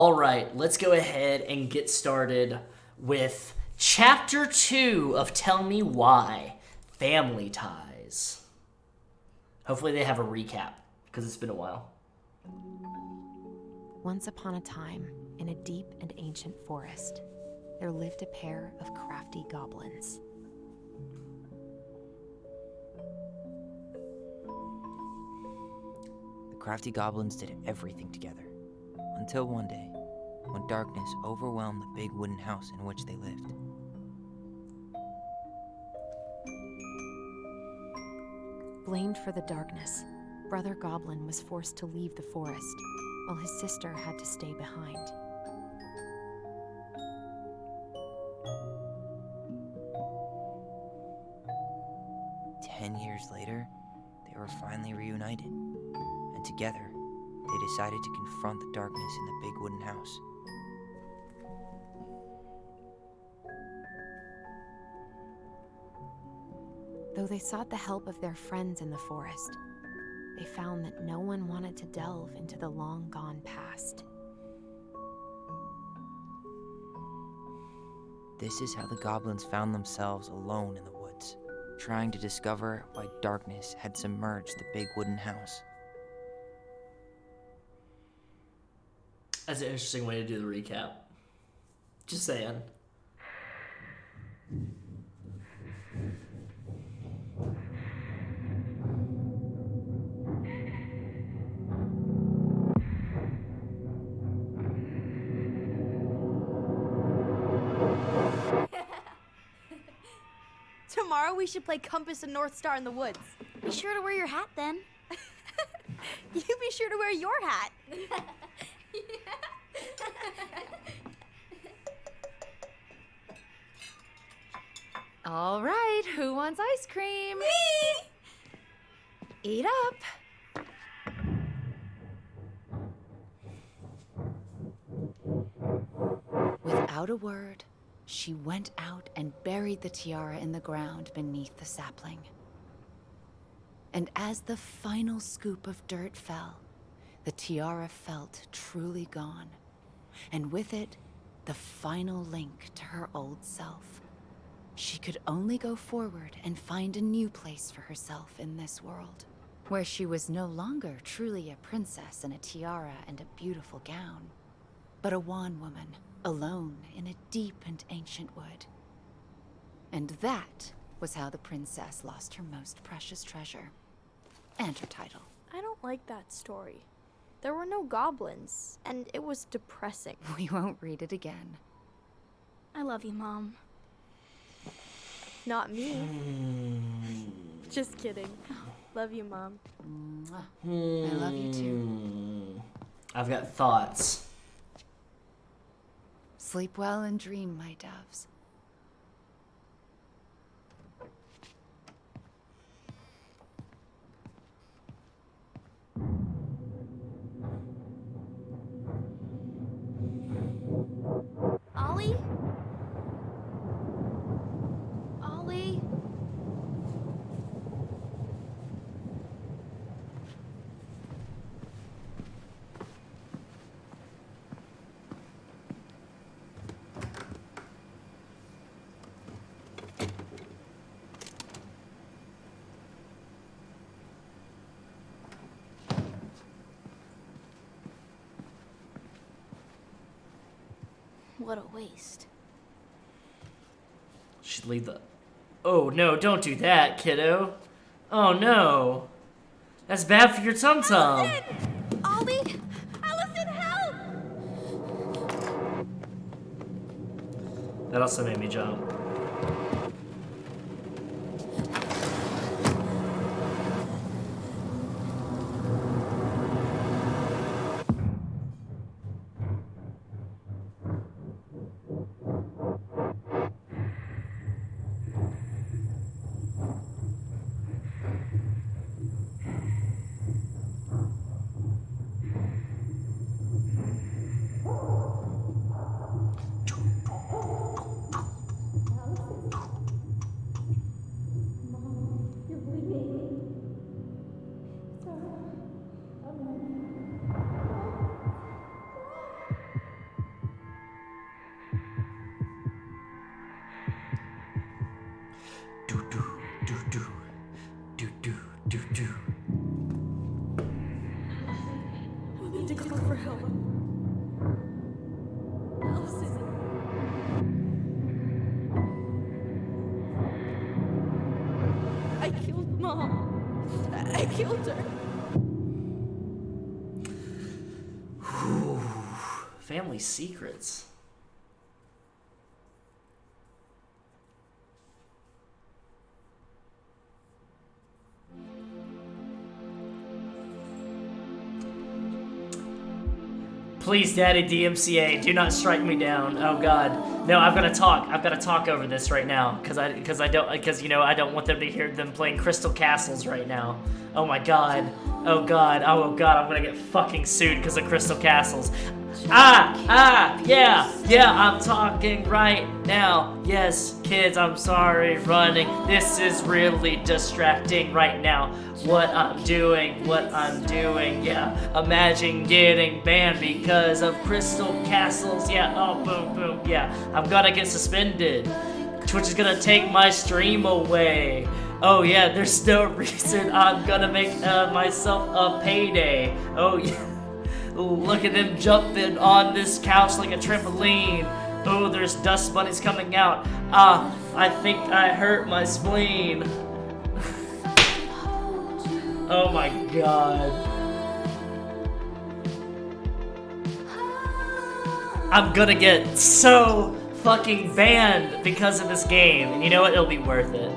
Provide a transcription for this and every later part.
All right, let's go ahead and get started with Chapter 2 of Tell Me Why, Family Ties. Hopefully they have a recap, because it's been a while. Once upon a time, in a deep and ancient forest, there lived a pair of crafty goblins. The crafty goblins did everything together, until one day, when darkness overwhelmed the big wooden house in which they lived. Blamed for the darkness, Brother Goblin was forced to leave the forest, while his sister had to stay behind. Years later, they were finally reunited, and together, they decided to confront the darkness in the big wooden house. Though they sought the help of their friends in the forest, they found that no one wanted to delve into the long-gone past. This is how the goblins found themselves alone in the woods, trying to discover why darkness had submerged the big wooden house. That's an interesting way to do the recap. Just saying. Tomorrow we should play Compass and North Star in the woods. Be sure to wear your hat then. You be sure to wear your hat. All right, who wants ice cream? Me! Eat up. Without a word, she went out and buried the tiara in the ground beneath the sapling. And as the final scoop of dirt fell, the tiara felt truly gone, and with it, the final link to her old self. She could only go forward and find a new place for herself in this world, where she was no longer truly a princess in a tiara and a beautiful gown, but a wan woman, alone in a deep and ancient wood. And that was how the princess lost her most precious treasure, and her title. I don't like that story. There were no goblins, and it was depressing. We won't read it again. I love you, Mom. Not me. Just kidding. Love you, Mom. I love you too. I've got thoughts. Sleep well and dream, my doves. Ollie? Ollie? What a waste. Should leave the... Oh, no, don't do that, kiddo. Oh, no. That's bad for your tum-tum. Ollie! Alyson, help! That also made me jump. do do do do do do do do. We need to call for help. Alyson. I killed Mom. I killed her. Family secrets. Please, Daddy DMCA, do not strike me down. Oh God, no! I've got to talk. I've got to talk over this right now, because you know I don't want them to hear them playing Crystal Castles right now. Oh my God. Oh God. Oh God. I'm gonna get fucking sued because of Crystal Castles. Yeah, I'm talking right now. Yes, kids, I'm sorry, running. This is really distracting right now. What I'm doing, yeah. Imagine getting banned because of Crystal Castles, yeah. Oh, boom, boom, yeah. I'm gonna get suspended. Twitch is gonna take my stream away. Oh yeah, there's no reason I'm gonna make myself a payday. Oh yeah. Look at them jumping on this couch like a trampoline. Oh, there's dust bunnies coming out. I think I hurt my spleen. Oh my God. I'm gonna get so fucking banned because of this game. And you know what? It'll be worth it.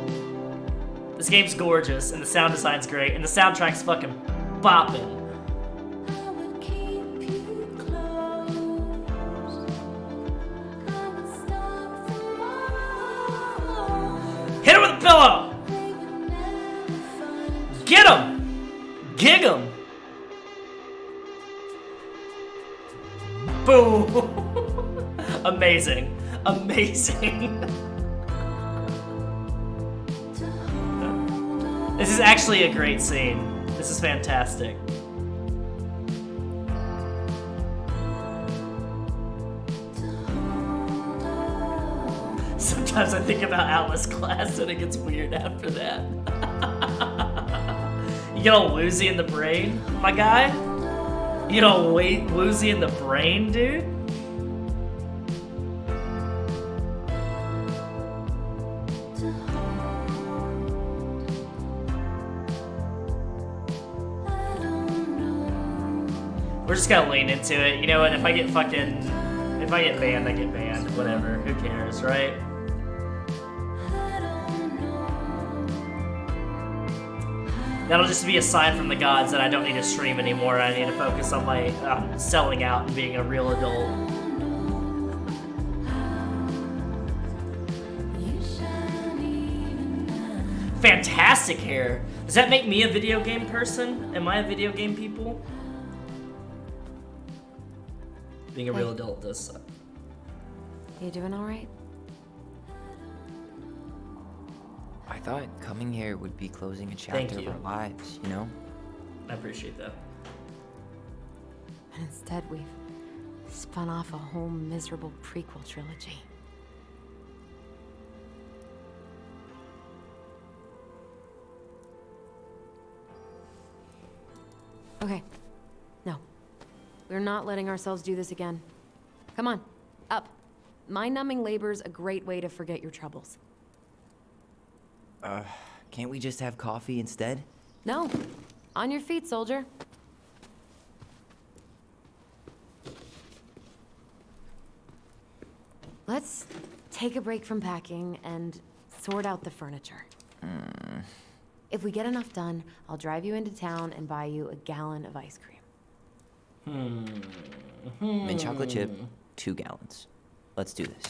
This game's gorgeous, and the sound design's great, and the soundtrack's fucking bopping. Hit him with a pillow! Get him! Gig him! Boom! Amazing. Amazing. This is actually a great scene. This is fantastic. Sometimes I think about Atlas class and it gets weird after that. You get all woozy in the brain, my guy? You get all woozy in the brain, dude? We're just gonna lean into it. You know what? If I get banned, I get banned. Whatever. Who cares, right? That'll just be a sign from the gods that I don't need to stream anymore. I need to focus on my selling out and being a real adult. Fantastic hair. Does that make me a video game person? Am I a video game people? Being a real adult does suck. You doing all right? I thought coming here would be closing a chapter of our lives, you know? I appreciate that. And instead, we've spun off a whole miserable prequel trilogy. Okay. No. We're not letting ourselves do this again. Come on, up. Mind-numbing labor's a great way to forget your troubles. Can't we just have coffee instead? No. On your feet, soldier. Let's take a break from packing and sort out the furniture. If we get enough done, I'll drive you into town and buy you a gallon of ice cream. Mint chocolate chip, 2 gallons. Let's do this.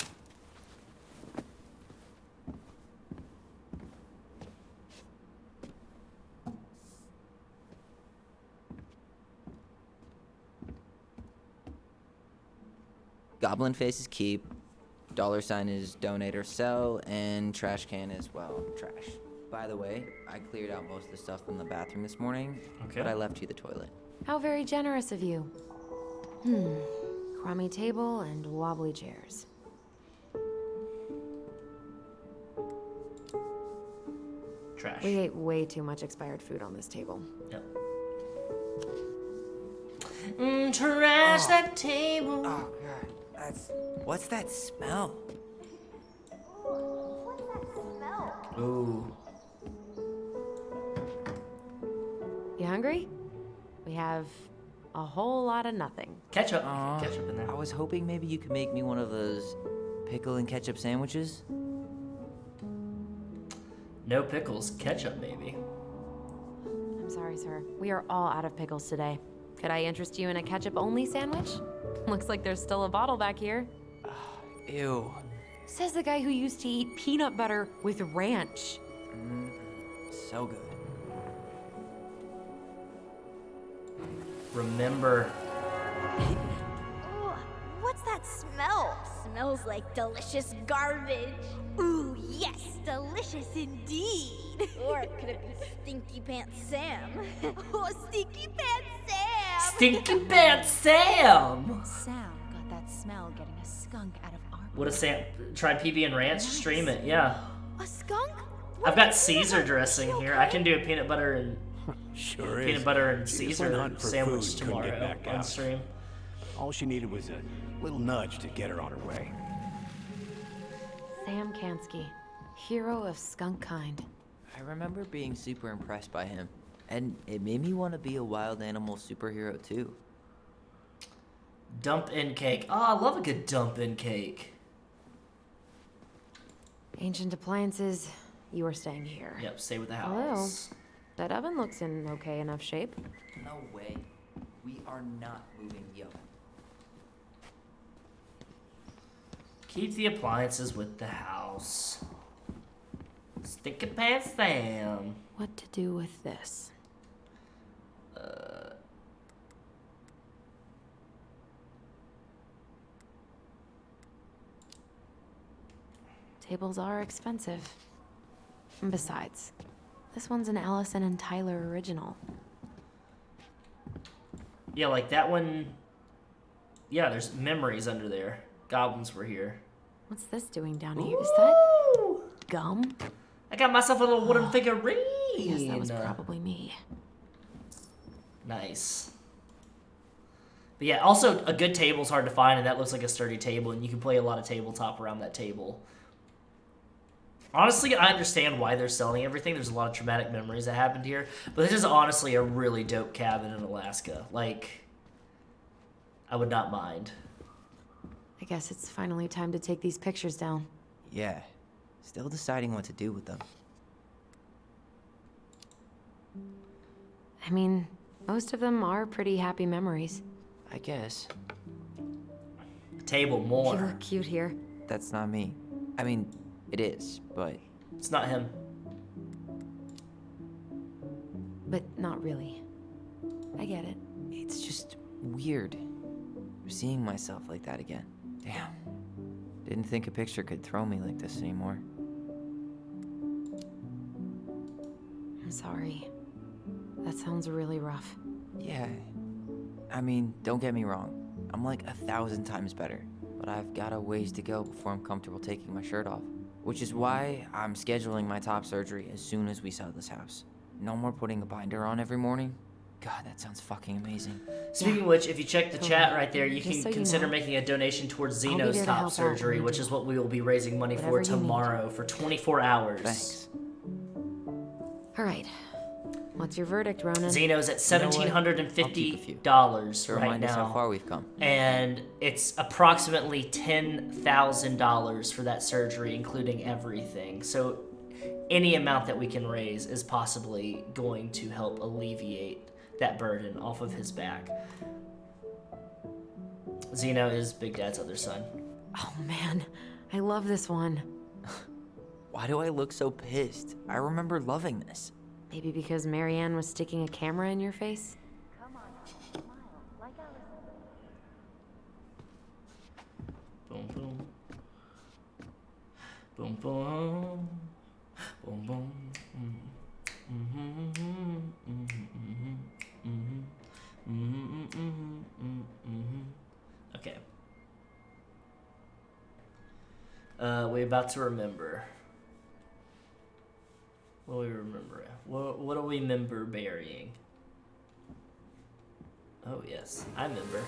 Goblin face is keep, $sign is donate or sell, and trash can is, well, trash. By the way, I cleared out most of the stuff in the bathroom this morning, but I left you the toilet. How very generous of you. Crummy table and wobbly chairs. Trash. We ate way too much expired food on this table. Yep. Trash that table. Oh god, what's that smell? Ooh. You hungry? We have a whole lot of nothing. Ketchup. Ketchup in there. I was hoping maybe you could make me one of those pickle and ketchup sandwiches. No pickles, ketchup, baby. I'm sorry, sir. We are all out of pickles today. Could I interest you in a ketchup-only sandwich? Looks like there's still a bottle back here. Ew. Says the guy who used to eat peanut butter with ranch. So good. Remember. Ooh, what's that smell? Smells like delicious garbage. Ooh, yes, delicious indeed. Or could it be Stinky Pants Sam? Oh, Stinky Pants Sam! Stinky Pants Sam! Sam got that smell getting a skunk out of our... What a Sam. Tried PB and Ranch? Stream it, yeah. A skunk? I've got Caesar dressing here. I can do a peanut butter and Sure is. peanut butter and She just Caesar went hunting for sandwich food, couldn't get tomorrow back on out. stream. All she needed was a little nudge to get her on her way. Sam Kansky, hero of skunk kind. I remember being super impressed by him, and it made me want to be a wild animal superhero too. Dump in cake. Oh, I love a good dump in cake. Ancient appliances, you are staying here. Yep, stay with the Hello. house. That oven looks in okay enough shape. No way. We are not moving the oven. Keep the appliances with the house. Stinky Pants Sam. What to do with this? Tables are expensive. And besides, this one's an Alyson and Tyler original. Yeah, like that one. Yeah, there's memories under there. Goblins were here. What's this doing down here? Is that Ooh, gum? I got myself a little wooden figurine. Yes, that was probably me. Nice. But yeah, also a good table's hard to find, and that looks like a sturdy table, and you can play a lot of tabletop around that table. Honestly, I understand why they're selling everything. There's a lot of traumatic memories that happened here, but this is honestly a really dope cabin in Alaska. Like, I would not mind. I guess it's finally time to take these pictures down. Yeah. Still deciding what to do with them. I mean, most of them are pretty happy memories. I guess. Table You more. look cute here. That's not me. I mean, it is, but It's not him. But not really. I get it. it's just weird seeing myself like that again. Damn. Didn't think a picture could throw me like this anymore. I'm sorry. That sounds really rough. Yeah. I mean, don't get me wrong. I'm like 1,000 times better. But I've got a ways to go before I'm comfortable taking my shirt off. Which is why I'm scheduling my top surgery as soon as we sell this house. No more putting a binder on every morning. God, that sounds fucking amazing. Speaking of which, if you check the chat right there, you Just can so you consider know, making a donation towards I'll be Zeno's there to top help out surgery, when you which do is what we will be raising money for Whatever you need. tomorrow for 24 hours. Thanks. All right. What's your verdict, Ronan? Zeno's at You know what? I'll keep a few. $1,750 To right remind us how now. far we've come. And it's approximately $10,000 for that surgery, including everything. So any amount that we can raise is possibly going to help alleviate that burden off of his back. Zeno is Big Dad's other son. Oh man, I love this one. Why do I look so pissed? I remember loving this. Maybe because Marianne was sticking a camera in your face? Boom, boom. Boom, boom. Boom, boom. Okay. We're about to remember. What do we remember? What do we remember burying? Oh, yes. I remember.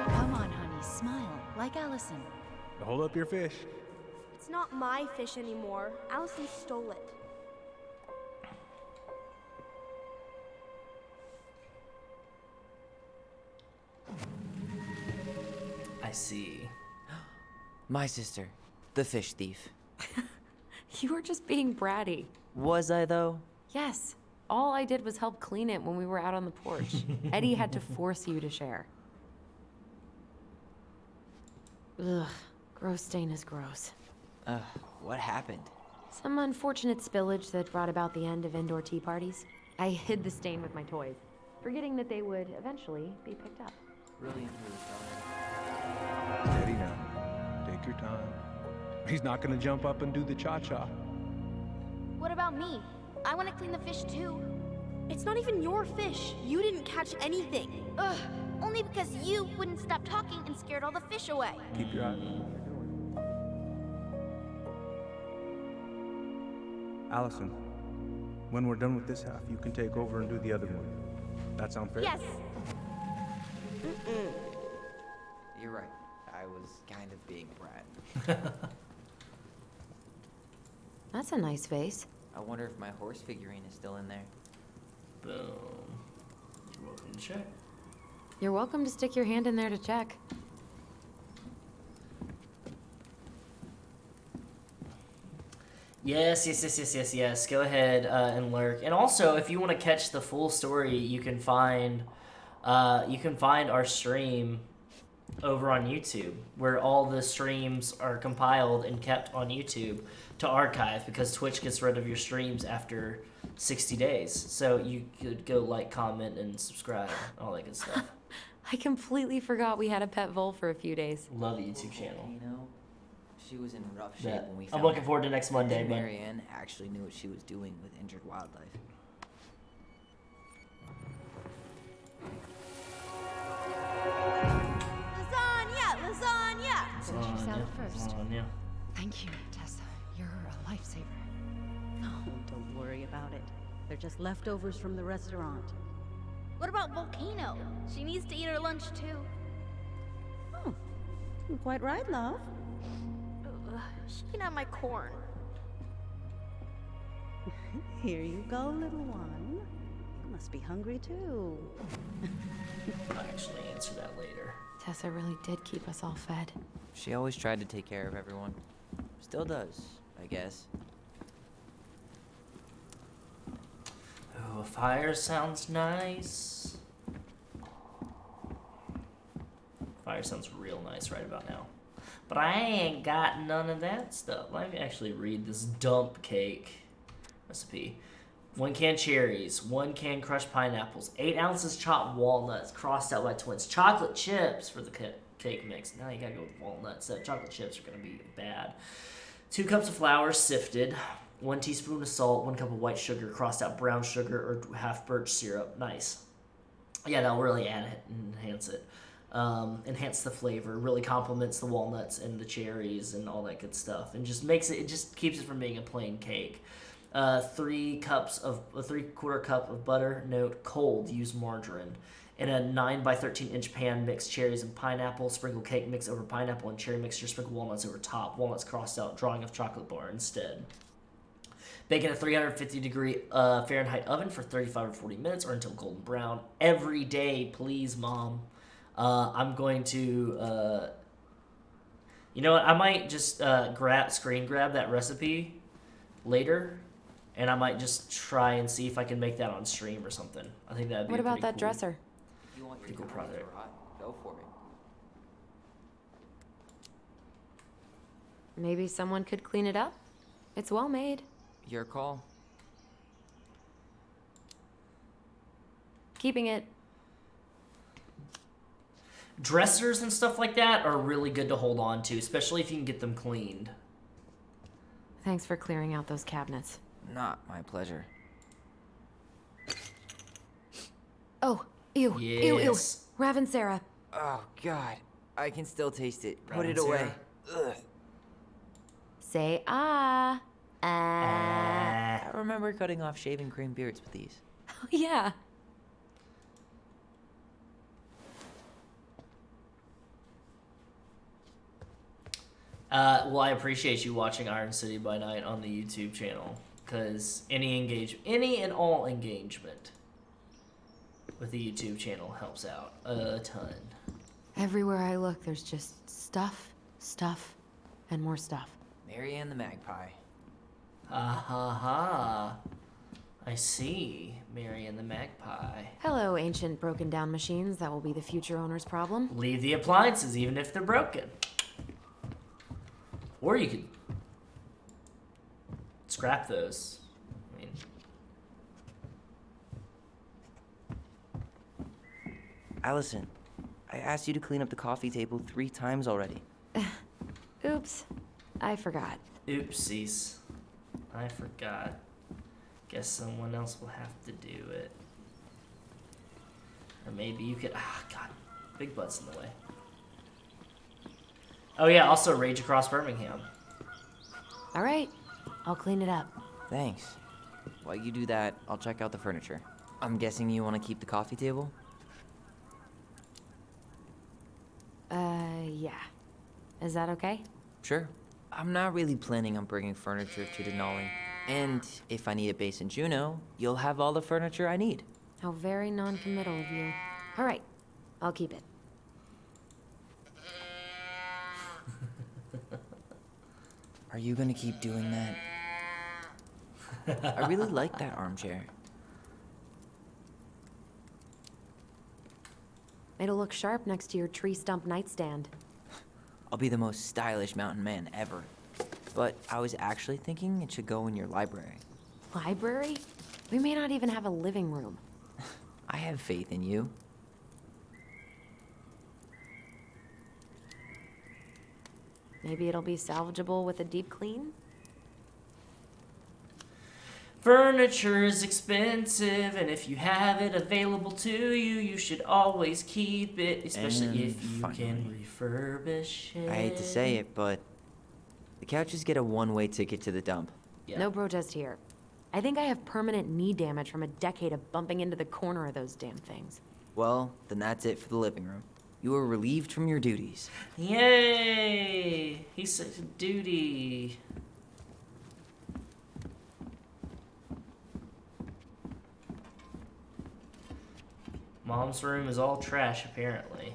Come on, honey, smile, like Alyson. Hold up your fish. It's not my fish anymore. Alyson stole it. I see. My sister, the fish thief. You were just being bratty. Was I, though? Yes. All I did was help clean it when we were out on the porch. Eddie had to force you to share. Ugh. Gross stain is gross. What happened? Some unfortunate spillage that brought about the end of indoor tea parties. I hid the stain with my toys, forgetting that they would eventually be picked up. Really into the Steady now. Take your time. He's not gonna jump up and do the cha-cha. What about me? I want to clean the fish too. It's not even your fish. You didn't catch anything. Ugh, only because you wouldn't stop talking and scared all the fish away. Keep your eyes on what you're doing. Alyson, when we're done with this half, you can take over and do the other one. That sound fair? Yes. You're right. I was kind of being a brat. That's a nice vase. I wonder if my horse figurine is still in there. Boom. You're welcome to check. You're welcome to stick your hand in there to check. Yes. Go ahead and lurk. And also, if you want to catch the full story, you can find our stream over on YouTube, where all the streams are compiled and kept on YouTube to archive, because Twitch gets rid of your streams after 60 days. So you could go like, comment, and subscribe, all that good stuff. I completely forgot we had a pet vole for a few days. Love the YouTube channel. You know, she was in rough shape That- when we found I'm looking her. forward to next Monday. And But Marianne actually knew what she was doing with injured wildlife. Lasagna! Finish your salad first. yeah. Thank you, Tessa. You're a lifesaver. Oh, don't worry about it. They're just leftovers from the restaurant. What about Volcano? She needs to eat her lunch too. Oh, you're quite right, love. Ugh, she can have my corn. Here you go, little one. You must be hungry too. I'll actually answer that later. Tessa really did keep us all fed. She always tried to take care of everyone. Still does, I guess. Oh, a fire sounds nice. Fire sounds real nice right about now. But I ain't got none of that stuff. Let me actually read this dump cake recipe. 1 can cherries, 1 can crushed pineapples, 8 ounces chopped walnuts, crossed out by twins, chocolate chips for the cake mix. Now you gotta go with walnuts. Chocolate chips are gonna be bad. 2 cups of flour sifted, 1 teaspoon of salt, 1 cup of white sugar, crossed out brown sugar or half birch syrup. Nice. Yeah, that'll really enhance it. Enhance the flavor, really complements the walnuts and the cherries and all that good stuff, and just makes it just keeps it from being a plain cake. 3 cups of a 3/4 cup of butter. Note: cold. Use margarine. In a 9 by 13 inch pan, mix cherries and pineapple. Sprinkle cake mix over pineapple and cherry mixture. Sprinkle walnuts over top. Walnuts crossed out. Drawing of chocolate bar instead. Bake in a 350-degree Fahrenheit oven for 35 or 40 minutes or until golden brown. Every day, please, Mom. I'm going to. You know what? I might just screen grab that recipe later. And I might just try and see if I can make that on stream or something. I think that'd be What about that cool, dresser? If you want your pretty cool tacos project. hot, go for it. Maybe someone could clean it up? It's well made. Your call. Keeping it. Dressers and stuff like that are really good to hold on to, especially if you can get them cleaned. Thanks for clearing out those cabinets. Not my pleasure. Oh, ew, ew, ew. Yes. Rav and Sarah. Oh, God. I can still taste it. Put it Rabbit away. Sarah. Ugh. Say ah. Ah. I remember cutting off shaving cream beards with these. Oh, yeah. Well, I appreciate you watching Iron City by Night on the YouTube channel, because any and all engagement with the YouTube channel helps out a ton. Everywhere I look, there's just stuff, and more stuff. Marianne the Magpie. Ha ha ha. I see, Marianne the Magpie. Hello, ancient broken down machines that will be the future owner's problem. Leave the appliances even if they're broken. Or you could scrap those. I mean, Alyson, I asked you to clean up the coffee table 3 times already. Oops, I forgot. oopsies. I forgot. Guess someone else will have to do it. Or maybe you could... Ah, God. Big butt's in the way. Oh, yeah. Also, Rage Across Birmingham. All right, I'll clean it up. Thanks. While you do that, I'll check out the furniture. I'm guessing you want to keep the coffee table? Yeah. Is that okay? Sure. I'm not really planning on bringing furniture to Denali. And if I need a base in Juneau, you'll have all the furniture I need. How very non-committal of you. All right, I'll keep it. Are you gonna keep doing that? I really like that armchair. It'll look sharp next to your tree stump nightstand. I'll be the most stylish mountain man ever. But I was actually thinking it should go in your library. Library? We may not even have a living room. I have faith in you. Maybe it'll be salvageable with a deep clean? Furniture is expensive, and if you have it available to you, you should always keep it, especially And if you finally, can refurbish it. I hate to say it, but the couches get a one-way ticket to the dump. Yeah. No protest here. I think I have permanent knee damage from a decade of bumping into the corner of those damn things. Well, then that's it for the living room. You are relieved from your duties. Yay! He's such a duty. Mom's room is all trash, apparently.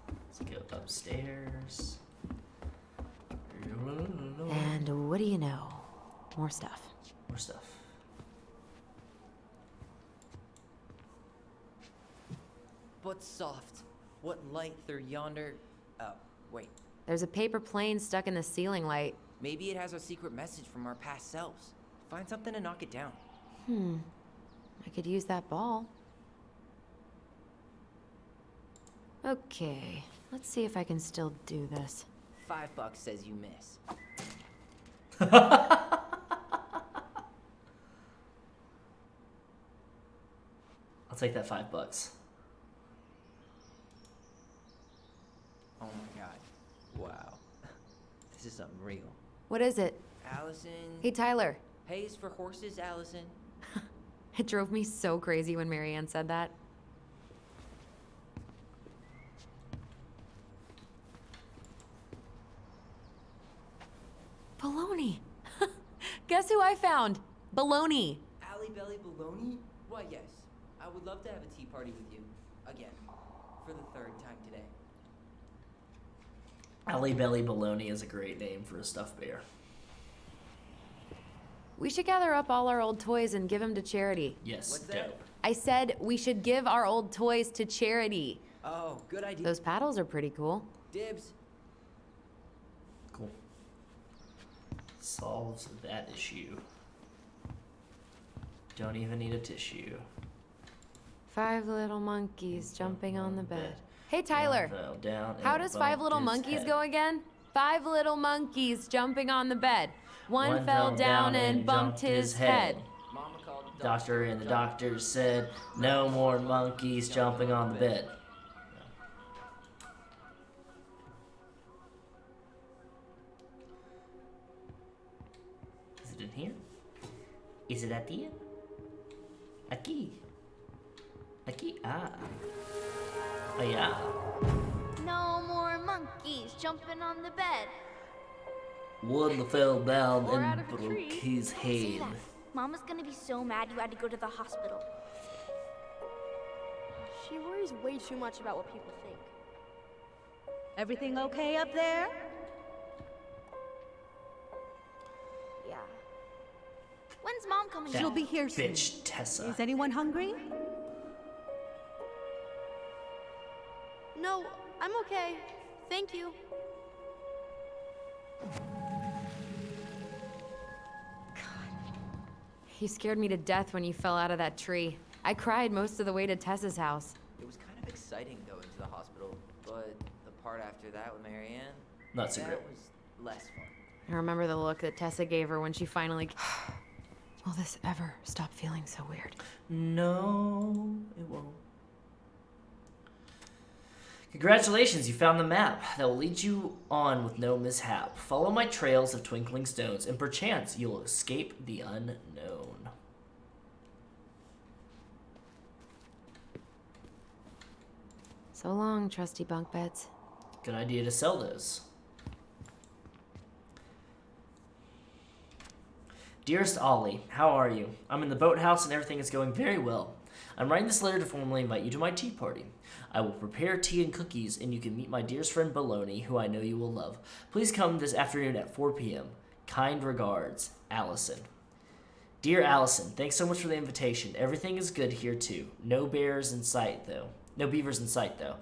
Let's go upstairs. And what do you know? More stuff. More stuff. But soft, what light through yonder... Oh, wait. There's a paper plane stuck in the ceiling light. Maybe it has a secret message from our past selves. Find something to knock it down. I could use that ball. Okay, let's see if I can still do this. $5 says you miss. I'll take that $5. Oh my god. Wow. This is unreal. What is it? Alyson... Hey, Tyler. Pays for horses, Alyson. It drove me so crazy when Marianne said that. Baloney! Guess who I found? Baloney! Alley Belly Baloney? Why, yes. I would love to have a tea party with you. Again. For the 3rd time today. Alley Belly Baloney is a great name for a stuffed bear. We should gather up all our old toys and give them to charity. Yes, What's dope. that? I said we should give our old toys to charity. Oh, good idea. Those paddles are pretty cool. Dibs. Cool. Solves that issue. Don't even need a tissue. 5 little monkeys jumping on the bed. Hey, Tyler. One fell down How and does 5 bumped little his monkeys head. go again? 5 little monkeys jumping on the bed. One fell down and bumped his head. Mama called the Doctor and the doctor said, no more monkeys jumping on the bed. Is it aquí? Aquí. Aquí. Ah. Oh, yeah. No more monkeys jumping on the bed. One fell down Or out and of a broke tree. his Say head. that. Mama's gonna be so mad you had to go to the hospital. She worries way too much about what people think. Everything okay up there? Yeah. When's Mom coming She'll home? be here soon. Bitch, Tessa. Is anyone hungry? No, I'm okay. Thank you. You scared me to death when you fell out of that tree. I cried most of the way to Tessa's house. It was kind of exciting going to the hospital, but the part after that with Marianne, Not so that great. was less fun. I remember the look that Tessa gave her when she finally... Will this ever stop feeling so weird? No, it won't. Congratulations, you found the map that will lead you on with no mishap. Follow my trails of twinkling stones, and perchance you'll escape the unknown. So long, trusty bunk beds. Good idea to sell those. Dearest Ollie, how are you? I'm in the boathouse and everything is going very well. I'm writing this letter to formally invite you to my tea party. I will prepare tea and cookies, and you can meet my dearest friend Baloney, who I know you will love. Please come this afternoon at 4 p.m. Kind regards, Alyson. Dear Alyson, thanks so much for the invitation. Everything is good here too. No bears in sight though. No beavers in sight though.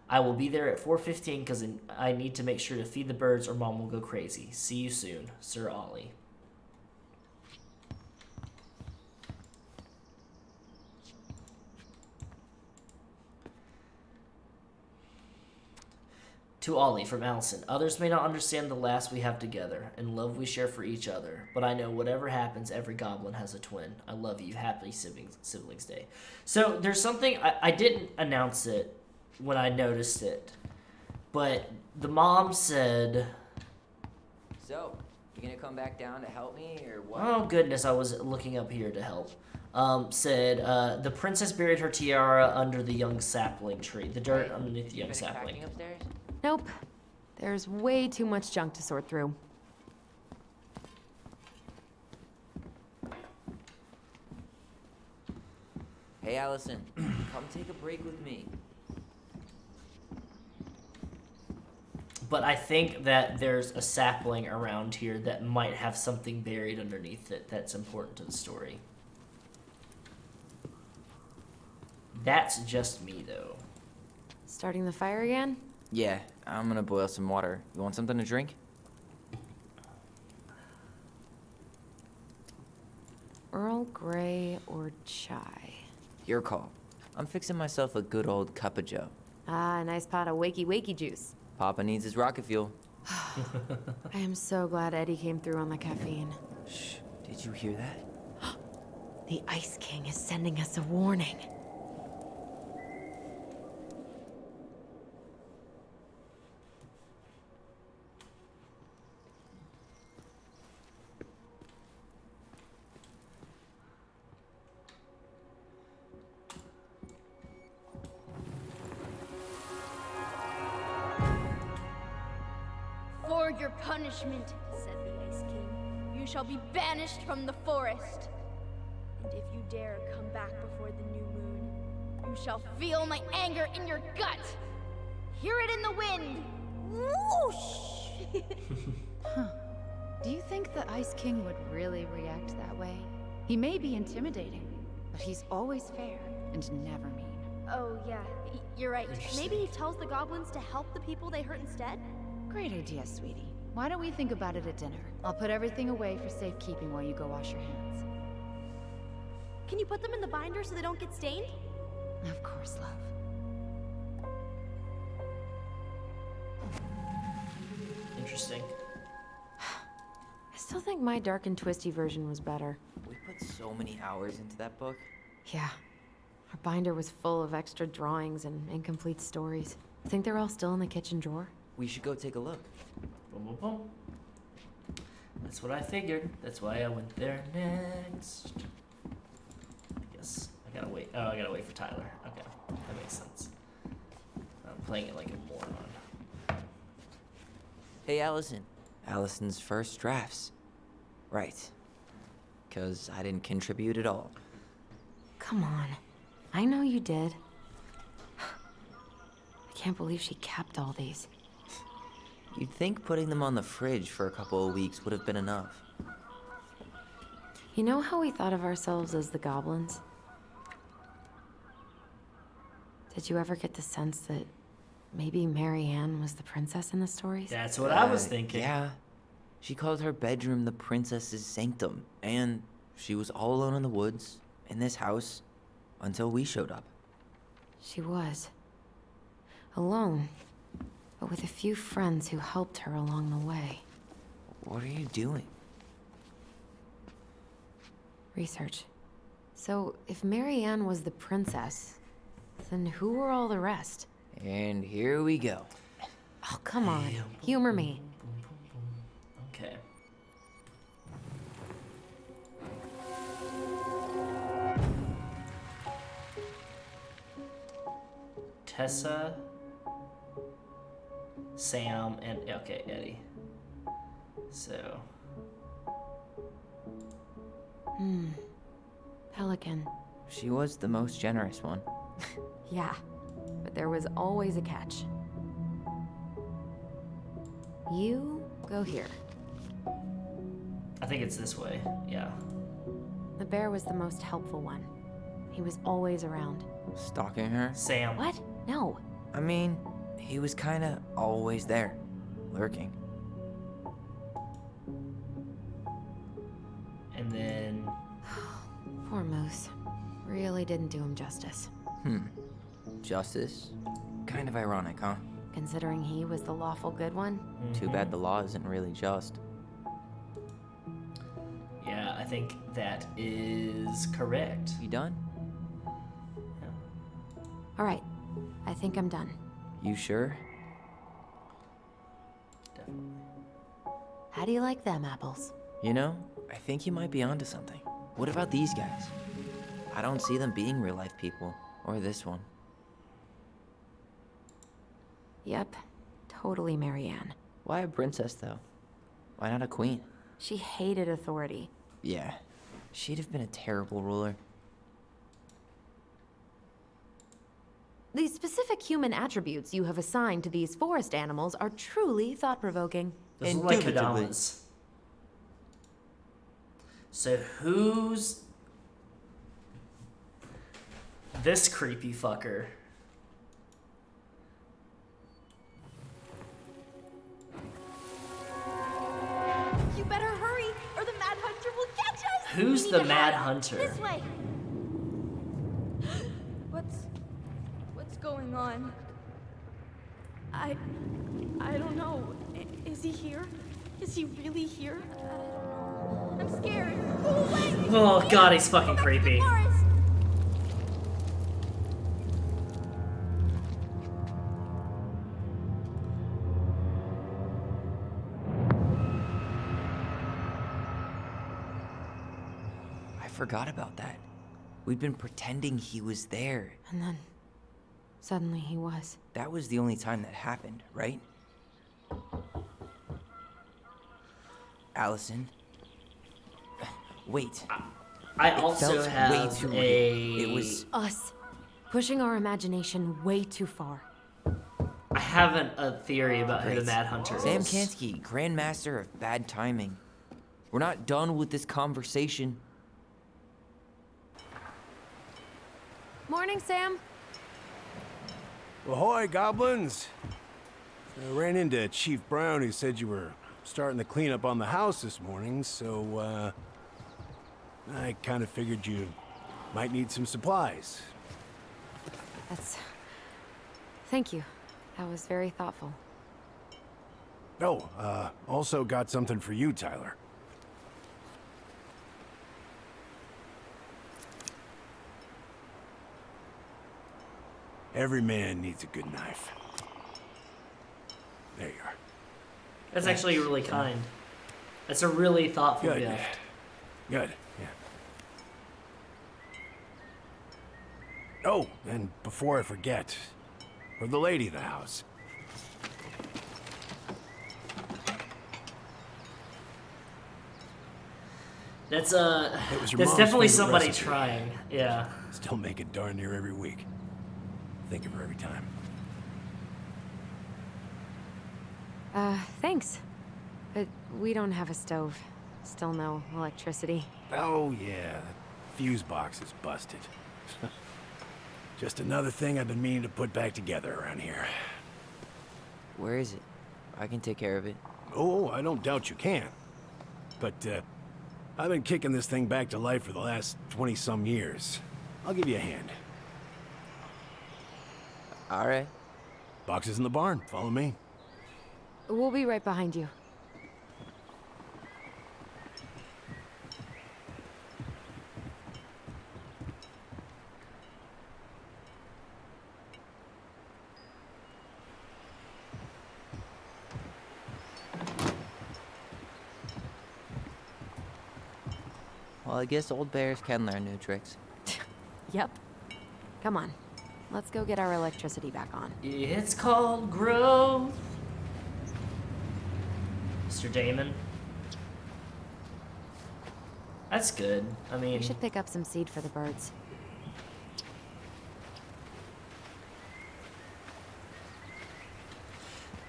I will be there at 4:15 because I need to make sure to feed the birds or Mom will go crazy. See you soon, Sir Ollie. To Ollie from Alyson. Others may not understand the last we have together and love we share for each other, but I know whatever happens, every goblin has a twin. I love you. Happy Siblings Day. So there's something, I didn't announce it when I noticed it, but the mom said... So, you gonna come back down to help me, or what? Oh goodness, I was looking up here to help. Said, the princess buried her tiara under the young sapling tree. The dirt underneath the young Finish sapling. packing upstairs? Nope. There's way too much junk to sort through. Hey, Alyson, come take a break with me. But I think that there's a sapling around here that might have something buried underneath it that's important to the story. That's just me, though. Starting the fire again? Yeah, I'm gonna boil some water. You want something to drink? Earl Grey or chai? Your call. I'm fixing myself a good old cup of joe. Ah, a nice pot of wakey juice. Papa needs his rocket fuel. I am so glad Eddie came through on the caffeine. Shh, did you hear that? The Ice King is sending us a warning. For your punishment, said the Ice King, you shall be banished from the forest. And if you dare come back before the new moon, you shall feel my anger in your gut. Hear it in the wind. Whoosh! Do you think the Ice King would really react that way? He may be intimidating, but he's always fair and never mean. Oh, yeah, you're right. Interesting. Maybe he tells the goblins to help the people they hurt instead? Great idea, sweetie. Why don't we think about it at dinner? I'll put everything away for safekeeping while you go wash your hands. Can you put them in the binder so they don't get stained? Of course, love. Interesting. I still think my dark and twisty version was better. We put so many hours into that book. Yeah. Our binder was full of extra drawings and incomplete stories. Think they're all still in the kitchen drawer? We should go take a look. Boom, boom, boom. That's what I figured. That's why I went there next. I guess I gotta wait. Oh, I gotta wait for Tyler. Okay, that makes sense. I'm playing it like a moron. Hey, Alyson. Alyson's first drafts. Right. Because I didn't contribute at all. Come on. I know you did. I can't believe she kept all these. You'd think putting them on the fridge for a couple of weeks would have been enough. You know how we thought of ourselves as the goblins? Did you ever get the sense that maybe Marianne was the princess in the stories? That's what I was thinking. Yeah. She called her bedroom the princess's sanctum, and she was all alone in the woods, in this house, until we showed up. She was. Alone, but with a few friends who helped her along the way. What are you doing? Research. So, if Marianne was the princess, then who were all the rest? And here we go. Oh, come on. Humor me. Okay. Tessa, Sam, and okay, Eddie. So. Pelican. She was the most generous one. Yeah, but there was always a catch. You go here. I think it's this way. Yeah. The bear was the most helpful one. He was always around. Stalking her? Sam. What? No. I mean, he was kinda always there, lurking. And then. Poor Moose. Really didn't do him justice. Justice? Kind of ironic, huh? Considering he was the lawful good one. Too bad the law isn't really just. Yeah, I think that is correct. You done? Yeah. All right. I think I'm done. You sure? Definitely. How do you like them apples? You know, I think you might be onto something. What about these guys? I don't see them being real-life people. Or this one. Yep. Totally Marianne. Why a princess, though? Why not a queen? She hated authority. Yeah. She'd have been a terrible ruler. The specific human attributes you have assigned to these forest animals are truly thought-provoking. Those look like Indubitably. Kodamas. So who's this creepy fucker? You better hurry, or the Mad Hunter will catch us! Who's We need the to Mad hide. Hunter? This way! What's going on? I don't know. Is he here? Is he really here? I don't know. I'm scared. Go away! Oh god, he's fucking creepy. Forest! I forgot about that. We'd been pretending he was there. And then, suddenly he was. That was the only time that happened, right? Alyson? Wait. I It also felt have way too real. It was... Us. Pushing our imagination way too far. I have a theory about who the Great. Mad Hunter Sam is. Kansky, Grandmaster of Bad Timing. We're not done with this conversation. Morning, Sam. Ahoy, goblins! I ran into Chief Brown, who said you were starting the cleanup on the house this morning, so, I kind of figured you might need some supplies. Thank you. That was very thoughtful. Oh, also got something for you, Tyler. Every man needs a good knife. There you are. That's actually really kind. That's a really thoughtful Good. gift. Good, yeah. Oh, and before I forget, for the lady of the house. That's It was your that's mom's definitely favorite somebody recipe. trying. Yeah. Still make it darn near every week. Think of her every time. Thanks. But we don't have a stove. Still no electricity. Oh, yeah. That fuse box is busted. Just another thing I've been meaning to put back together around here. Where is it? I can take care of it. Oh, I don't doubt you can. But, I've been kicking this thing back to life for the last 20-some years. I'll give you a hand. All right. Box is in the barn. Follow me. We'll be right behind you. Well, I guess old bears can learn new tricks. Yep. Come on. Let's go get our electricity back on. It's called growth. Mr. Damon. That's good. I mean, We should pick up some seed for the birds.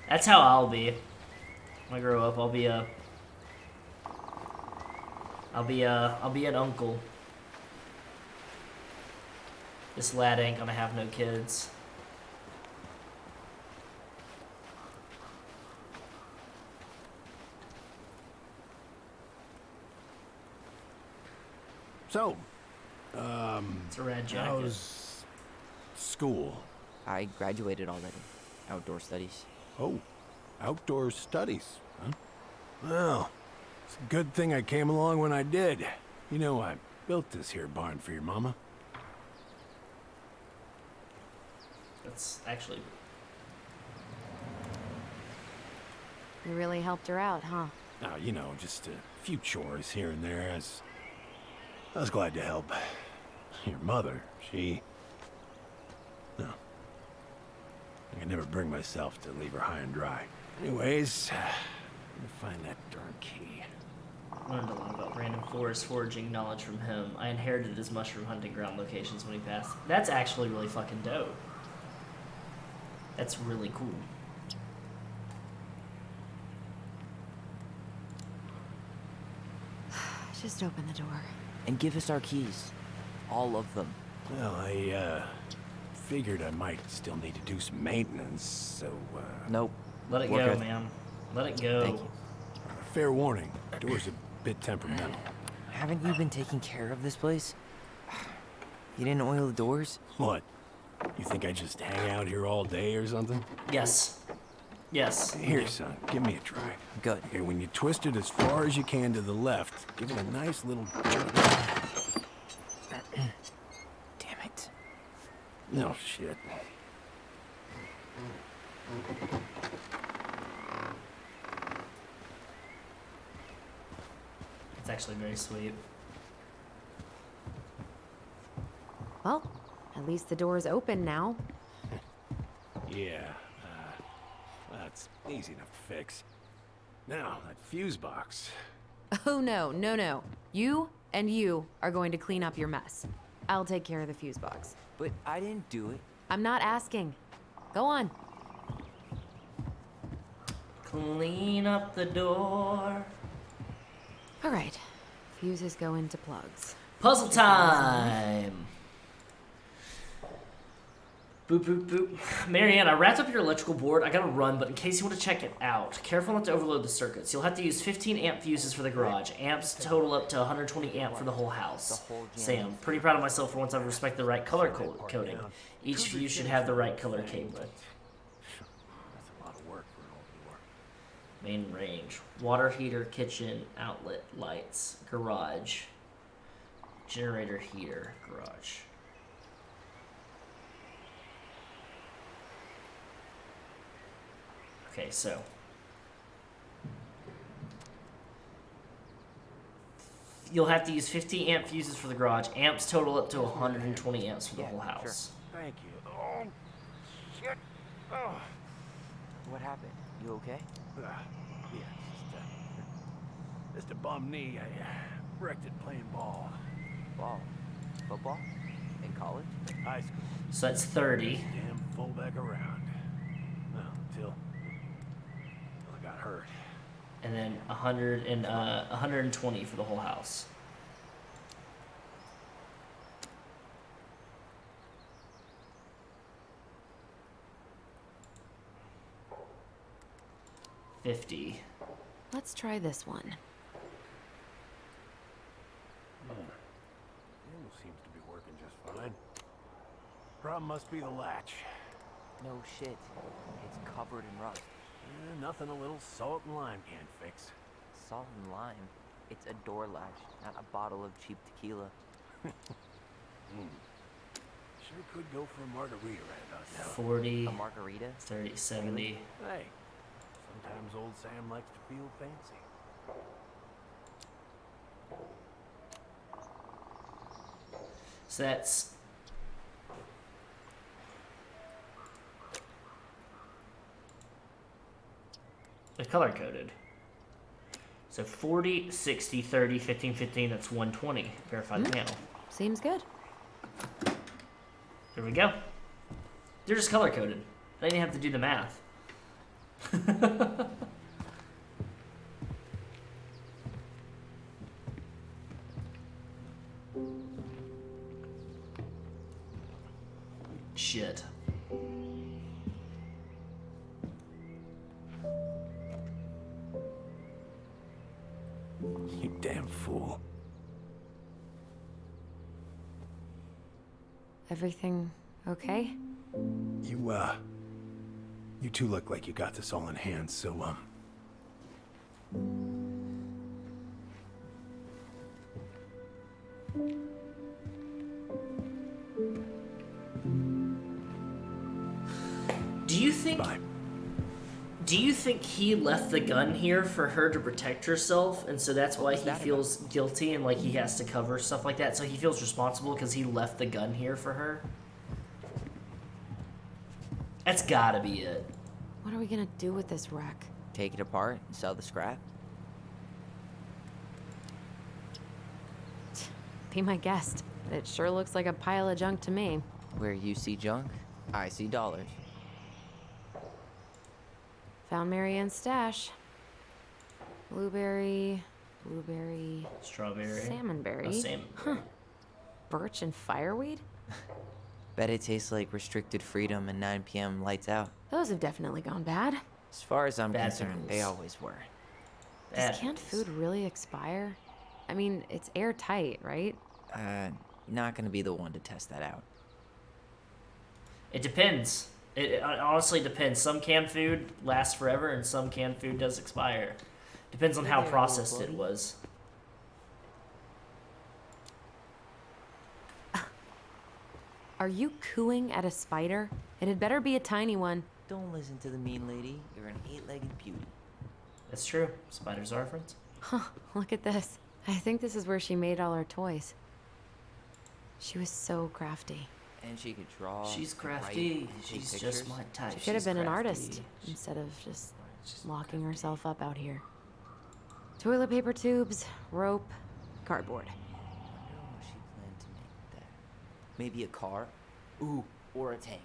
that's how I'll be. When I grow up, I'll be an uncle. This lad ain't gonna have no kids. So, It's a red jacket. how's school? I graduated already. Outdoor studies. Oh, outdoor studies, huh? Well, it's a good thing I came along when I did. You know, I built this here barn for your mama. That's actually You really helped her out, huh? Now, you know, just a few chores here and there. I was glad to help. Your mother, she... No. I could never bring myself to leave her high and dry. Anyways, let me find that darn key. I learned a lot about random forest foraging knowledge from him. I inherited his mushroom hunting ground locations when he passed. That's actually really fucking dope. That's really cool. Just open the door. And give us our keys. All of them. Well, I, figured I might still need to do some maintenance, so, Nope. Let it We're go, good. man. Let it go. Thank you. fair warning. Door's a bit temperamental. Haven't you been taking care of this place? You didn't oil the doors? What? You think I just hang out here all day or something? Yes. Yes. Here, son, give me a try. Good. Okay, when you twist it as far as you can to the left, give it a nice little jerk. Damn it. No shit. It's actually very sweet. Well, at least the door's open now. Yeah, that's easy enough to fix. Now, that fuse box. Oh no, no, no. You and you are going to clean up your mess. I'll take care of the fuse box. But I didn't do it. I'm not asking. Go on. Clean up the door. All right. Fuses go into plugs. Puzzle time! Boop, boop, boop. Marianne, I wrapped up your electrical board. I gotta run, but in case you want to check it out, careful not to overload the circuits. You'll have to use 15 amp fuses for the garage. Amps total up to 120 amp for the whole house. Sam, pretty proud of myself for once I've respected the right color coding. Each fuse should have the right color cable. That's a lot of work for an old door. Main range. Water heater, kitchen, outlet, lights, garage. Generator heater, garage. Okay, so you'll have to use 50 amp fuses for the garage. Amps total up to 120 amps for the whole house. Sure. Thank you. Oh, shit. Oh. What happened? You okay? Yeah, just a bum knee. I wrecked it playing ball. Ball? Football? In college? High school. So that's 30. Damn fullback around. Well, until I got hurt. And then 120 for the whole house. $50. Let's try this one. It seems to be working just fine. Problem must be the latch. No shit. It's covered in rust. Nothing a little salt and lime can't fix. Salt and lime. It's a door latch, not a bottle of cheap tequila. Sure could go for a margarita right about now. 40. A margarita? 30, 70. Hey, sometimes old Sam likes to feel fancy. So that's they're color coded. So 40, 60, 30, 15, 15, that's 120. Verify the panel. Seems good. There we go. They're just color coded. They didn't have to do the math. Shit. You damn fool. Everything okay? You two look like you got this all in hand, so, Bye. Do you think he left the gun here for her to protect herself, and so that's why he feels guilty and like he has to cover stuff like that? So he feels responsible because he left the gun here for her? That's gotta be it. What are we gonna do with this wreck? Take it apart and sell the scrap? Be my guest. It sure looks like a pile of junk to me. Where you see junk, I see dollars. Found Marianne's stash. Blueberry, Strawberry. salmonberry. Oh, salmonberry. Huh. Birch and fireweed? Bet it tastes like restricted freedom and 9 p.m. lights out. Those have definitely gone bad. As far as I'm Bad concerned, pickles. they always were. Does canned food really expire? I mean, it's airtight, right? Not gonna be the one to test that out. It depends. It honestly depends. Some canned food lasts forever, and some canned food does expire. Depends on how processed it was. Are you cooing at a spider? It had better be a tiny one. Don't listen to the mean lady. You're an 8-legged beauty. That's true. Spiders are friends. Huh, look at this. I think this is where she made all her toys. She was so crafty. And she could draw. She's and write, crafty. and take She's pictures. just my type. She could have She's been an crafty. artist instead of just locking herself up out here. Toilet paper tubes, rope, cardboard. I wonder what she planned to make with that. Maybe a car? Ooh, or a tank.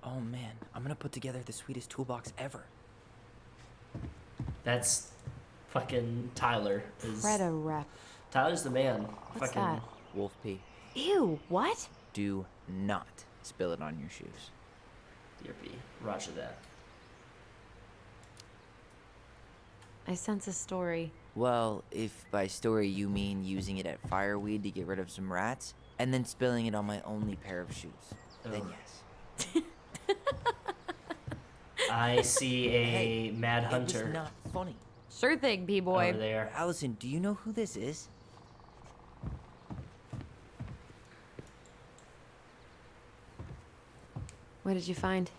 Oh man, I'm gonna put together the sweetest toolbox ever. That's fucking Tyler. Preda rep. Tyler's the man. What's fucking that? Wolf pee. Ew, what? Do not spill it on your shoes. Dear B. Roger that. I sense a story. Well, if by story you mean using it at fireweed to get rid of some rats, and then spilling it on my only pair of shoes, then yes. I see a Hey, mad It hunter was not funny. Sure thing, B-boy. over there. Alyson, do you know who this is? What did you find?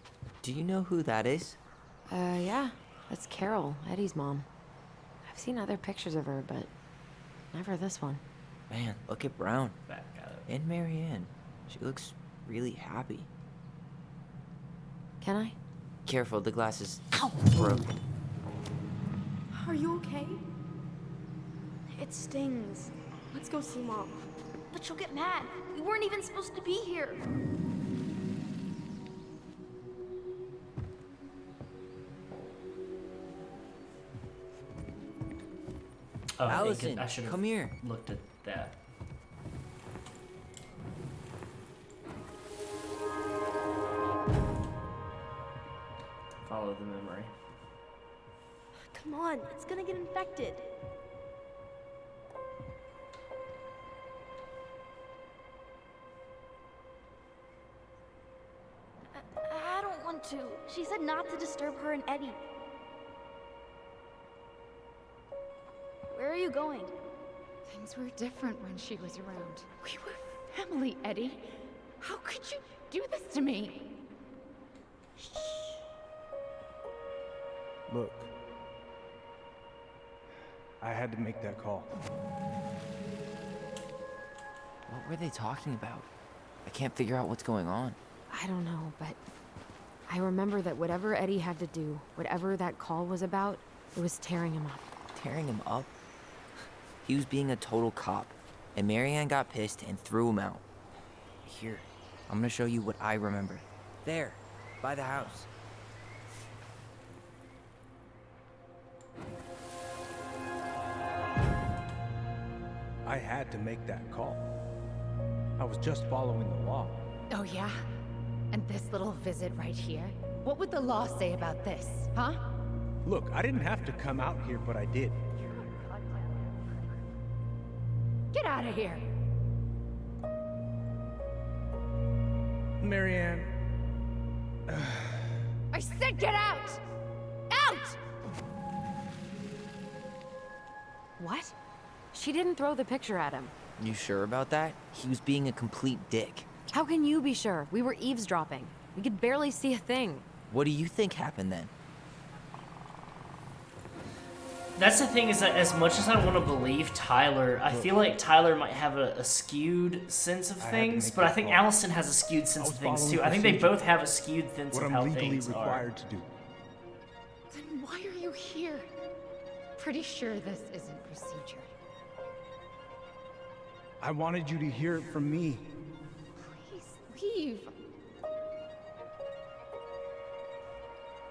Do you know who that is? Yeah. That's Carol, Eddie's mom. I've seen other pictures of her, but never this one. Man, look at Brown. Back at it. And Marianne. She looks really happy. Can I? Careful, the glass is broken. Are you okay? It stings. Let's go see Mom. But she'll get mad. We weren't even supposed to be here. Oh, Alyson, I should have come here. looked at that. Follow the memory. Come on, it's gonna get infected. I don't want to. She said not to disturb her and Eddie. Where are you going? Things were different when she was around. We were family, Eddie. How could you do this to me? Look, I had to make that call. What were they talking about? I can't figure out what's going on. I don't know, but I remember that whatever Eddie had to do, whatever that call was about, it was tearing him up. Tearing him up? He was being a total cop, and Marianne got pissed and threw him out. Here, I'm gonna show you what I remember. There, by the house. I had to make that call. I was just following the law. Oh, yeah? And this little visit right here? What would the law say about this, huh? Look, I didn't have to come out here, but I did. Get out of here! Marianne. I said get out! Out! What? She didn't throw the picture at him. You sure about that? He was being a complete dick. How can you be sure? We were eavesdropping. We could barely see a thing. What do you think happened then? That's the thing, is that as much as I want to believe Tyler, I feel like Tyler might have a skewed sense of had to things, make but I that think call. Allison has a skewed sense of things following too. I think they procedure. both have a skewed sense What of I'm how legally things required to do. Then why are you here? Pretty sure this isn't procedure. I wanted you to hear it from me. Please leave.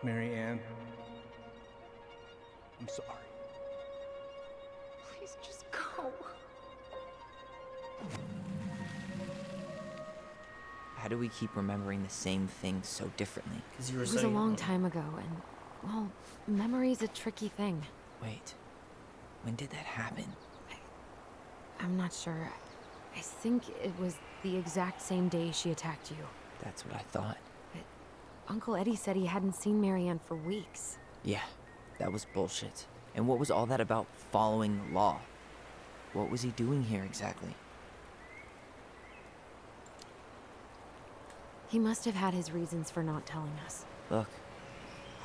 Marianne. I'm sorry. Please just go. How do we keep remembering the same things so differently? Because you were It was so a long young. time ago, and, well, memory's a tricky thing. Wait, when did that happen? I'm not sure. I think it was the exact same day she attacked you. That's what I thought. But Uncle Eddie said he hadn't seen Marianne for weeks. Yeah, that was bullshit. And what was all that about following the law? What was he doing here exactly? He must have had his reasons for not telling us. Look,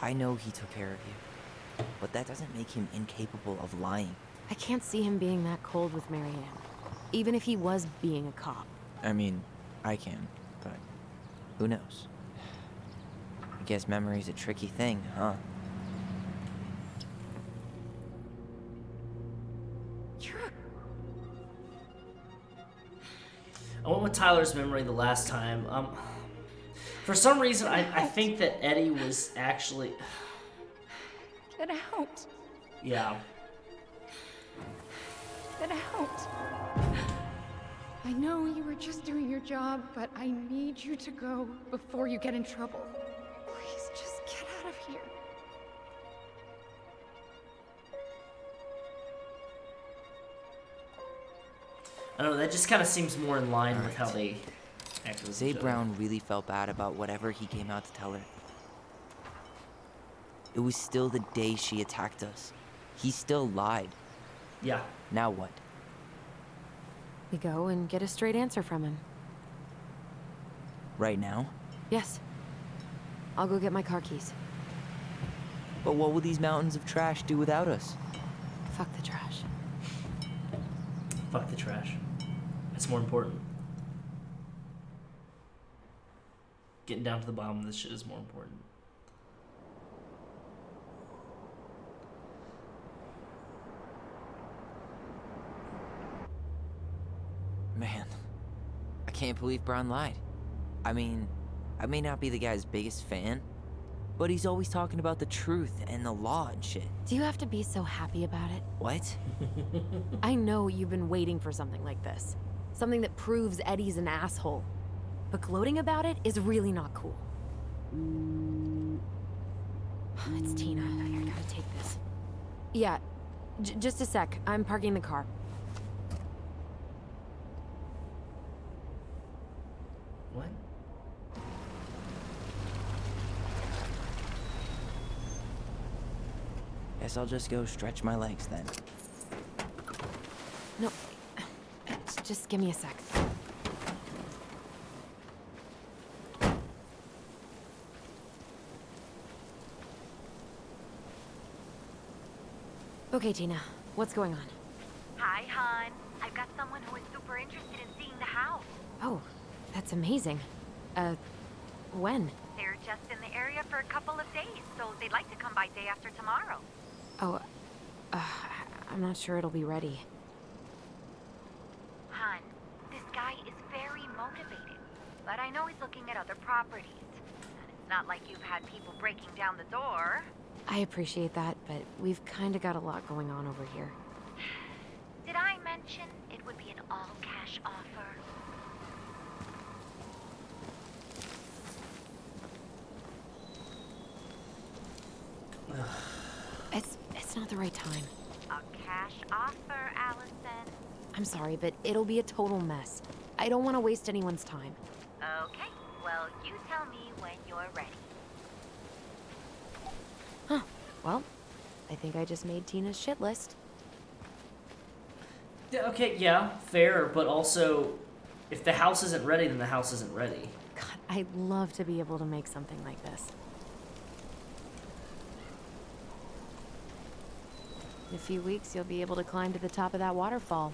I know he took care of you, but that doesn't make him incapable of lying. I can't see him being that cold with Marianne, even if he was being a cop. I mean, I can, but who knows? I guess memory's a tricky thing, huh? I went with Tyler's memory the last time. For some reason, I think that Eddie was actually... Get out. Yeah. Get out. I know you were just doing your job, but I need you to go before you get in trouble. Please just get out of here. I don't know, that just kind of seems more in line with how they acted with Zay each other. Brown really felt bad about whatever he came out to tell her. It was still the day she attacked us. He still lied. Yeah. Now what? We go and get a straight answer from him. Right now? Yes. I'll go get my car keys. But what will these mountains of trash do without us? Fuck the trash. Fuck the trash. It's more important. Getting down to the bottom of this shit is more important. Man, I can't believe Brown lied. I mean, I may not be the guy's biggest fan, but he's always talking about the truth and the law and shit. Do you have to be so happy about it? What? I know you've been waiting for something like this. Something that proves Eddie's an asshole. But gloating about it is really not cool. It's Tina. I gotta take this. Yeah, just a sec. I'm parking the car. What? Guess I'll just go stretch my legs then. No, just give me a sec. Okay, Tina, what's going on? Hi, hon. I've got someone who is super interested in seeing the house. Oh, that's amazing. When? They're just in the area for a couple of days, so they'd like to come by day after tomorrow. Oh, I'm not sure it'll be ready. Hon, this guy is very motivated, but I know he's looking at other properties. And it's not like you've had people breaking down the door. I appreciate that, but we've kind of got a lot going on over here. Did I mention it would be an all-cash offer? It's not the right time. A cash offer, Alyson. I'm sorry, but it'll be a total mess. I don't want to waste anyone's time. Okay, well, you tell me when you're ready. Huh. Well, I think I just made Tina's shit list. Yeah, okay, yeah, fair, but also, if the house isn't ready, then the house isn't ready. God, I'd love to be able to make something like this. In a few weeks, you'll be able to climb to the top of that waterfall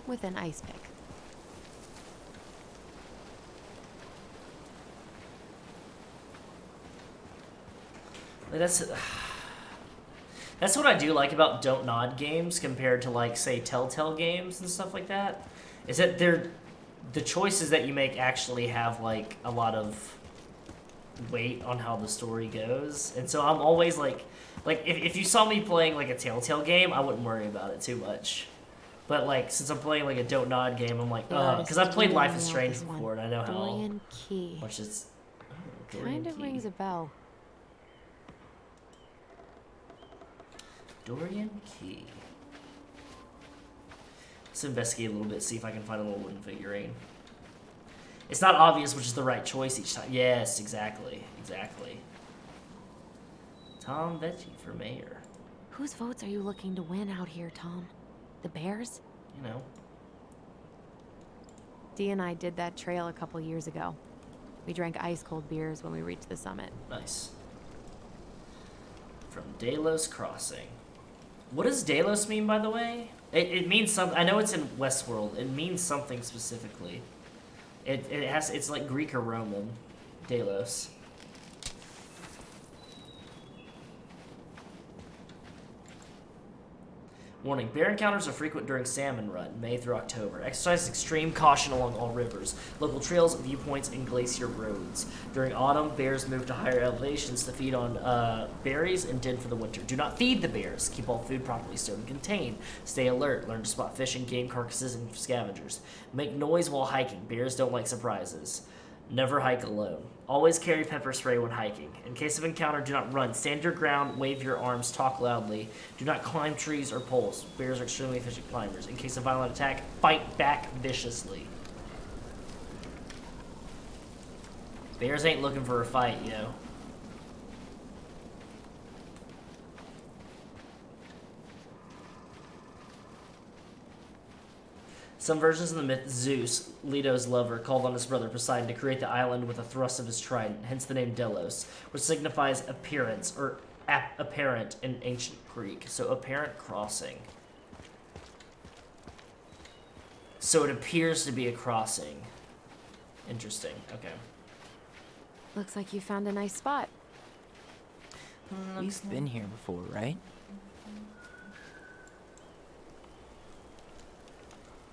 with an ice pick. Like, that's what I do like about Don't Nod games compared to, like, say, Telltale games and stuff like that, is that the choices that you make actually have, like, a lot of weight on how the story goes. And so I'm always, like if you saw me playing, like, a Telltale game, I wouldn't worry about it too much. But, like, since I'm playing, like, a Don't Nod game, I'm like, because I've played Life is Strange before, and I know Dorian how Key. much it's... Kind of rings a bell. Dorian Key. Let's investigate a little bit, see if I can find a little wooden figurine. It's not obvious which is the right choice each time. Yes, exactly. Exactly. Tom Vecchi for mayor. Whose votes are you looking to win out here, Tom? The Bears? You know. Dee and I did that trail a couple years ago. We drank ice-cold beers when we reached the summit. Nice. From Delos Crossing. What does Delos mean, by the way? It means something. I know it's in Westworld. It means something specifically. It's like Greek or Roman. Delos. Warning, bear encounters are frequent during salmon run, May through October. Exercise extreme caution along all rivers, local trails, viewpoints, and glacier roads. During autumn, bears move to higher elevations to feed on berries and den for the winter. Do not feed the bears. Keep all food properly stowed and contained. Stay alert. Learn to spot fish and game carcasses and scavengers. Make noise while hiking. Bears don't like surprises. Never hike alone. Always carry pepper spray when hiking. In case of encounter, do not run. Stand your ground, wave your arms, talk loudly. Do not climb trees or poles. Bears are extremely efficient climbers. In case of violent attack, fight back viciously. Bears ain't looking for a fight, yo. Some versions of the myth, Zeus, Leto's lover, called on his brother Poseidon to create the island with a thrust of his trident, hence the name Delos, which signifies appearance or apparent in ancient Greek. So apparent crossing. So it appears to be a crossing. Interesting. Okay. Looks like you found a nice spot. We've been here before, right?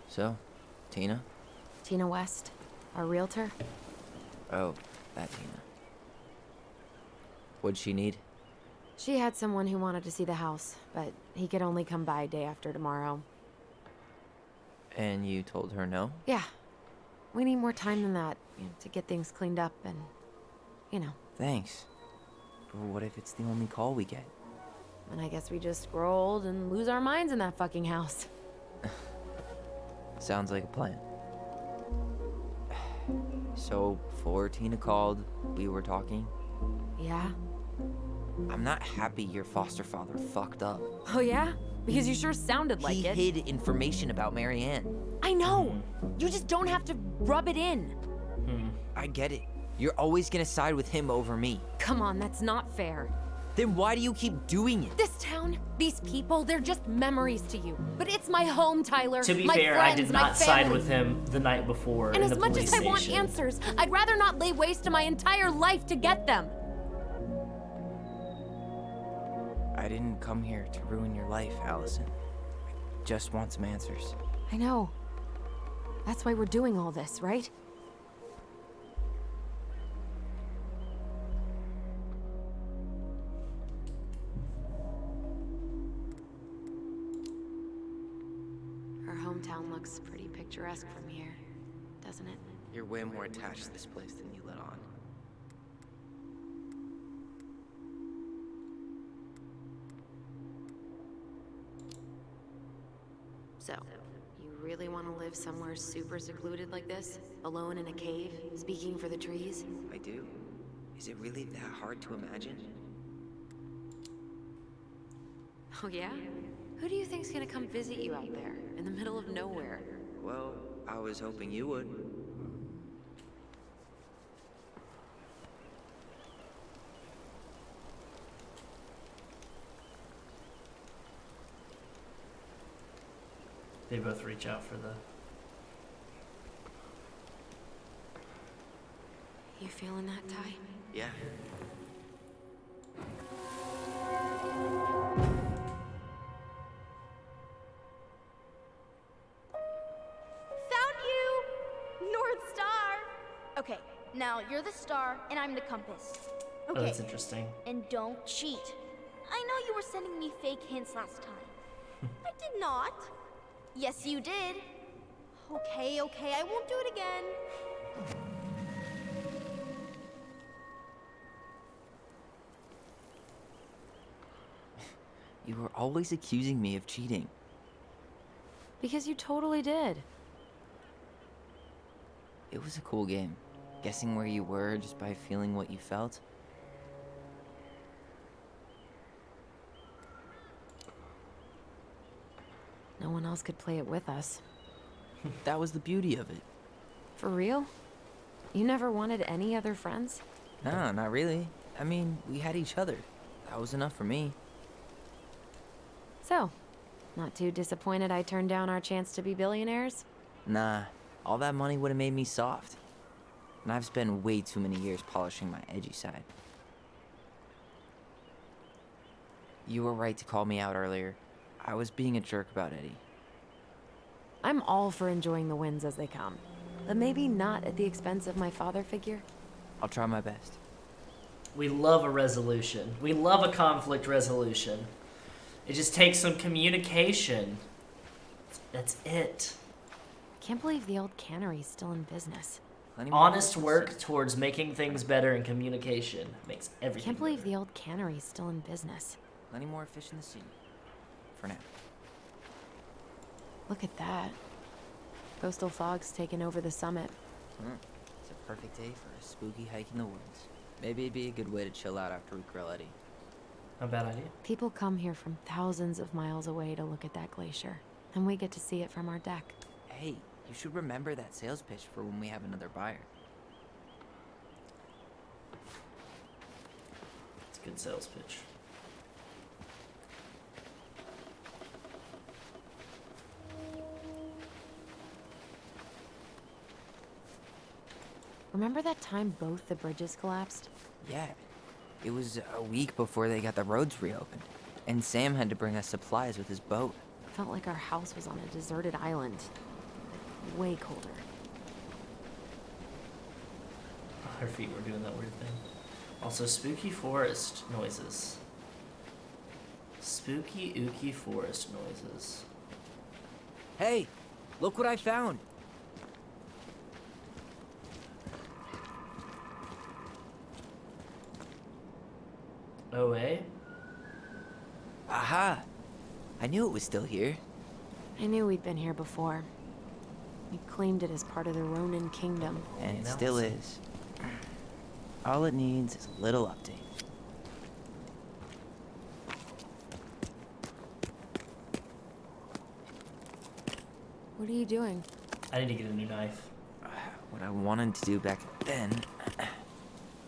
So, Tina? Tina West, our realtor. Oh, that Tina. What'd she need? She had someone who wanted to see the house, but he could only come by day after tomorrow. And you told her no? Yeah. We need more time than that, to get things cleaned up and, Thanks. But what if it's the only call we get? And I guess we just grow old and lose our minds in that fucking house. Sounds like a plan. So, before Tina called, we were talking. Yeah? I'm not happy your foster father fucked up. Oh yeah? Because you sure sounded like it. He hid information about Marianne. I know! You just don't have to rub it in. I get it. You're always gonna side with him over me. Come on, that's not fair. Then why do you keep doing it? This town, these people, they're just memories to you. But it's my home, Tyler. To be my fair, friends, I did my not side family. with him the night before And in as the much police as I want station. answers, I'd rather not lay waste to my entire life to get them. I didn't come here to ruin your life, Alyson. I just want some answers. I know. That's why we're doing all this, right? Our hometown looks pretty picturesque from here, doesn't it? You're way more attached to this place than you let on. So, you really want to live somewhere super secluded like this? Alone in a cave, speaking for the trees? I do. Is it really that hard to imagine? Oh yeah? Who do you think's gonna come visit you out there, in the middle of nowhere? Well, I was hoping you would. They both reach out for the... You feeling that, Ty? Yeah. Found you! North Star! Okay, now you're the star and I'm the compass. Okay. Oh, that's interesting. And don't cheat. I know you were sending me fake hints last time. I did not. Yes, you did. Okay, I won't do it again. You were always accusing me of cheating. Because you totally did. It was a cool game. Guessing where you were just by feeling what you felt. No one else could play it with us. That was the beauty of it. For real? You never wanted any other friends? No, not really. I mean, we had each other. That was enough for me. So, not too disappointed I turned down our chance to be billionaires? Nah, all that money would have made me soft. And I've spent way too many years polishing my edgy side. You were right to call me out earlier. I was being a jerk about Eddie. I'm all for enjoying the wins as they come, but maybe not at the expense of my father figure. I'll try my best. We love a resolution. We love a conflict resolution. It just takes some communication. That's it. I can't believe the old cannery's still in business. Honest work towards making things better in communication makes everything Can't believe better. the old cannery's still in business. Plenty more fish in the sea. For now. Look at that. Coastal fog's taken over the summit. It's a perfect day for a spooky hike in the woods. Maybe it'd be a good way to chill out after we grill Eddie. Not a bad idea. People come here from thousands of miles away to look at that glacier, and we get to see it from our deck. Hey, you should remember that sales pitch for when we have another buyer. It's a good sales pitch. Remember that time both the bridges collapsed? Yeah. It was a week before they got the roads reopened. And Sam had to bring us supplies with his boat. Felt like our house was on a deserted island. Way colder. Her feet were doing that weird thing. Also, spooky forest noises. Spooky, ooky forest noises. Hey, look what I found. OA? Aha! I knew it was still here. I knew we'd been here before. We claimed it as part of the Ronin kingdom. And it still is. All it needs is a little update. What are you doing? I need to get a new knife. What I wanted to do back then,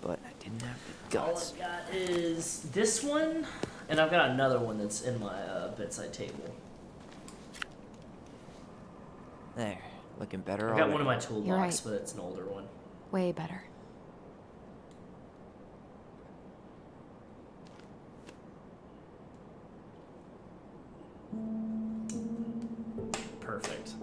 but I didn't have the guts. All I've got is this one, and I've got another one that's in my bedside table. There, looking better I've got already. one in my toolbox, You're right. but it's an older one. Way better. Perfect.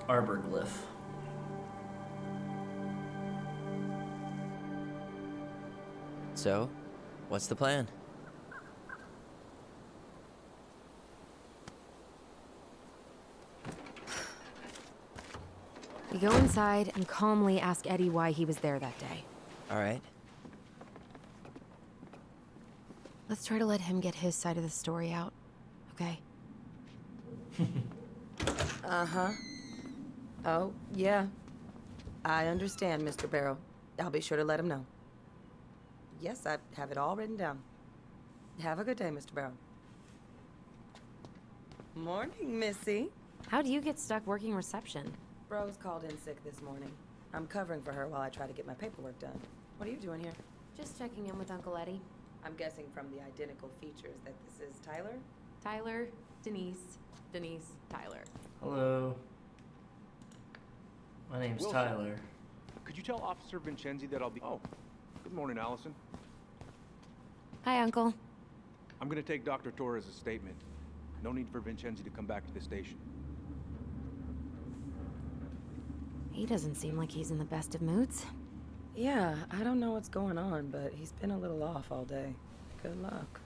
Arbor glyph. So, what's the plan? We go inside and calmly ask Eddie why he was there that day. All right. Let's try to let him get his side of the story out, okay? Uh-huh. Oh, yeah. I understand, Mr. Barrow. I'll be sure to let him know. Yes, I have it all written down. Have a good day, Mr. Barrow. Morning, Missy. How'd you get stuck working reception? Rose called in sick this morning. I'm covering for her while I try to get my paperwork done. What are you doing here? Just checking in with Uncle Eddie. I'm guessing from the identical features that this is Tyler? Tyler, Denise, Tyler. Hello. My name's Wilson. Tyler. Could you tell Officer Vincenzi that I'll be... Oh, good morning, Alyson. Hi, Uncle. I'm gonna take Dr. Torres' statement. No need for Vincenzi to come back to the station. He doesn't seem like he's in the best of moods. Yeah, I don't know what's going on, but he's been a little off all day. Good luck.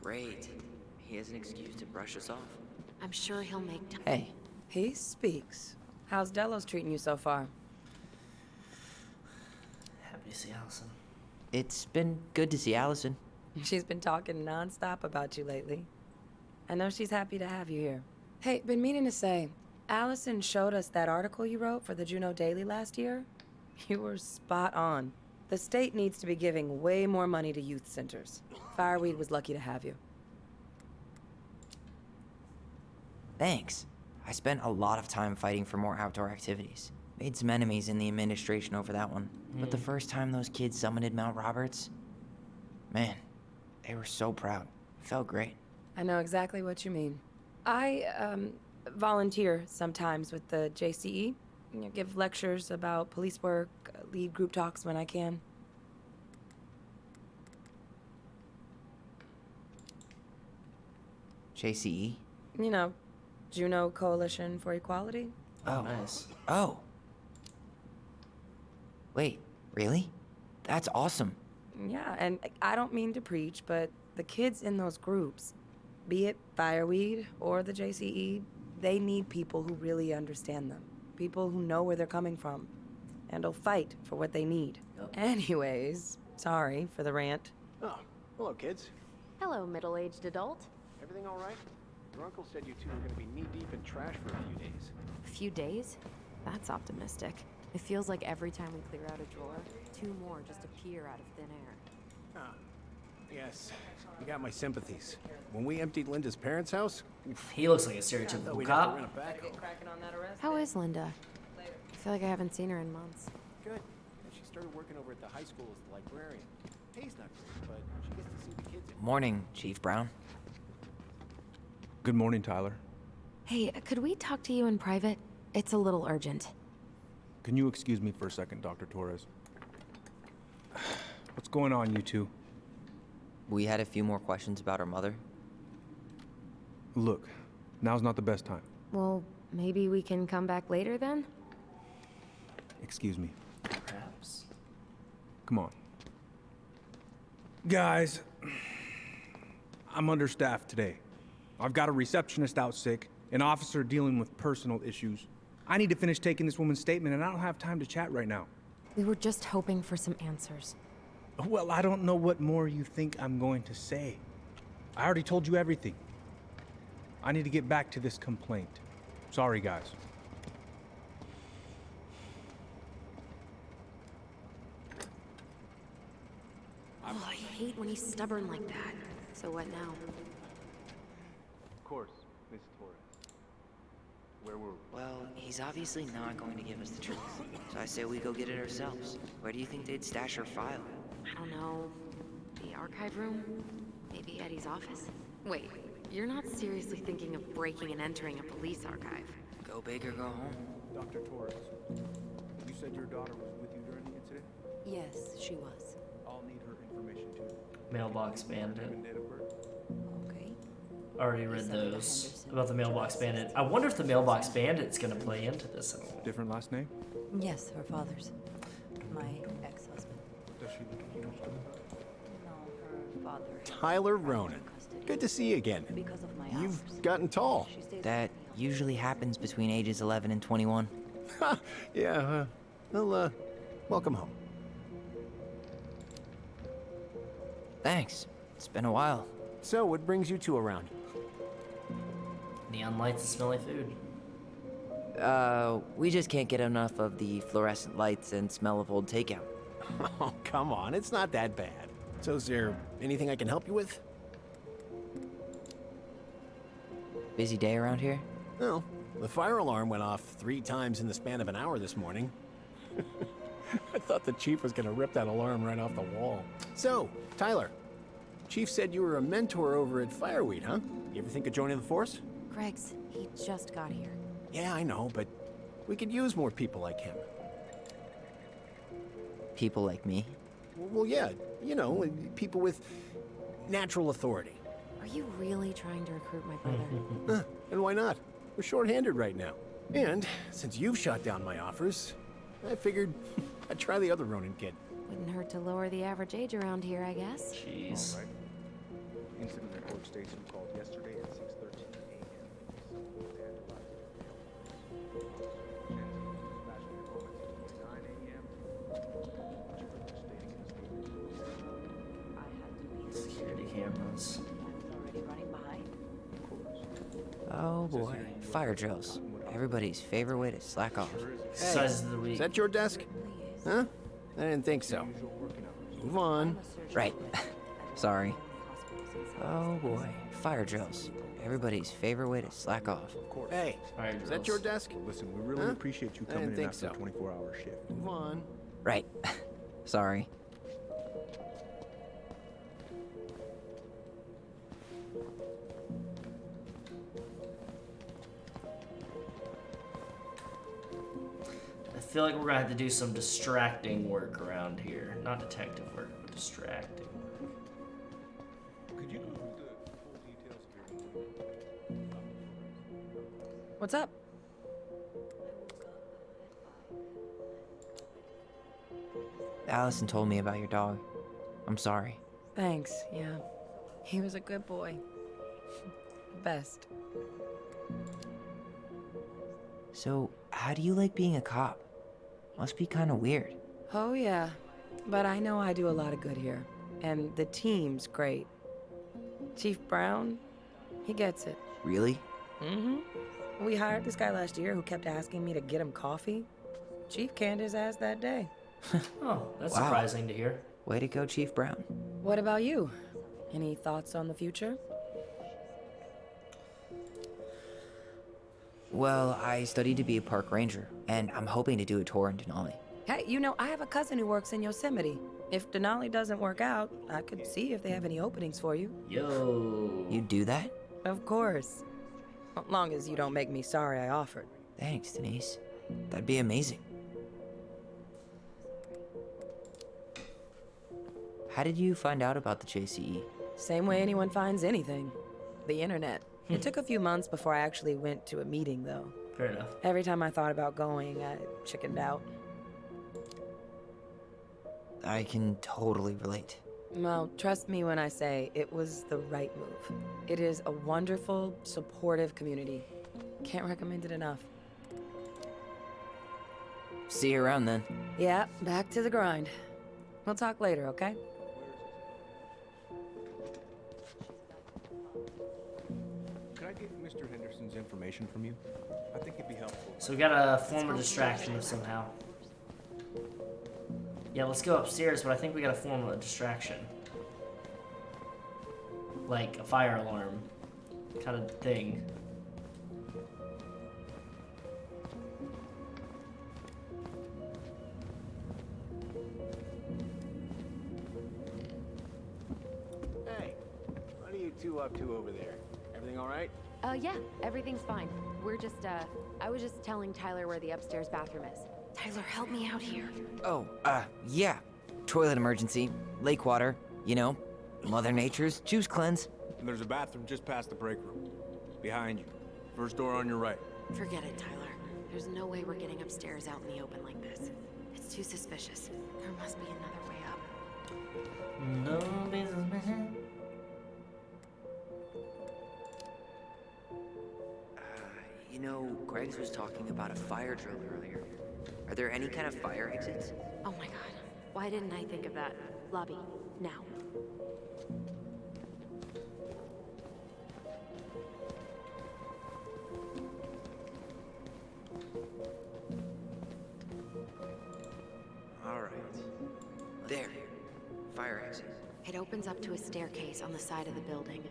Great. He has an excuse to brush us off. I'm sure he'll make time. Hey, He speaks. How's Delos treating you so far? Happy to see Alyson. it's been good to see Alyson. She's been talking nonstop about you lately. I know she's happy to have you here. Hey, been meaning to say, Alyson showed us that article you wrote for the Juneau Daily last year. You were spot on. The state needs to be giving way more money to youth centers. Fireweed was lucky to have you. Thanks. I spent a lot of time fighting for more outdoor activities. Made some enemies in the administration over that one. But the first time those kids summited Mount Roberts, man, they were so proud. It felt great. I know exactly what you mean. I, volunteer sometimes with the JCE. You know, give lectures about police work, lead group talks when I can. JCE? You know, Juneau Coalition for Equality. Oh, nice. Oh. Wait, really? That's awesome. Yeah, and I don't mean to preach, but the kids in those groups, be it Fireweed or the JCE, they need people who really understand them. People who know where they're coming from and will fight for what they need. Yep. Anyways, sorry for the rant. Oh, hello, kids. Hello, middle-aged adult. Everything all right? Your uncle said you two were gonna be knee-deep in trash for a few days. A few days? That's optimistic. It feels like every time we clear out a drawer, 2 more just appear out of thin air. Ah, yes. You got my sympathies. When we emptied Linda's parents' house, He looks like a I stereotypical thought we'd have to cop. rent a backhoe. Cracking on that arrest? How is Linda? I feel like I haven't seen her in months. Good. She's started working over at the high school as the librarian. Pay's not great, but she gets to see the kids. Morning, Chief Brown. Good morning, Tyler. Hey, could we talk to you in private? It's a little urgent. Can you excuse me for a second, Dr. Torres? What's going on, you two? We had a few more questions about our mother. Look, now's not the best time. Well, maybe we can come back later then? Excuse me. Perhaps. Come on. Guys, I'm understaffed today. I've got a receptionist out sick, an officer dealing with personal issues. I need to finish taking this woman's statement, and I don't have time to chat right now. We were just hoping for some answers. Well, I don't know what more you think I'm going to say. I already told you everything. I need to get back to this complaint. Sorry, guys. Oh, I hate when he's stubborn like that. So what now? Of course, Miss Torres. Where were we? Well, he's obviously not going to give us the truth. So I say we go get it ourselves. Where do you think they'd stash our file? I don't know. The archive room? Maybe Eddie's office? Wait, you're not seriously thinking of breaking and entering a police archive? Go big or go home. Dr. Torres, you said your daughter was with you during the incident? Yes, she was. I'll need her information too. Mailbox Bandit. Date of birth? Okay. Already read those about the Mailbox Bandit. I wonder if the Mailbox Bandit's gonna play into this at all. Different last name? Yes, her father's. My ex-husband. Does she look interested in her? No, her father. Tyler Ronan. Good to see you again. Because of my You've hours. gotten tall. That usually happens between ages 11 and 21. Yeah, well, welcome home. Thanks. It's been a while. So, what brings you two around? Neon lights and smelly food. We just can't get enough of the fluorescent lights and smell of old takeout. Oh, come on, it's not that bad. So, is there anything I can help you with? Busy day around here? No. The fire alarm went off 3 times in the span of an hour this morning. I thought the chief was gonna rip that alarm right off the wall. So, Tyler, Chief said you were a mentor over at Fireweed, huh? You ever think of joining the force? Greg's, he just got here. Yeah, I know, but we could use more people like him. People like me? Well, yeah, you know, people with natural authority. Are you really trying to recruit my brother? And why not? We're short-handed right now. And since you've shot down my offers, I figured I'd try the other Ronin kid. Wouldn't hurt to lower the average age around here, I guess. Jeez. All right. Incident report states you called yesterday at 6:13 a.m. Security cameras. Already running behind. Oh boy. Fire drills. Everybody's favorite way to slack off. Size of the week. Is that your desk? Huh? I didn't think so. Move on. Right. Sorry. Oh boy. Fire drills. Everybody's favorite way to slack off. Hey, Fire is that your desk? Listen, we really Huh? appreciate you I coming didn't in think after so. a 24-hour shift. Move on. Right. Sorry. I feel like we're gonna have to do some distracting work around here. Not detective work, but distracting work. Could you go through the full details of your What's up? Alyson told me about your dog. I'm sorry. Thanks, yeah. He was a good boy. Best. So, how do you like being a cop? Must be kind of weird. Oh, yeah. But I know I do a lot of good here. And the team's great. Chief Brown, he gets it. Really? Mm-hmm. We hired this guy last year who kept asking me to get him coffee. Chief canned his ass that day. Oh, that's Wow. surprising to hear. Way to go, Chief Brown. What about you? Any thoughts on the future? Well, I studied to be a park ranger, and I'm hoping to do a tour in Denali. Hey, you know, I have a cousin who works in Yosemite. If Denali doesn't work out, I could see if they have any openings for you. Yo. You do that? Of course. As long as you don't make me sorry I offered. Thanks, Denise. That'd be amazing. How did you find out about the JCE? Same way anyone finds anything. The internet. It took a few months before I actually went to a meeting, though. Fair enough. Every time I thought about going, I chickened out. I can totally relate. Well, trust me when I say it was the right move. It is a wonderful, supportive community. Can't recommend it enough. See you around then. Yeah, back to the grind. We'll talk later, okay? Could I get Mr. Henderson's information from you? I think it'd be helpful. So we gotta form a distraction somehow. Yeah, let's go upstairs, but I think we gotta form a distraction. Like a fire alarm kind of thing. Hey, what are you two up to over there? Everything all right? Yeah, everything's fine. We're just, I was just telling Tyler where the upstairs bathroom is. Tyler, help me out here. Oh, yeah. Toilet emergency, lake water, you know, Mother Nature's juice cleanse. And there's a bathroom just past the break room. Behind you. First door on your right. Forget it, Tyler. There's no way we're getting upstairs out in the open like this. It's too suspicious. There must be another way up. No businessman. You know, Greg's was talking about a fire drill earlier. Are there any kind of fire exits? Oh my god. Why didn't I think of that? Lobby. Now. All right. There. Fire exit. It opens up to a staircase on the side of the building,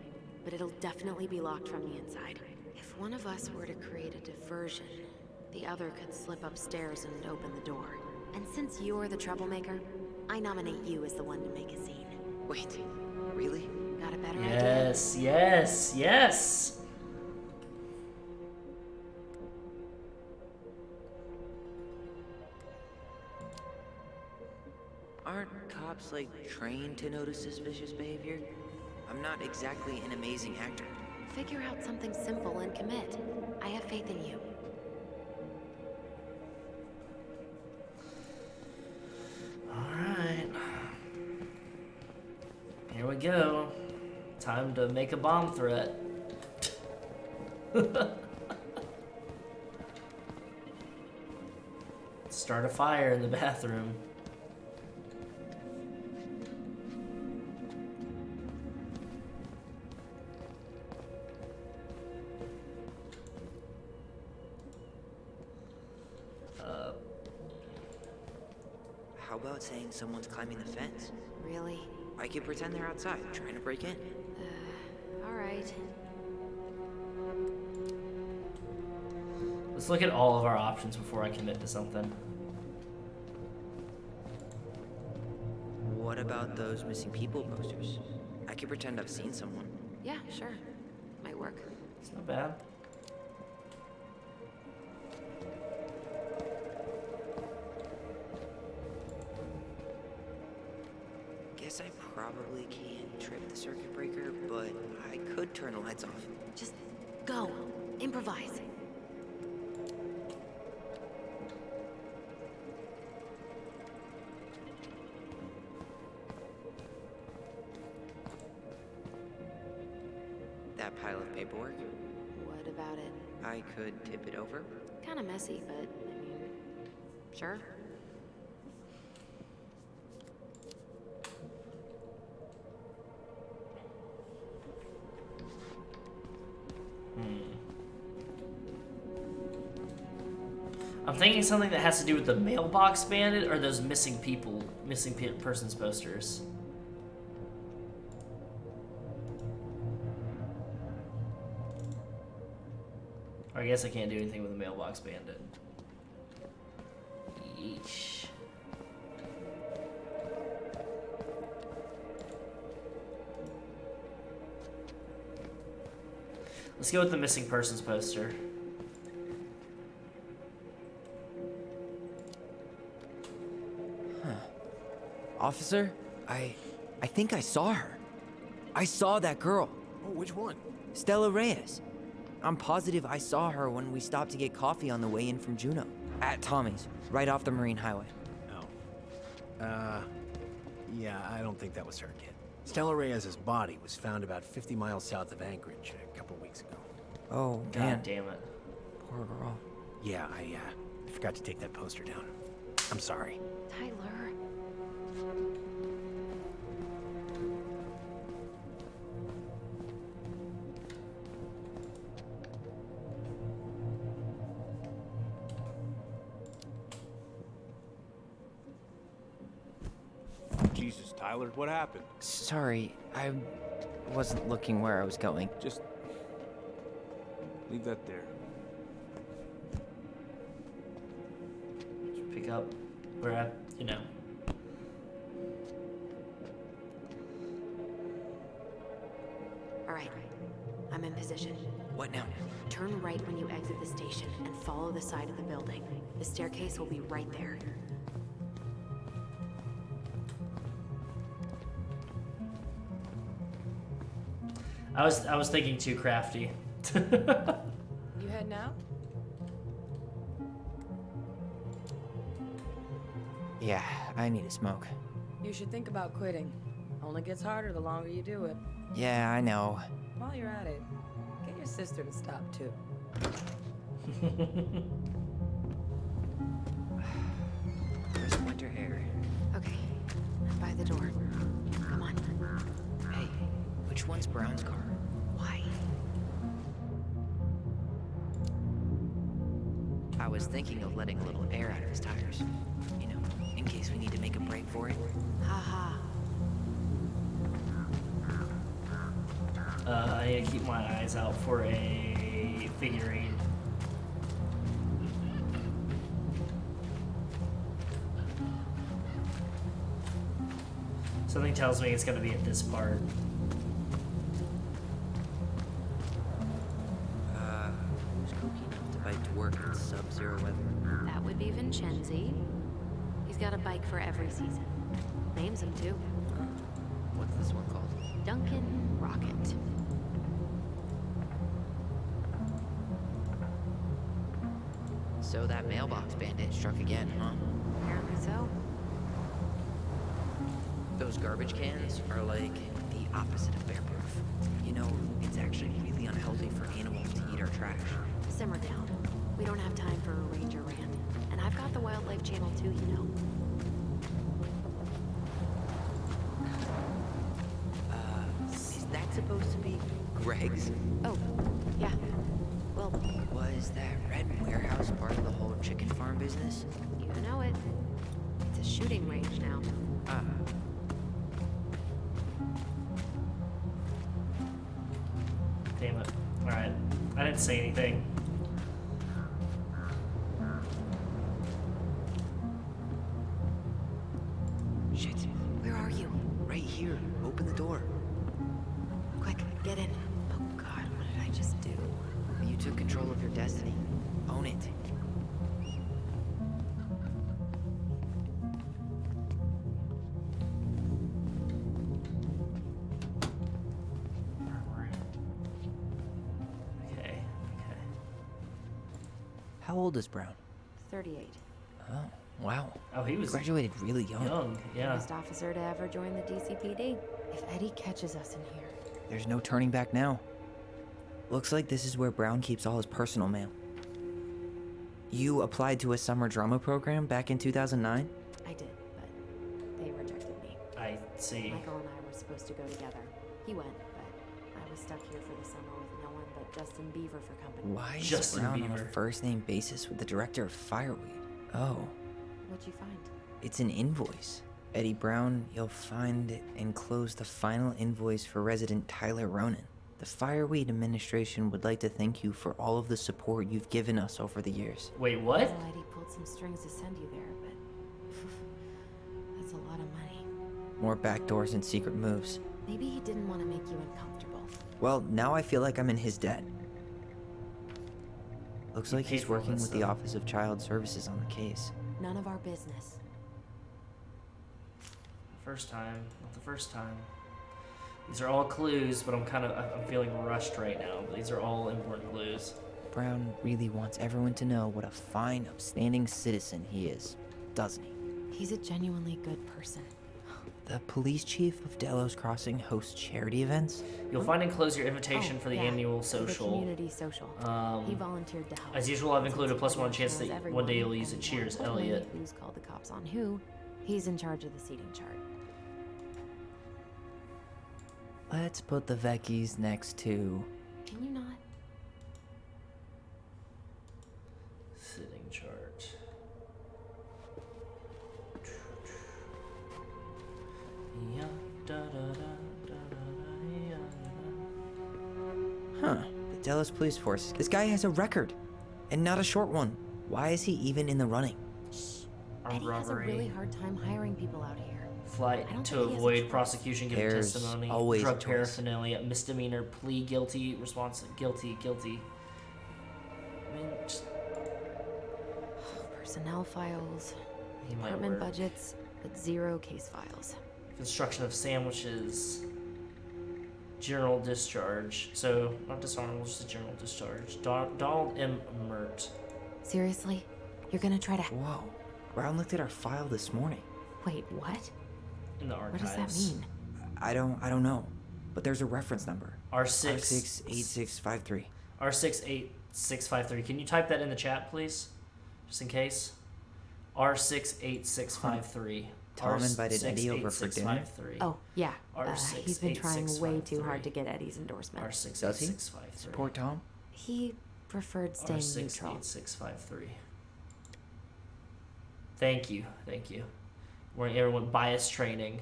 but it'll definitely be locked from the inside. If one of us were to create a diversion, the other could slip upstairs and open the door. And since you're the troublemaker, I nominate you as the one to make a scene. Wait, really? Got a better idea? Yes, yes, yes. Aren't cops, like, trained to notice suspicious behavior? I'm not exactly an amazing actor. Figure out something simple and commit. I have faith in you. Alright. Here we go. Time to make a bomb threat. Start a fire in the bathroom. How about saying someone's climbing the fence? Really? I could pretend they're outside, trying to break in. Alright. Let's look at all of our options before I commit to something. What about those missing people posters? I could pretend I've seen someone. Yeah, sure. Might work. It's not bad. Guess I probably can't trip the circuit breaker, but I could turn the lights off. Just go. Improvise. That pile of paperwork? What about it? I could tip it over. Kinda messy, but, I mean, sure. I'm thinking something that has to do with the mailbox bandit or those missing persons posters. Or I guess I can't do anything with the mailbox bandit. Yeesh. Let's go with the missing persons poster. Huh. Officer, I think I saw her. I saw that girl. Oh, which one? Stella Reyes. I'm positive I saw her when we stopped to get coffee on the way in from Juneau. At Tommy's, right off the Marine Highway. Oh. Yeah, I don't think that was her, kid. Stella Reyes' body was found about 50 miles south of Anchorage a couple weeks ago. Oh, God man. damn it. Poor girl. Yeah, I forgot to take that poster down. I'm sorry. Tyler. Jesus, Tyler, what happened? Sorry, I wasn't looking where I was going. Just leave that there. Just pick up where I, you know. All right, I'm in position. What now? Turn right when you exit the station and follow the side of the building. The staircase will be right there. I was thinking too crafty. You heading out? Yeah, I need a smoke. You should think about quitting. Only gets harder the longer you do it. Yeah, I know. While you're at it, get your sister to stop too. There's winter air. Okay, I'm by the door. Come on. Hey, which one's Brown's car? Why? I was thinking of letting a little air out of his tires. You know, in case we need to make a break for it. Haha. I need to keep my eyes out for a figurine. Something tells me it's gonna be at this part. Who's kooky enough to bike to work in sub-zero weather? That would be Vincenzi. He's got a bike for every season. Names him too. What's this one called? Duncan Rocket. So that mailbox bandit struck again, huh? Apparently so. Those garbage cans are like the opposite of bear-proof. You know, it's actually really unhealthy for animals to eat our trash. Simmer down. We don't have time for a ranger rant. And I've got the Wildlife Channel too, you know. Is that supposed to be Greg's? Oh, yeah. Well, Was that red warehouse part of the whole chicken farm business? you know it. It's a shooting range now. Ah. Damn it. Alright. I didn't say anything. Shit. Where are you? Right here. Open the door. Quick, get in. Oh God, what did I just do? You took control of your destiny. Own it. Okay. How old is Brown? 38. Oh, wow. Oh, he was Graduated really young. young. Yeah. Youngest officer to ever join the DCPD. If Eddie catches us in here. There's no turning back now. Looks like this is where Brown keeps all his personal mail. You applied to a summer drama program back in 2009? I did, but they rejected me. I see. Michael and I were supposed to go together. He went, but I was stuck here for the summer with no one but Justin Beaver for company. Why is Justin Brown on Bieber. a first-name basis with the director of Fireweed? Oh, What'd you find? it's an invoice. Eddie Brown, you'll find enclosed the final invoice for resident Tyler Ronan. The Fireweed administration would like to thank you for all of the support you've given us over the years. Wait, what? Well, Eddie pulled some strings to send you there, but that's a lot of money. More backdoors and secret moves. Maybe he didn't want to make you uncomfortable. Well, now I feel like I'm in his debt. Looks like he's working with the Office of Child Services on the case. None of our business. First time, not the first time. These are all clues, but I'm feeling rushed right now. But these are all important clues. Brown really wants everyone to know what a fine, upstanding citizen he is, doesn't he? He's a genuinely good person. The police chief of Delos Crossing hosts charity events? You'll find enclosed your invitation for the annual social. The community social. He volunteered to help. As usual, I've included a +1 chance that one day you'll use it. Cheers, Elliot. Who's called the cops on who? He's in charge of the seating chart. Let's put the Vecchies next to... Can you not? Sitting chart. Yeah, da, da, da, da, da, Huh. The Delos Police Force. This guy has a record. And not a short one. Why is he even in the running? Armed Eddie has a robbery. really hard time hiring people out here. Flight to avoid prosecution, giving There's testimony, always drug a choice. paraphernalia, misdemeanor, plea, guilty, response, guilty. I mean, just, Personnel files, he might department work. budgets, but 0 case files. Construction of sandwiches, general discharge. So, not dishonorable, just a general discharge. Donald M. Mert. Seriously? You're gonna try to... Whoa. Brown looked at our file this morning. Wait, what? In the What archives. does that mean? I don't know. But there's a reference number. R68653. R68653. Can you type that in the chat, please? Just in case. R68653. Tom invited Eddie over for dinner. Oh, yeah. He's been trying way too R68653. hard to get Eddie's endorsement. Does he? Support Tom? He preferred staying neutral. R68653. Thank you. We're everyone bias training.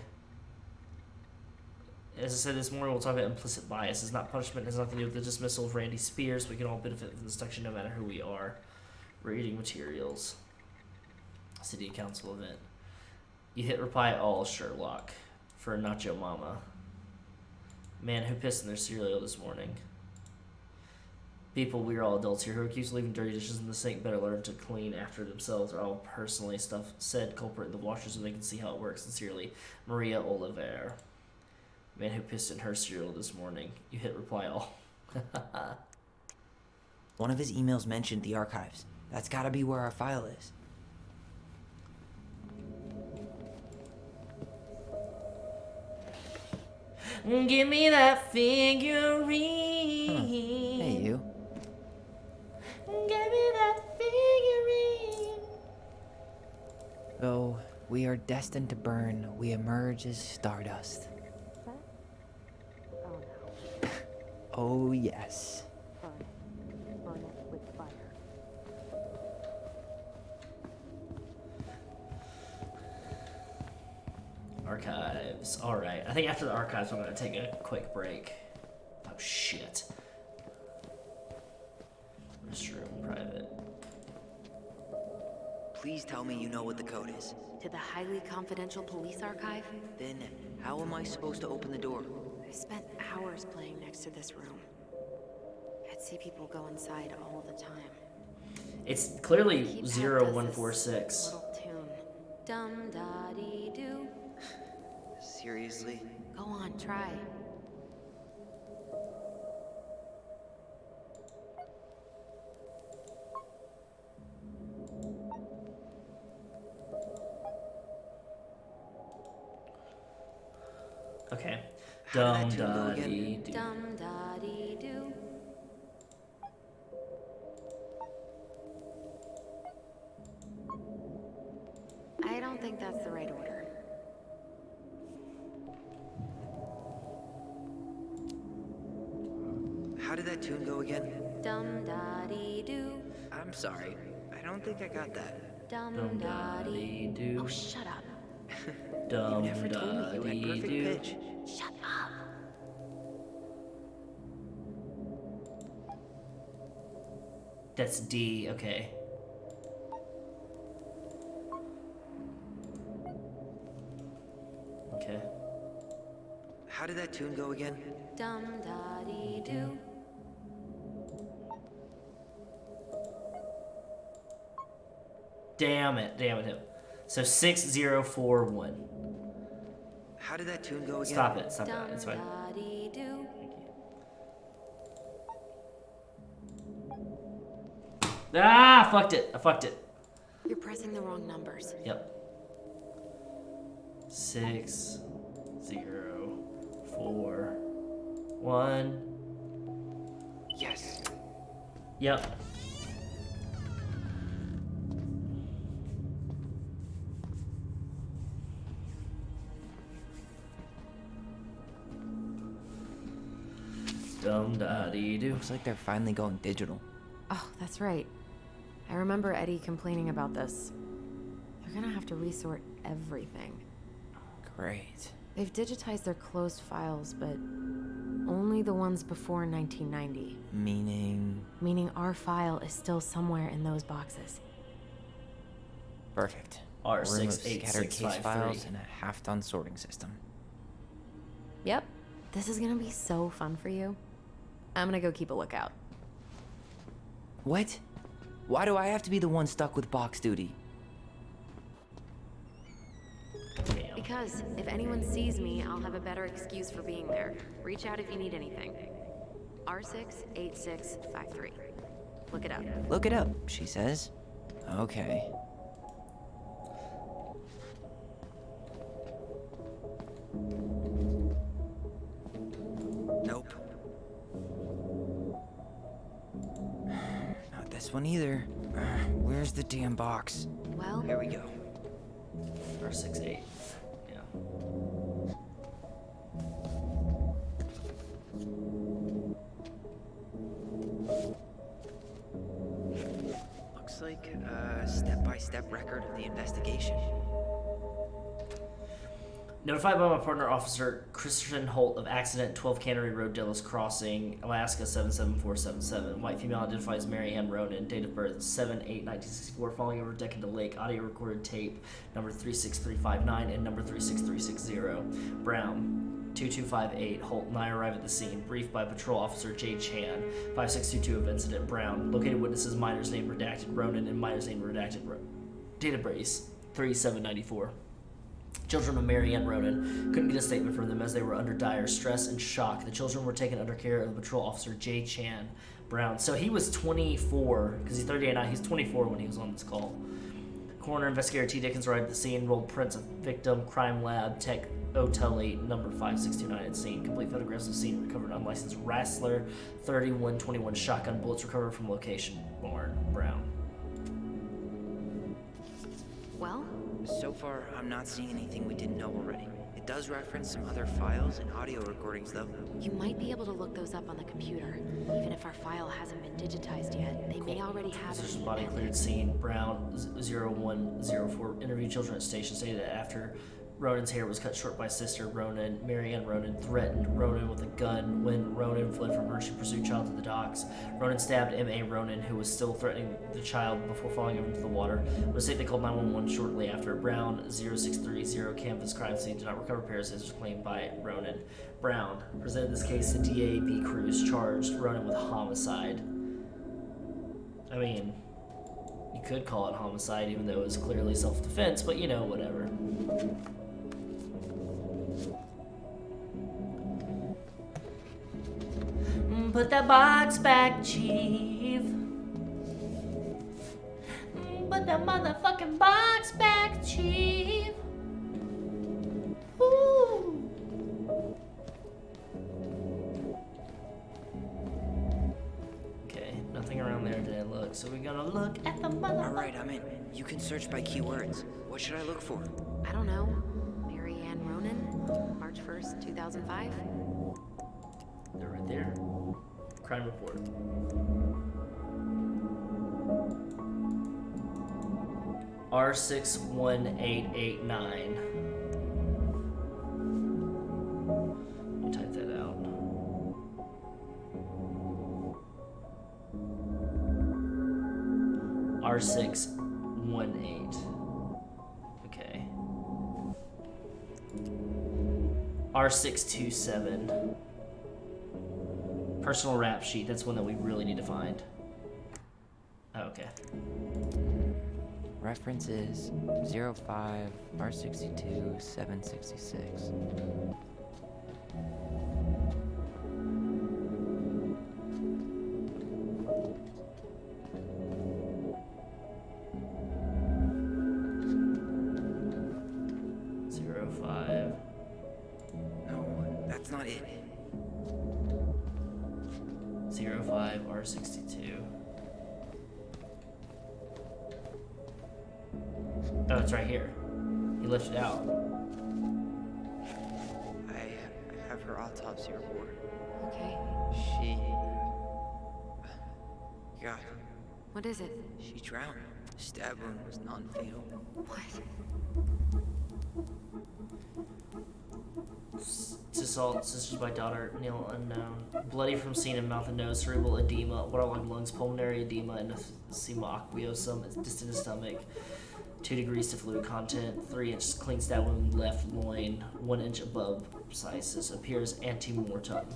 As I said this morning, we'll talk about implicit bias. It's not punishment. It has nothing to do with the dismissal of Randy Spears. We can all benefit from this section no matter who we are. Reading materials. City Council event. You hit reply all, Sherlock. For Nacho Mama. Man who pissed in their cereal this morning. People, we're all adults here who accused of leaving dirty dishes in the sink better learn to clean after themselves are all personally stuff said culprit in the washers so they can see how it works. Sincerely, Maria Oliver. Man who pissed in her cereal this morning. You hit reply all. One of his emails mentioned the archives. That's gotta be where our file is. Give me that figurine. Hey, you. Give me that figurine. Though we are destined to burn, we emerge as stardust. Oh, yes. Burn it with fire. Archives. Alright. I think after the archives, I'm going to take a quick break. Oh, shit. Restroom, private. Please tell me you know what the code is. To the highly confidential police archive? Then, how am I supposed to open the door? I spent hours playing next to this room. I'd see people go inside all the time. It's clearly Keep 0146. Little tune. Dum da dee doo. Seriously? Go on, try. Okay. How Dum did that tune go da again? dee doo. Dum da dee doo. I don't think that's the right order. How did that tune go again? Dum da dee doo. I'm sorry. I don't think I got that. Dum Dum da da dee. dee doo. Oh, shut up. Dum You never told da me you had dee perfect doo. pitch. Shut up. That's D, okay. Okay. How did that tune go again? Dum da dee doo. Damn it. So 6041. How did that tune go again? Stop it. It's fine. Ah, I fucked it. You're pressing the wrong numbers. Yep. 6, 0, 4, 1. Yes. Yep. Dum-da-dee-doo. Looks like they're finally going digital. Oh, that's right. I remember Eddie complaining about this. They're gonna have to resort everything. Great. They've digitized their closed files, but only the ones before 1990. Meaning? Meaning our file is still somewhere in those boxes. Perfect. R68653. Case files and a half-done sorting system. Yep. This is gonna be so fun for you. I'm gonna go keep a lookout. What? Why do I have to be the one stuck with box duty? Damn. Because if anyone sees me, I'll have a better excuse for being there. Reach out if you need anything. R68653. Look it up. Look it up, she says. Okay. Nope. Not this one either. Where's the damn box? Well, here we go. R68. Yeah. Looks like a step-by-step record of the investigation. Notified by my partner officer Christian Holt of accident 12 Cannery Road, Delos Crossing, Alaska 77477. White female identifies Mary Ann Ronan. Date of birth 7/8/1964. Falling over deck into lake. Audio recorded tape number 36359 and number 36360. Brown 2258. Holt and I arrive at the scene. Briefed by Patrol Officer J. Chan. 5622 of incident. Brown located witnesses. Minor's name redacted. Ronan and minor's name redacted. Date of birth 3794. Children of Mary Ann Ronan couldn't get a statement from them as they were under dire stress and shock. The children were taken under care of the patrol officer J. Chan Brown. So he was 24, because he's 38 now. He's 24 when he was on this call. Coroner investigator T. Dickens arrived at the scene, rolled prints of victim, crime lab, tech, Otel 8, number 5629 at scene. Complete photographs of scene, recovered unlicensed Rassler 3121 shotgun bullets recovered from location. Barn Brown. well, So far, I'm not seeing anything we didn't know already. It does reference some other files and audio recordings, though. you might be able to look those up on the computer. Even if our file hasn't been digitized yet, they may already have it. Officers body cleared scene. Brown 0104 interviewed children at station stated that after Ronan's hair was cut short by sister Ronan, Mary Ann Ronan threatened Ronan with a gun. When Ronan fled from her, she pursued child to the docks. Ronan stabbed M.A. Ronan, who was still threatening the child before falling into the water. It was said they called 911 shortly after. Brown 0630 canvas crime scene did not recover pair of scissors claimed by Ronan. Brown presented this case to DA B. Cruz, charged Ronan with homicide. I mean, you could call it homicide even though it was clearly self-defense, but you know, whatever. Put that box back, Chief. Put that motherfucking box back, Chief. Ooh. Okay, nothing around there today. Look, so we're gonna look at the mother. All right, I'm in. You can search by keywords. What should I look for? I don't know. Mary Ann Ronan, March 1st, 2005. They're right there. Crime report. R61889. Let me type that out. R618. Okay. R627. Personal rap sheet. That's one that we really need to find. Oh, okay. reference is 05 R62 766. No, that's not it. 05 R62. Oh, it's right here. He lifted out. I have her autopsy report. Okay. She... God, What is it? she drowned. The stab wound was non-fatal. What? Assault, sisters by daughter, Neil unknown. Bloody from scene in mouth and nose, cerebral edema, waterlogged lungs, pulmonary edema, and emphysema aqueosum, distended stomach. 2 degrees to fluid content, 3 inch clean stab wound left loin, 1 inch above sinuses, appears ante-mortem.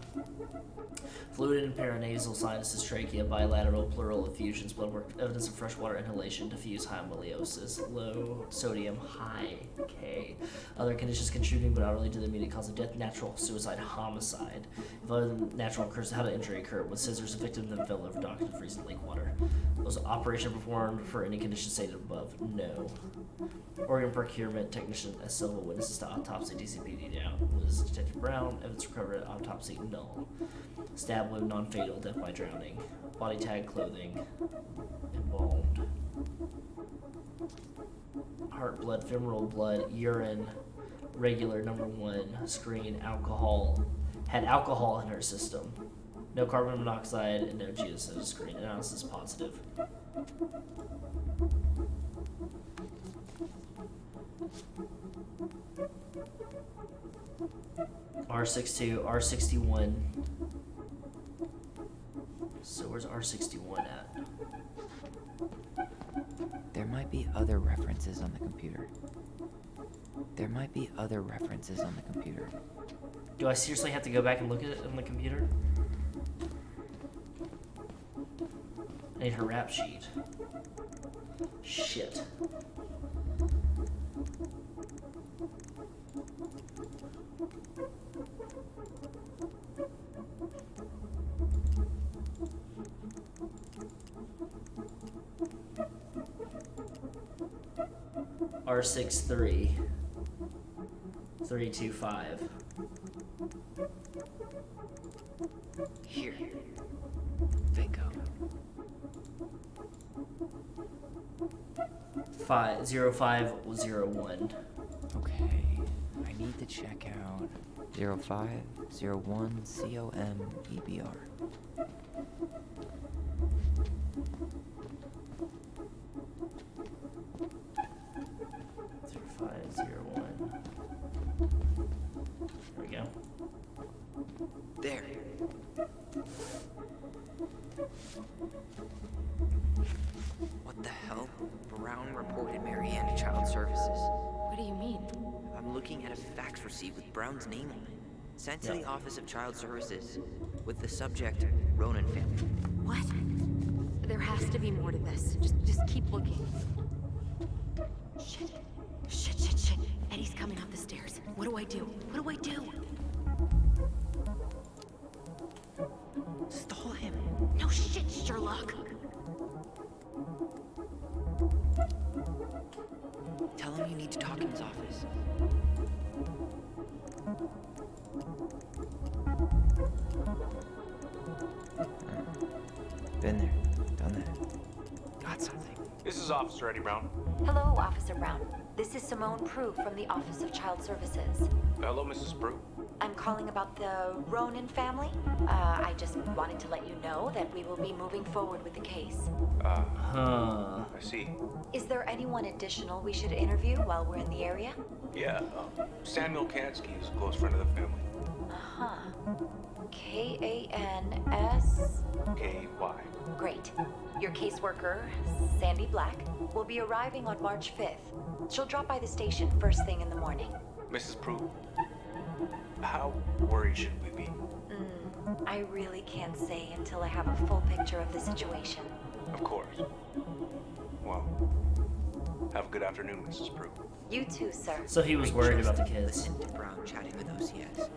Fluid in paranasal sinuses, trachea, bilateral pleural effusions, bloodwork, evidence of freshwater inhalation, diffuse hyomoleosis, low sodium, high K. Other conditions contributing but not related to the immediate cause of death, natural suicide, homicide. If other than natural occurs, how did injury occur? With scissors, the victim then fell over docked in freezing lake water. Was operation performed for any condition stated above? No. Organ procurement technician as Silva witnesses to autopsy, DCPD down. Was Detective Brown, evidence recovered at autopsy, null. Stab wound, non-fatal, death by drowning. Body tag, clothing, embalmed. Heart, blood, femoral blood, urine, regular, number 1, screen, alcohol. Had alcohol in her system. No carbon monoxide and no geoside screen. Analysis positive. R62, R61. So where's R61 at? There might be other references on the computer. Do I seriously have to go back and look at it on the computer? I need her rap sheet. Shit. R63 325. Here. Bingo. 0501. Okay. I need to check out 0501 COMEBR. There we go. There. What the hell? Brown reported Marianne to Child Services. What do you mean? I'm looking at a fax receipt with Brown's name on it. Sent to the Office of Child Services with the subject, Ronan family. What? There has to be more to this. Just keep looking. Shit. Eddie's coming up the stairs. What do I do? Stall him. No shit, Sherlock. Tell him you need to talk in his office. Been there, done that. Got something. This is Officer Eddie Brown. Hello, Officer Brown. This is Simone Prue from the Office of Child Services. Hello, Mrs. Prue. I'm calling about the Ronan family. I just wanted to let you know that we will be moving forward with the case. I see. Is there anyone additional we should interview while we're in the area? Yeah, Samuel Kansky is a close friend of the family. Uh-huh. K-A-N-S? K-Y. Great. Your caseworker, Sandy Black, will be arriving on March 5th. She'll drop by the station first thing in the morning. Mrs. Prue, how worried should we be? I really can't say until I have a full picture of the situation. Of course. Well, Have a good afternoon, Mrs. Prue. You too, sir. So he was worried about the kids. Listen to Brown chatting with OCS.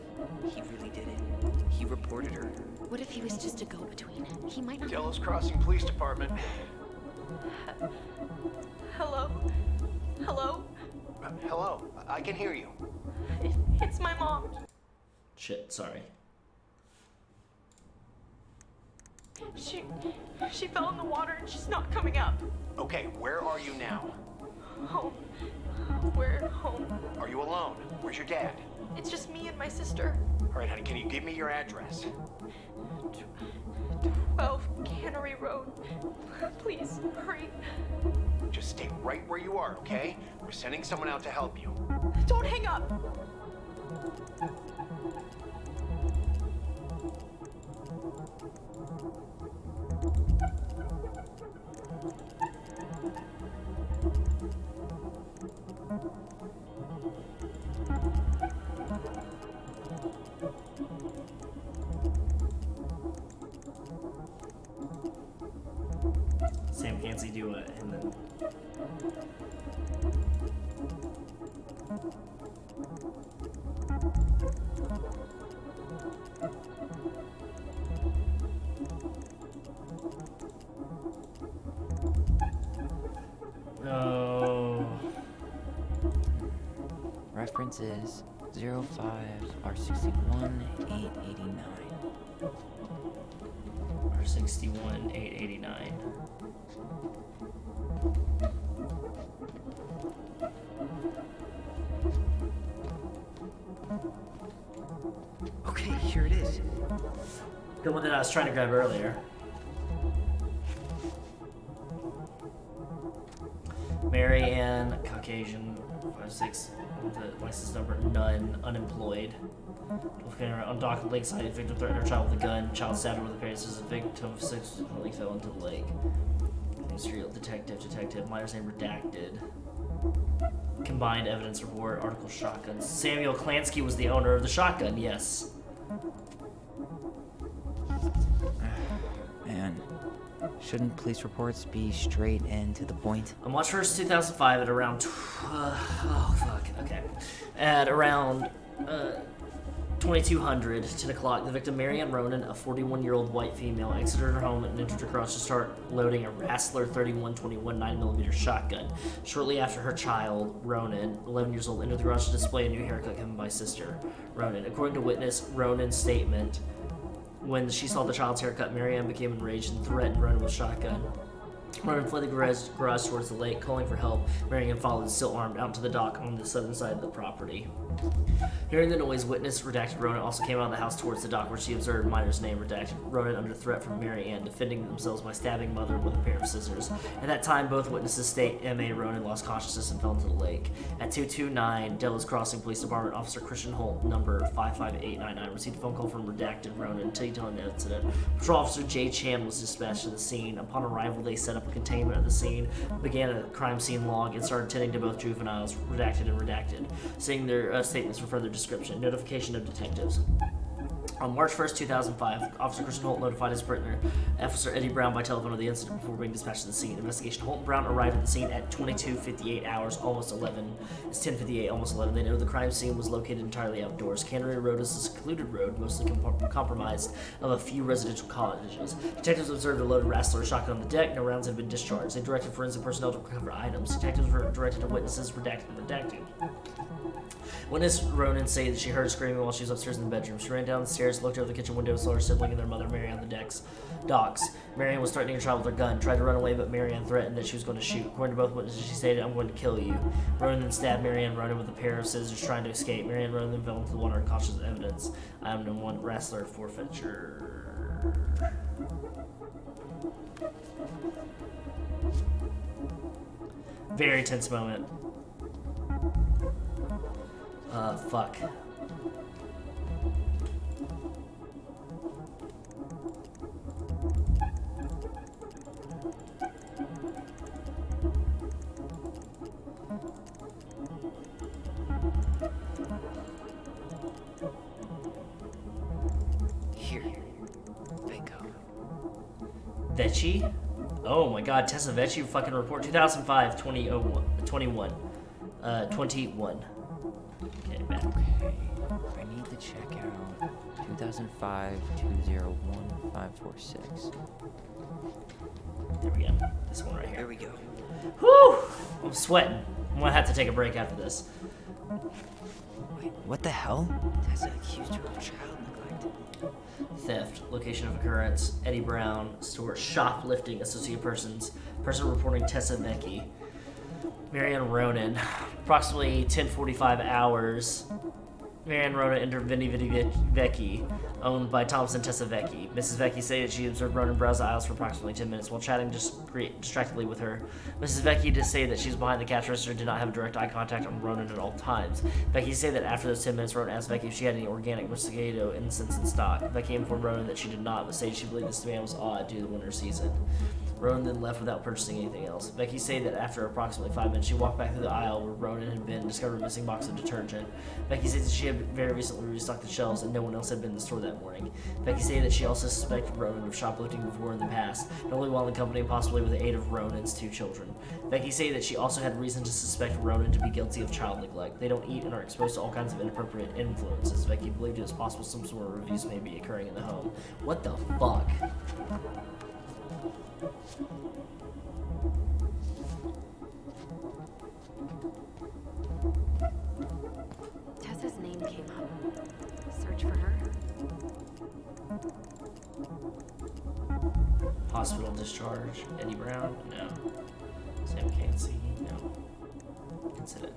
He really did it. He reported her. What if he was just a go-between? He might not. Delos Crossing Police Department. Hello? Hello? Hello, I can hear you. It's my mom. Shit, sorry. She fell in the water and she's not coming up. Okay, where are you now? Home. We're at home. Are you alone? Where's your dad? It's just me and my sister. All right, honey, can you give me your address? 12 Cannery Road. Please, hurry. Just stay right where you are, okay? We're sending someone out to help you. Don't hang up. Sam Gansey do it, and then no. Reference is 05R61-889. R61-889. Okay, here it is. The one that I was trying to grab earlier. Mary Ann, Caucasian, 5'6", with a license number none, unemployed. On dock at Lakeside, victim threatened her child with a gun. Child stabbed her with a pair of scissors. Victim of subsequently fell into the lake. Serial detective, minor's name redacted. Combined evidence report, article shotguns. Samuel Klansky was the owner of the shotgun, yes. Man, shouldn't police reports be straight and to the point? On March 1st, 2005, at around at around 2200, 10 o'clock, the victim, Mary Ann Ronan, a 41-year-old white female, exited her home and entered her garage to start loading a Rassler 3121 9mm shotgun. Shortly after, her child, Ronan, 11 years old, entered the garage to display a new haircut given by sister, Ronan. According to witness Ronan's statement, when she saw the child's haircut, Mary Ann became enraged and threatened Ronan with a shotgun. Ronan fled the garage towards the lake, calling for help. Mary Ann followed, still armed, out to the dock on the southern side of the property. Hearing the noise, witness redacted Ronan also came out of the house towards the dock, where she observed minor's name redacted. Ronan under threat from Mary Ann, defending themselves by stabbing mother with a pair of scissors. At that time, both witnesses state M.A. Ronan lost consciousness and fell into the lake. At 229 Delos Crossing Police Department, Officer Christian Holt, number 55899, received a phone call from redacted Ronan detailing the incident. Patrol Officer J. Chan was dispatched to the scene. Upon arrival, they set up a containment of the scene, began a crime scene log, and started tending to both juveniles, redacted and redacted, saying their statements for further description. Notification of detectives. On March 1st, 2005, Officer Christian Holt notified his partner, Officer Eddie Brown, by telephone of the incident before being dispatched to the scene. Investigation. Holt and Brown arrived at the scene at 22:58 hours, almost 11. It's 10:58, almost 11. They know the crime scene was located entirely outdoors. Cannery Road is a secluded road, mostly compromised of a few residential cottages. Detectives observed a loaded Rassler shotgun on the deck. No rounds had been discharged. They directed forensic personnel to recover items. Detectives were directed to witnesses, redacted and redacted. Witness Ronan said that she heard screaming while she was upstairs in the bedroom. She ran down the stairs, looked over the kitchen window, saw her sibling and their mother, Mary, on the docks. Marianne was threatening her child with her gun, tried to run away, but Marianne threatened that she was going to shoot. According to both witnesses, she stated, "I'm going to kill you." Ronan then stabbed Marianne Ronan with a pair of scissors, trying to escape. Marianne Ronan then fell into the water, unconscious of evidence. Item number 1, Rassler forfeiture. Very tense moment. Fuck. Here. Bingo. Vecchi? Oh my god, Tessa Vecchi fucking report 2005 2001 21. 21. Okay, back. Okay. I need to check out 2005-201-546. There we go. This one right here. There we go. Whew! I'm sweating. I'm gonna have to take a break after this. Wait, what the hell? Tessa accused her of child neglect. Theft, location of occurrence, Eddie Brown, store, shoplifting, associated persons, person reporting Tessa Vecchi. Marianne Ronan, approximately 10:45 hours. Marianne Ronan entered Vinny Vecchi, owned by Thompson Tessa Vecchi. Mrs. Vecchi stated she observed Ronan browse the aisles for approximately 10 minutes while chatting distractedly with her. Mrs. Vecchi did say that she was behind the cash register and did not have direct eye contact on Ronan at all times. Vecchi said that after those 10 minutes, Ronan asked Vecchi if she had any organic mosquito incense in stock. Vecchi informed Ronan that she did not, but stated she believed this demand was odd due to the winter season. Ronan then left without purchasing anything else. Vecchi said that after approximately 5 minutes, she walked back through the aisle where Ronan had been and discovered a missing box of detergent. Vecchi said that she had very recently restocked the shelves and no one else had been in the store that morning. Vecchi said that she also suspected Ronan of shoplifting before in the past, not only while in the company, possibly with the aid of Ronan's 2 children. Vecchi said that she also had reason to suspect Ronan to be guilty of child neglect. They don't eat and are exposed to all kinds of inappropriate influences. Vecchi believed it was possible some sort of abuse may be occurring in the home. What the fuck? Tessa's name came up. Search for her. Hospital discharge. Eddie Brown? No. Sam Cansey? No. Incident.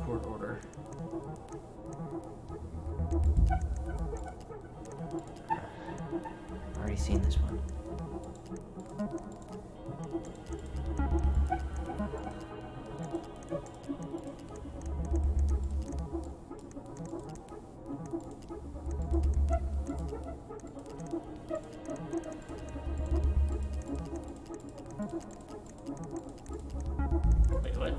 Court order. Already seen this one. Wait, what?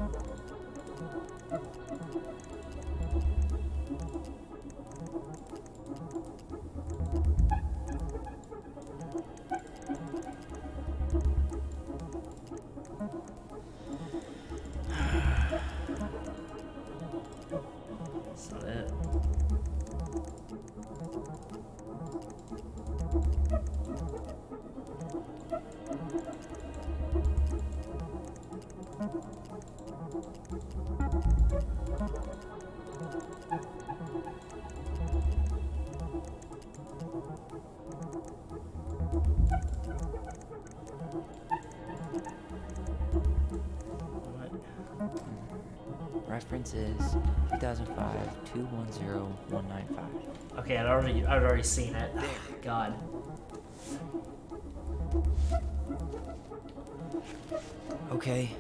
That's not it. Reference is 2005-210-195. Okay, I'd already seen it. God. Okay.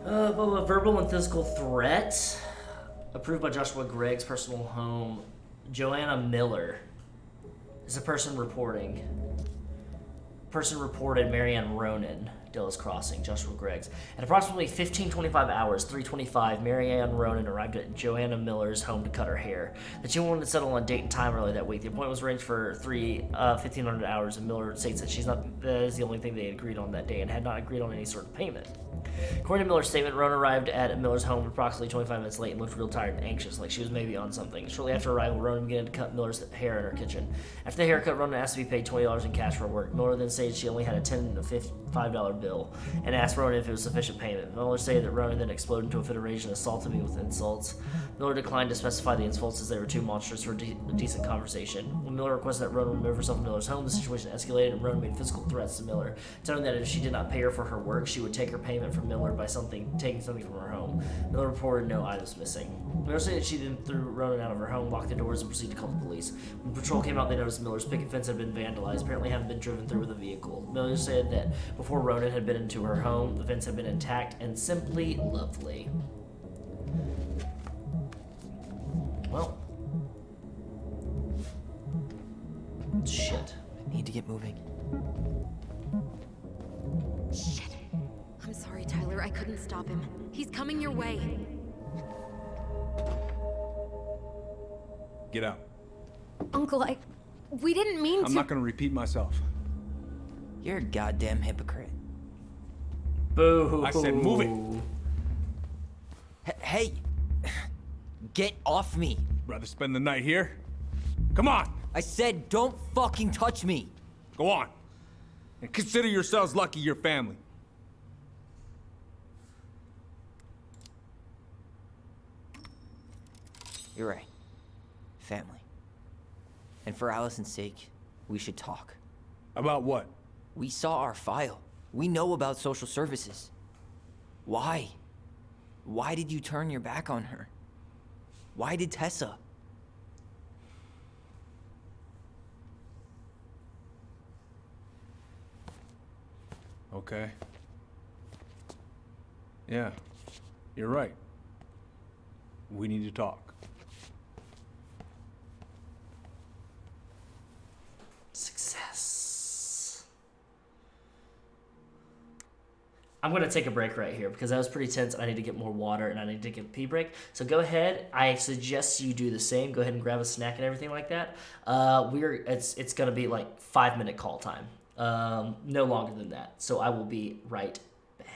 Verbal and physical threat. Approved by Joshua Gregg's personal home. Joanna Miller is a person reporting. Person reported Marianne Ronan, Dillis Crossing, Joshua Gregg's. At approximately 15:25 hours, 3:25, Marianne Ronan arrived at Joanna Miller's home to cut her hair. The two wanted to settle on a date and time early that week. The appointment was arranged for 1500 hours, and Miller states that that is the only thing they had agreed on that day and had not agreed on any sort of payment. According to Miller's statement, Ronan arrived at Miller's home approximately 25 minutes late and looked real tired and anxious, like she was maybe on something. Shortly after arrival, Ronan began to cut Miller's hair in her kitchen. After the haircut, Ronan asked to be paid $20 in cash for her work. Miller then stated she only had a $10 to $5 bill and asked Ronan if it was sufficient payment. Miller stated that Ronan then exploded into a fit of rage and assaulted me with insults. Miller declined to specify the insults as they were too monstrous for a decent conversation. When Miller requested that Ronan remove herself from Miller's home, the situation escalated and Ronan made physical threats to Miller, telling that if she did not pay her for her work, she would take her payment from Miller by taking something from her home. Miller reported no items missing. Miller said that she then threw Ronan out of her home, locked the doors, and proceeded to call the police. When patrol came out, they noticed Miller's picket fence had been vandalized, apparently having been driven through with a vehicle. Miller said that before Ronan Scarlet had been into her home. The vents had been intact and simply lovely. Well. Shit. I need to get moving. Shit. I'm sorry, Tyler. I couldn't stop him. He's coming your way. Get out. Uncle, we didn't mean to. I'm not gonna repeat myself. You're a goddamn hypocrite. Boo. I said move it. Hey! Get off me! Rather spend the night here? Come on! I said don't fucking touch me! Go on. And consider yourselves lucky you're family. You're right. Family. And for Alyson's sake, we should talk. About what? We saw our file. We know about social services. Why? Why did you turn your back on her? Why did Tessa? Okay. Yeah, you're right. We need to talk. Success. I'm going to take a break right here because that was pretty tense. I need to get more water and I need to get a pee break. So go ahead. I suggest you do the same. Go ahead and grab a snack and everything like that. It's going to be like 5-minute call time. No longer than that. So I will be right back.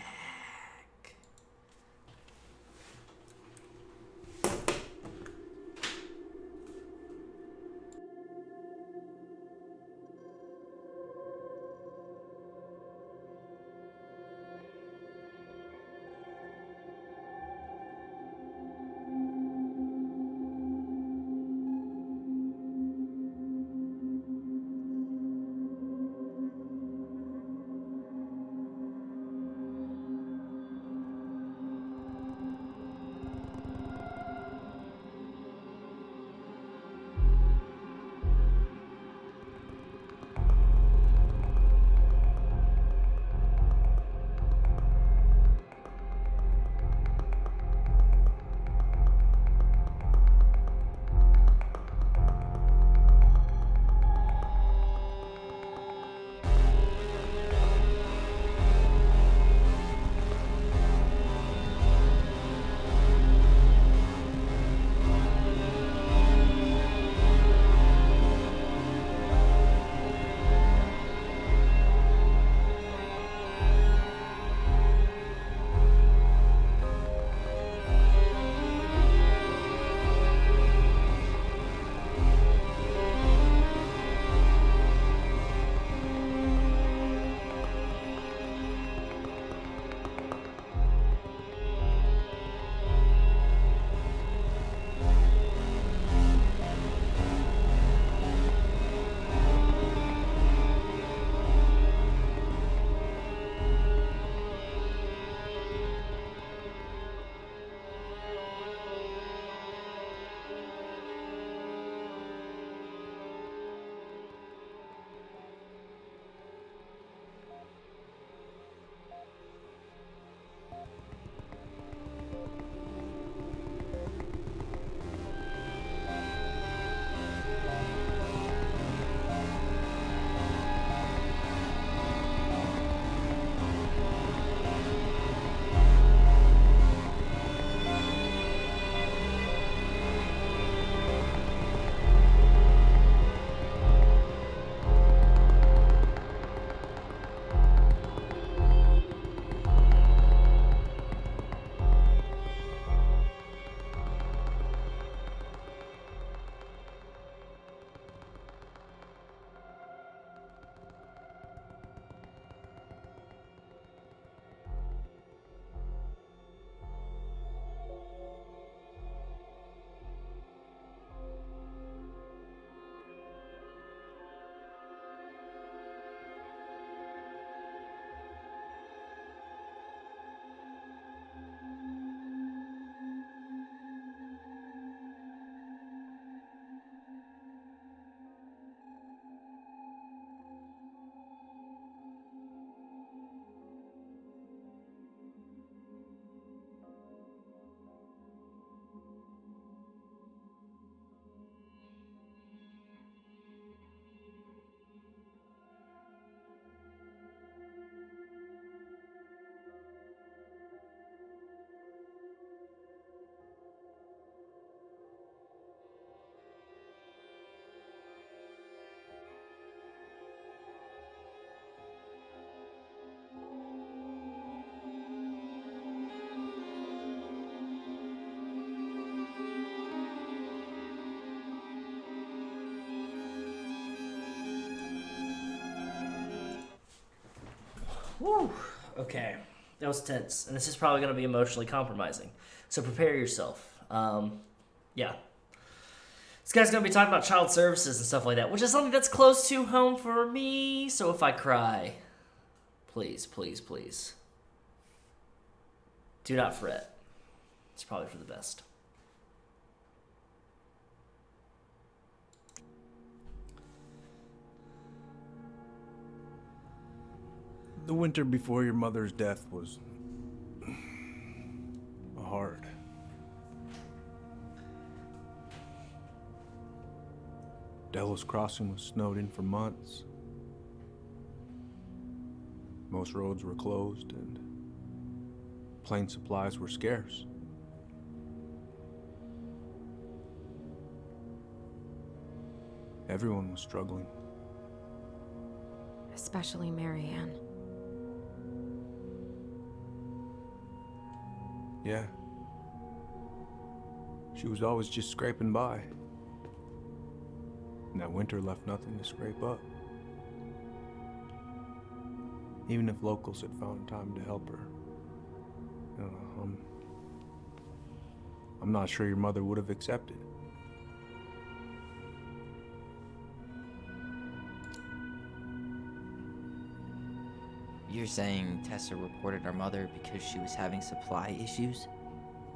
Whew. Okay. That was tense. And this is probably going to be emotionally compromising. So prepare yourself. Yeah. This guy's going to be talking about child services and stuff like that, which is something that's close to home for me. So if I cry, please, please, please, do not fret. It's probably for the best. The winter before your mother's death was hard. Delos Crossing was snowed in for months. Most roads were closed and plane supplies were scarce. Everyone was struggling. Especially Marianne. Yeah. She was always just scraping by. And that winter left nothing to scrape up. Even if locals had found time to help her. You know, I'm not sure your mother would have accepted. You're saying Tessa reported our mother because she was having supply issues?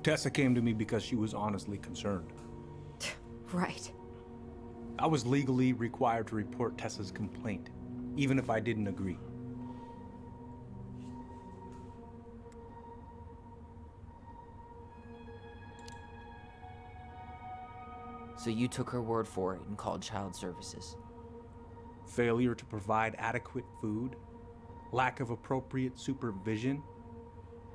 Tessa came to me because she was honestly concerned. Right. I was legally required to report Tessa's complaint, even if I didn't agree. So you took her word for it and called child services? Failure to provide adequate food, lack of appropriate supervision,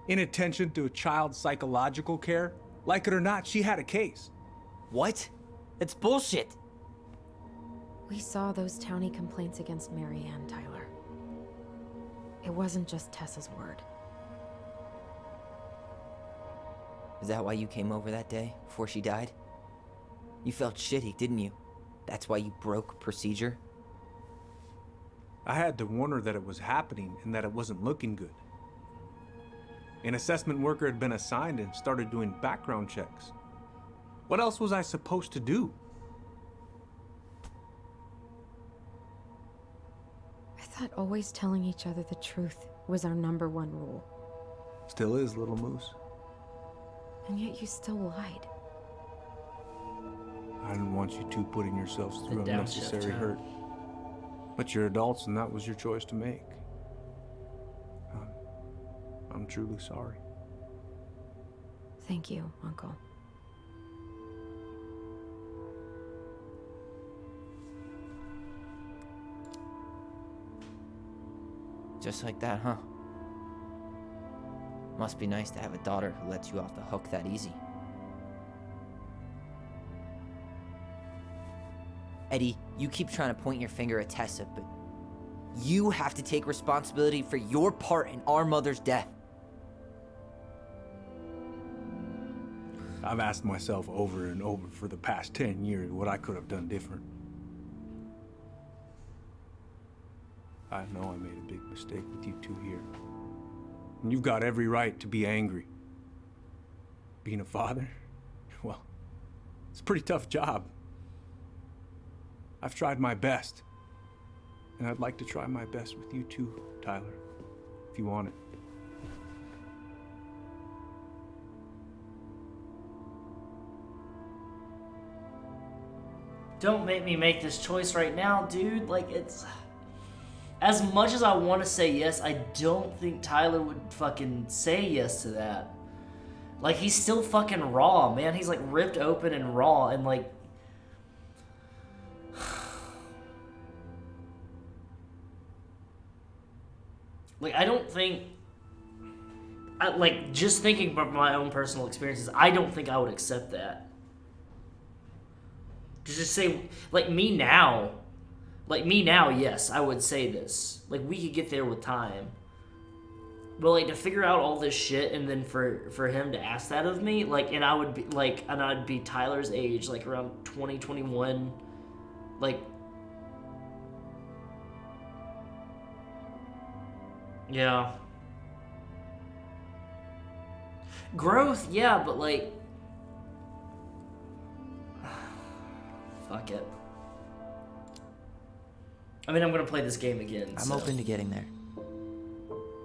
inattention to a child's psychological care. Like it or not, she had a case. What? That's bullshit! We saw those townie complaints against Marianne, Tyler. It wasn't just Tessa's word. Is that why you came over that day, before she died? You felt shitty, didn't you? That's why you broke procedure? I had to warn her that it was happening and that it wasn't looking good. An assessment worker had been assigned and started doing background checks. What else was I supposed to do? I thought always telling each other the truth was our #1 rule. Still is, little moose. And yet you still lied. I didn't want you two putting yourselves through The unnecessary downshift, huh? hurt. But you're adults and that was your choice to make. I'm truly sorry. Thank you, Uncle. Just like that, huh? Must be nice to have a daughter who lets you off the hook that easy. Eddie, you keep trying to point your finger at Tessa, but you have to take responsibility for your part in our mother's death. I've asked myself over and over for the past 10 years what I could have done different. I know I made a big mistake with you two here. And you've got every right to be angry. Being a father? Well, it's a pretty tough job. I've tried my best. And I'd like to try my best with you too, Tyler, if you want it. Don't make me make this choice right now, dude. Like, it's... As much as I want to say yes, I don't think Tyler would fucking say yes to that. Like, he's still fucking raw, man. He's, like, ripped open and raw, and, like... Like, I don't think... like, just thinking about my own personal experiences, I don't think I would accept that. To just say, like, me now, yes, I would say this. Like, we could get there with time. But, like, to figure out all this shit and then for him to ask that of me, like, and I would be, like, and I'd be Tyler's age, like, around 2021, like, Yeah. Growth, yeah, but like... Fuck it. I mean, I'm gonna play this game again. I'm open to getting there.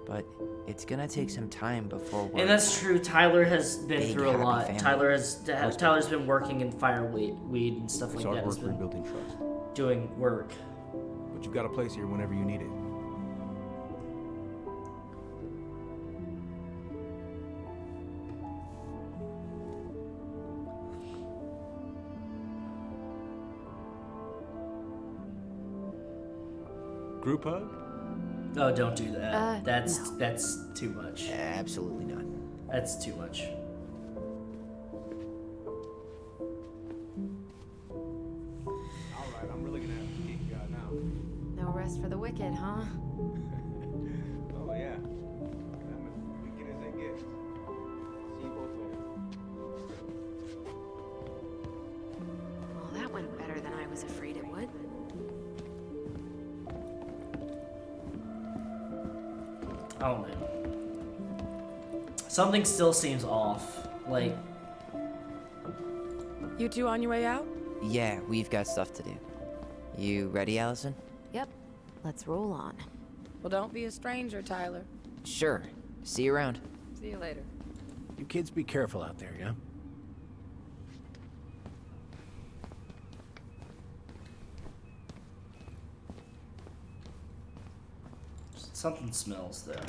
But it's gonna take some time before we're... And that's true. Tyler has been big, through a happy lot. family. Tyler's been working in fireweed and stuff like It's hard that. work Has been rebuilding trust. doing work. But you've got a place here whenever you need it. Group hug? Oh, don't do that. That's no. that's too much. Absolutely not. That's too much. Alright, I'm really gonna have to kick you out now. No rest for the wicked, huh? Oh yeah. I'm as weekend as they get. See you both later. Well, that went better than I was afraid it would. Oh man. Something still seems off. Like, You two on your way out? Yeah, we've got stuff to do. You ready, Alyson? Yep. Let's roll on. Well, don't be a stranger, Tyler. Sure. See you around. See you later. You kids be careful out there, yeah? something smells there.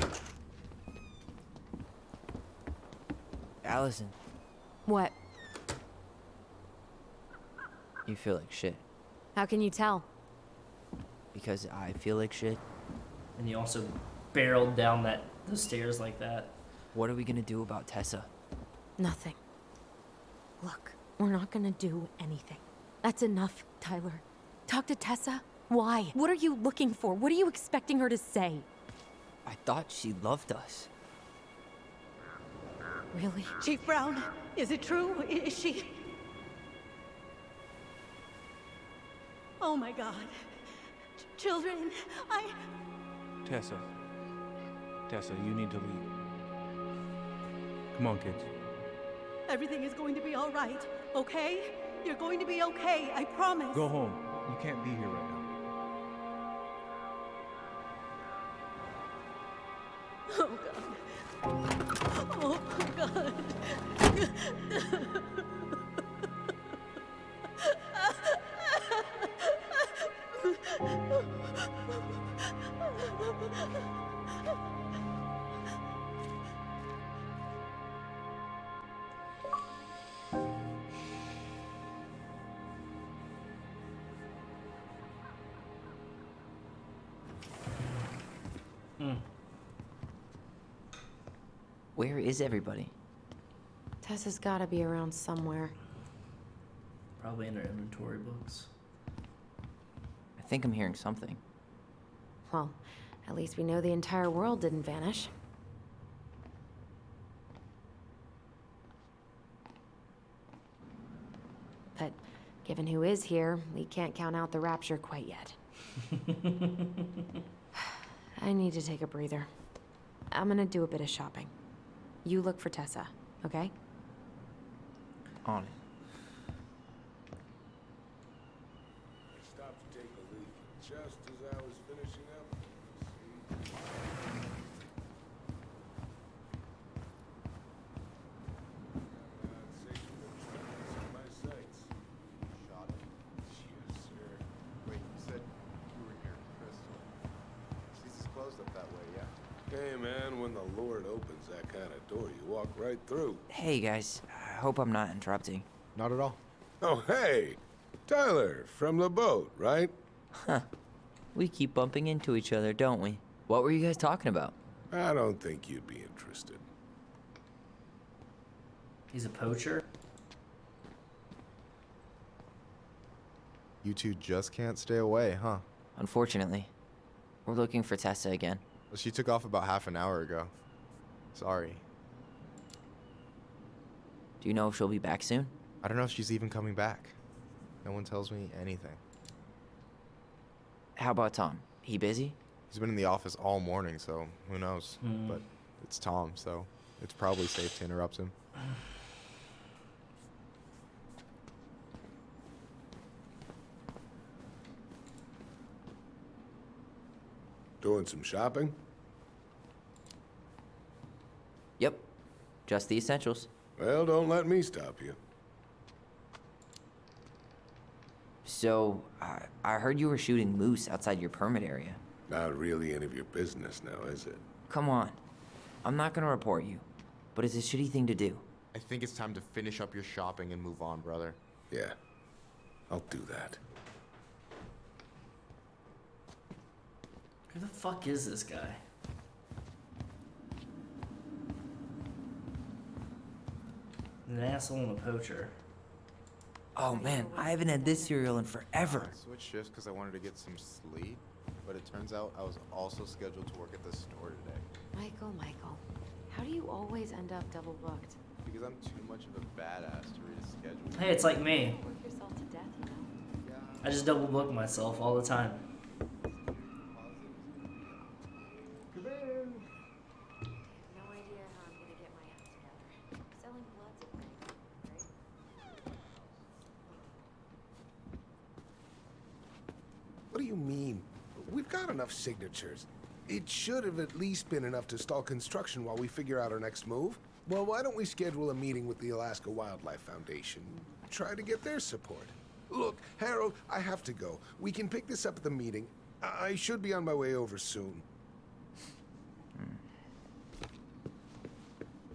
Alyson, What? you feel like shit. How can you tell? Because I feel like shit. And you also barreled down the stairs like that. What are we gonna do about Tessa? Nothing. Look, we're not gonna do anything. That's enough, Tyler. Talk to Tessa? Why? What are you looking for? What are you expecting her to say? I thought she loved us. Really? Chief Brown, is it true? Is she... Oh my God. Children, Tessa, you need to leave. Come on, kids. Everything is going to be all right, okay? You're going to be okay, I promise. Go home. You can't be here right now. Oh God. Oh God. Where is everybody? Tessa's gotta be around somewhere. Probably in her inventory books. I think I'm hearing something. Well, at least we know the entire world didn't vanish. But given who is here, we can't count out the rapture quite yet. I need to take a breather. I'm gonna do a bit of shopping. You look for Tessa, okay? On it. I stopped to take a leak just as I was finishing up. Hey man, when the Lord opens that kind of door, you walk right through. Hey guys, I hope I'm not interrupting. Not at all. Oh hey, Tyler from the boat, right? Huh. We keep bumping into each other, don't we? What were you guys talking about? I don't think you'd be interested. He's a poacher? You two just can't stay away, huh? Unfortunately. We're looking for Tessa again. Well, she took off about half an hour ago. Sorry. Do you know if she'll be back soon? I don't know if she's even coming back. No one tells me anything. How about Tom? He busy? He's been in the office all morning, so who knows? But it's Tom, so it's probably safe to interrupt him. Doing some shopping? Yep. Just the essentials. Well, don't let me stop you. So, I heard you were shooting moose outside your permit area. Not really any of your business now, is it? Come on. I'm not gonna report you, but it's a shitty thing to do. I think it's time to finish up your shopping and move on, brother. Yeah, I'll do that. Who the fuck is this guy? An asshole and a poacher. Oh man, I haven't had this cereal in forever. I switched shifts because I wanted to get some sleep, but it turns out I was also scheduled to work at the store today. Michael, how do you always end up double booked? Because I'm too much of a badass to read a schedule. Hey, it's like me. Work yourself to death, you know? I just double book myself all the time. No idea how I'm gonna get my act together. Selling blood's a great, right? What do you mean? We've got enough signatures. It should have at least been enough to stall construction while we figure out our next move. Well, why don't we schedule a meeting with the Alaska Wildlife Foundation? Try to get their support. Look, Harold, I have to go. We can pick this up at the meeting. I should be on my way over soon.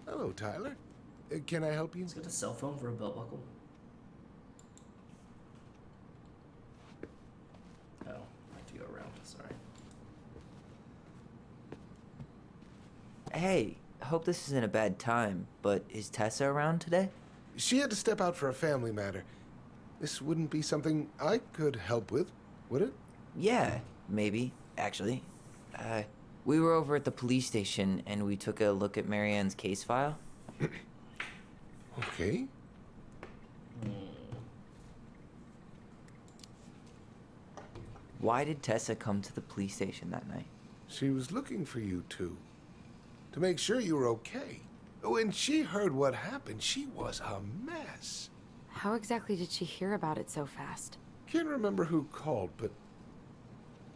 Hello, Tyler. Can I help you? He's got a cell phone for a belt buckle. Oh, I have to go around. Sorry. Hey, hope this isn't a bad time, but is Tessa around today? She had to step out for a family matter. This wouldn't be something I could help with, would it? Yeah, maybe, actually. We were over at the police station and we took a look at Marianne's case file. Okay. Why did Tessa come to the police station that night? She was looking for you two. To make sure you were okay. When she heard what happened, she was a mess. How exactly did she hear about it so fast? Can't remember who called, but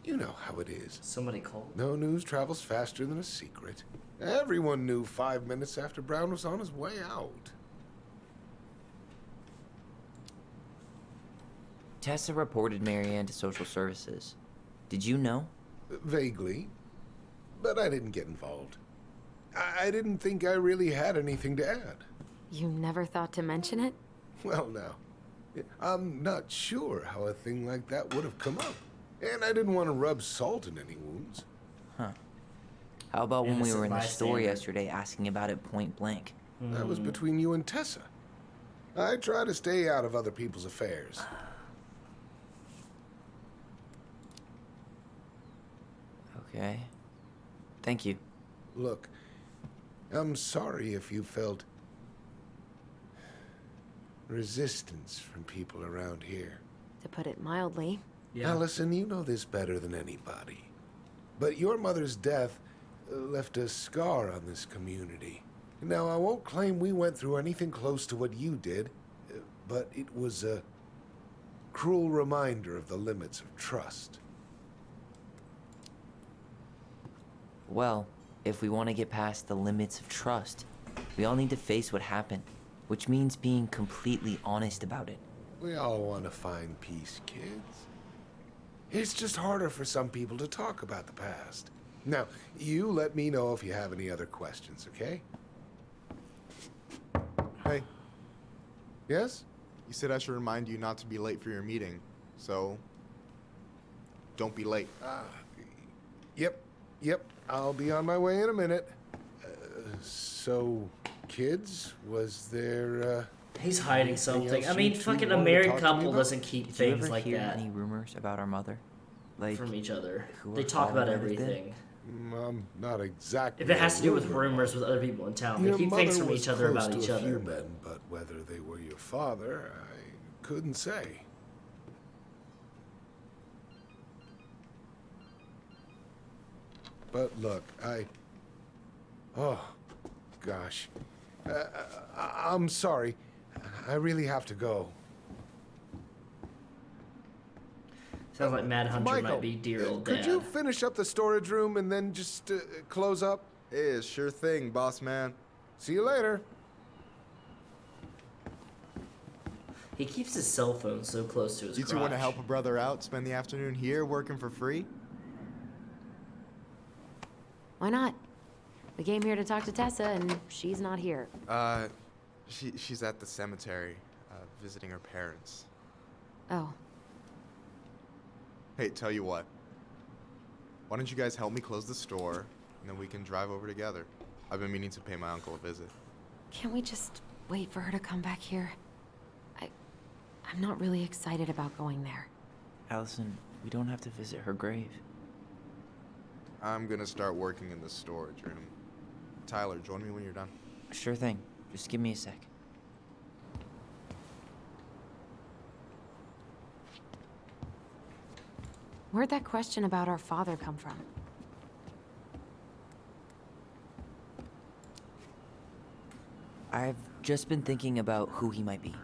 you know how it is. Somebody called. No news travels faster than a secret. Everyone knew 5 minutes after Brown was on his way out. Tessa reported Marianne to social services. Did you know? Vaguely, but I didn't get involved. I didn't think I really had anything to add. You never thought to mention it? Well, now, I'm not sure how a thing like that would have come up. And I didn't want to rub salt in any wounds. Huh. How about when we were in the Innocent store bystander. yesterday asking about it point blank? That was between you and Tessa. I try to stay out of other people's affairs. Okay. Thank you. Look, I'm sorry if you felt resistance from people around here. To put it mildly. Yeah. Alyson, you know this better than anybody. But your mother's death left a scar on this community. Now, I won't claim we went through anything close to what you did, but it was a cruel reminder of the limits of trust. Well, if we want to get past the limits of trust, we all need to face what happened, which means being completely honest about it. We all want to find peace, kids. It's just harder for some people to talk about the past. Now, you let me know if you have any other questions, okay? Hey. Yes? You said I should remind you not to be late for your meeting, so don't be late. Yep. I'll be on my way in a minute. So, kids, was there, He's hiding anything something. else I mean, you two fucking a wanted to married talk to me couple about? doesn't keep Did you things ever like hear that any rumors about our mother? Like, from each other. who They our talk about father might have been? everything. Not exactly. If it has to do with rumor, rumors with other people in town, Your they keep mother things from was each other close about to each a other. few But men, but whether they were your father, I couldn't say. But look, oh, gosh. I'm sorry. I really have to go. Sounds like Mad Hunter Michael, might be dear old dad. Could you finish up the storage room and then just close up? Yeah, sure thing, boss man. See you later. He keeps his cell phone so close to his You two want to help a brother out, spend the afternoon here working for free? Why not? We came here to talk to Tessa, and she's not here. She's at the cemetery, visiting her parents. Oh. Hey, tell you what. Why don't you guys help me close the store, and then we can drive over together? I've been meaning to pay my uncle a visit. Can't we just wait for her to come back here? I'm not really excited about going there. Alyson, we don't have to visit her grave. I'm gonna start working in the storage room. Tyler, join me when you're done. Sure thing. Just give me a sec. Where'd that question about our father come from? I've just been thinking about who he might be.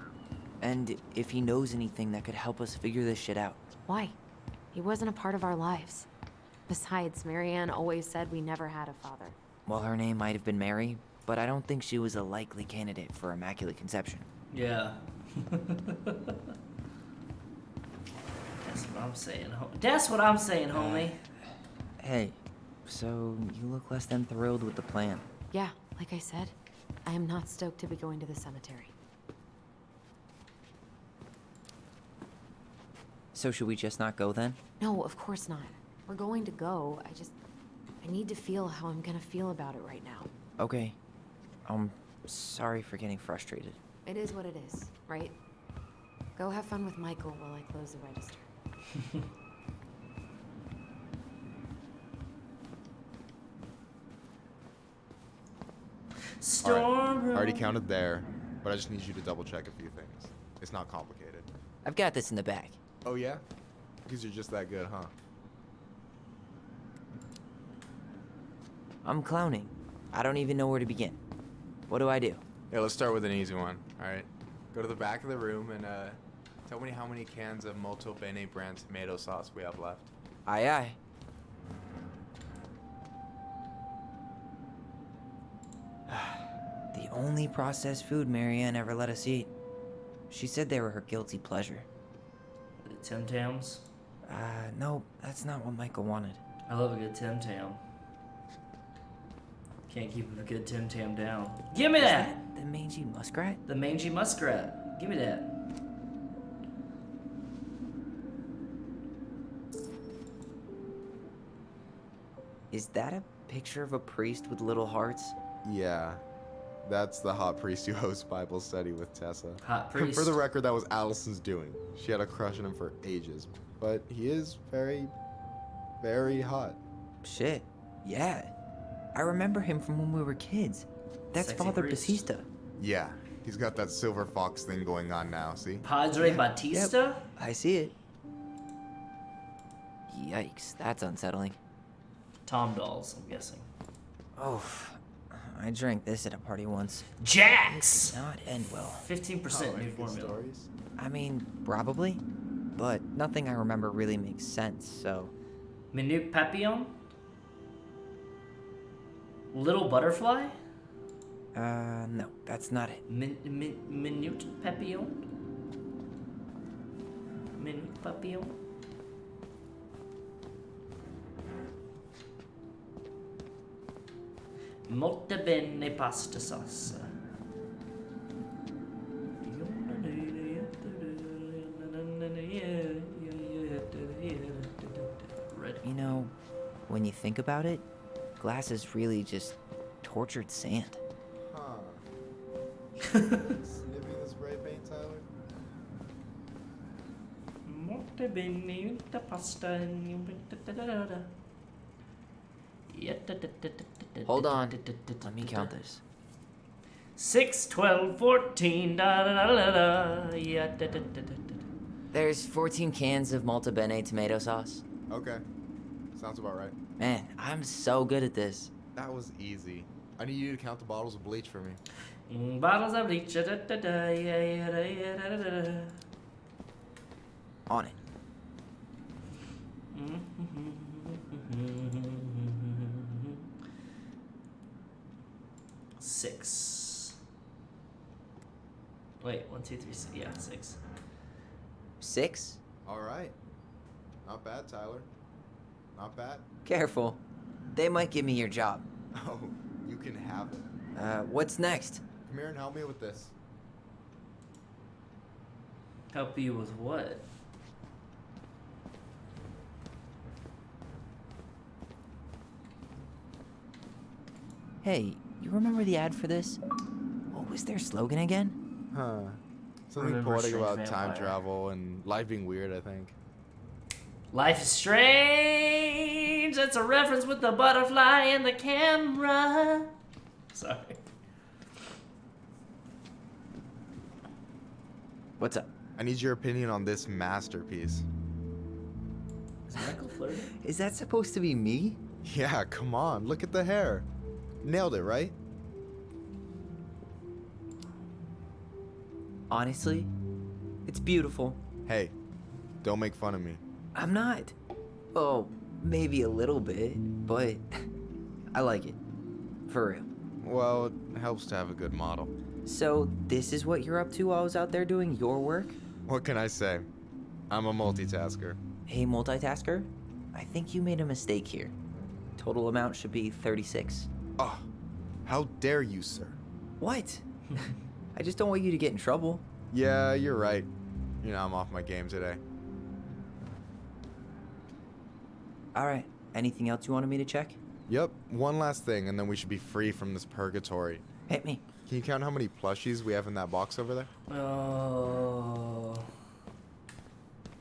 And if he knows anything that could help us figure this shit out. Why? He wasn't a part of our lives. Besides, Marianne always said we never had a father. Well, her name might have been Mary, but I don't think she was a likely candidate for Immaculate Conception. Yeah. That's what I'm saying. That's what I'm saying, homie. Hey, so you look less than thrilled with the plan. Yeah, like I said, I am not stoked to be going to the cemetery. So should we just not go then? No, of course not. We're going to go. I need to feel how I'm gonna feel about it right now. Okay. Sorry for getting frustrated. It is what it is, right? Go have fun with Michael while I close the register. Storm room. I already counted there, but I just need you to double check a few things. It's not complicated. I've got this in the bag. Oh yeah? Because you're just that good, huh? I'm clowning. I don't even know where to begin. What do I do? Yeah, let's start with an easy one, alright? Go to the back of the room and tell me how many cans of Molto Bene brand tomato sauce we have left. Aye aye. The only processed food Marianne ever let us eat. She said they were her guilty pleasure. The Tim Tams? No, that's not what Michael wanted. I love a good Tim Tam. Can't keep a good Tim Tam down. Give me that! The mangy muskrat? The mangy muskrat. Give me that. Is that a picture of a priest with little hearts? Yeah. That's the hot priest who hosts Bible study with Tessa. Hot priest. For the record, that was Allison's doing. She had a crush on him for ages. But he is very, very hot. Shit. Yeah. I remember him from when we were kids. That's Sexy Father priest. Batista. Yeah. He's got that silver fox thing going on now, see? Padre Batista? Yep, I see it. Yikes, that's unsettling. Tom dolls, I'm guessing. Oh, I drank this at a party once. Jax! Not end well. 15% new formula. Stories? I mean, probably. But nothing I remember really makes sense, so... Minute Papillon? Little Butterfly? No, that's not it. Minute Papillon? Minute Papillon? Molto bene pasta sauce. You know, when you think about it, glass is really just tortured sand. Huh. Sniffing the spray paint, Tyler? Molto bene pasta. Hold on. Let me count this. 6, 12, 14, da da da da da. Yeah, da, da, da, da, da. There's 14 cans of Molto Bene tomato sauce. Okay. Sounds about right. Man, I'm so good at this. That was easy. I need you to count the bottles of bleach for me. Bottles of bleach. Da, da, da, da, yeah, da, yeah, da, da, da. On it. Six. Wait, 1, 2, 3, 6. Yeah, 6. 6? All right. Not bad, Tyler. Not bad. Careful. They might give me your job. Oh, you can have it. What's next? Come here and help me with this. Help you with what? Hey, you remember the ad for this? What was their slogan again? Huh. Something Remember poetic Strange about time Vampire. travel and life being weird, I think. Life is strange. That's a reference with the butterfly and the camera. Sorry. What's up? I need your opinion on this masterpiece. Is Michael flirting? Is that supposed to be me? Yeah, come on. Look at the hair. Nailed it, right? Honestly, it's beautiful. Hey, don't make fun of me. I'm not. Oh, maybe a little bit, but I like it. For real. Well, it helps to have a good model. So, this is what you're up to while I was out there doing your work? What can I say? I'm a multitasker. Hey, multitasker. I think you made a mistake here. Total amount should be 36. Oh, how dare you, sir? What? I just don't want you to get in trouble. Yeah, you're right. You know, I'm off my game today. Alright, anything else you wanted me to check? Yep, one last thing, and then we should be free from this purgatory. Hit me. Can you count how many plushies we have in that box over there? Oh.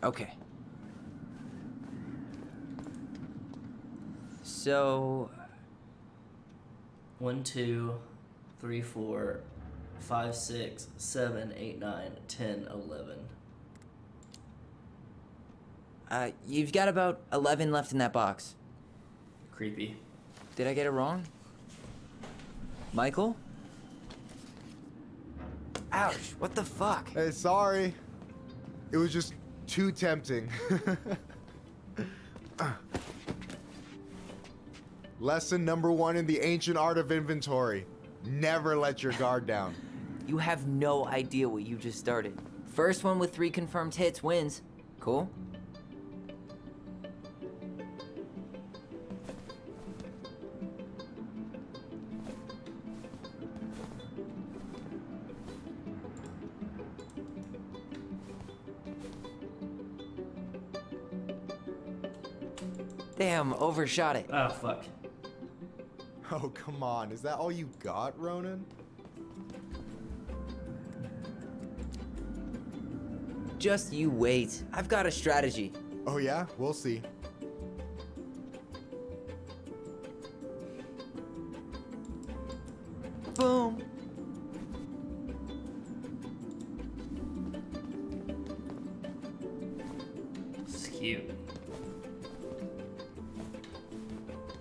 Okay. So... 1, 2, 3, 4, 5, 6, 7, 8, 9, 10, 11. You've got about 11 left in that box. Creepy. Did I get it wrong? Michael? Ouch, what the fuck? Hey, sorry. It was just too tempting. Lesson number 1 in the ancient art of inventory. Never let your guard down. You have no idea what you just started. First one with 3 confirmed hits wins. Cool? Damn, overshot it. Oh, fuck. Oh, come on. Is that all you got, Ronan? Just you wait. I've got a strategy. Oh, yeah? We'll see. Boom. This is cute.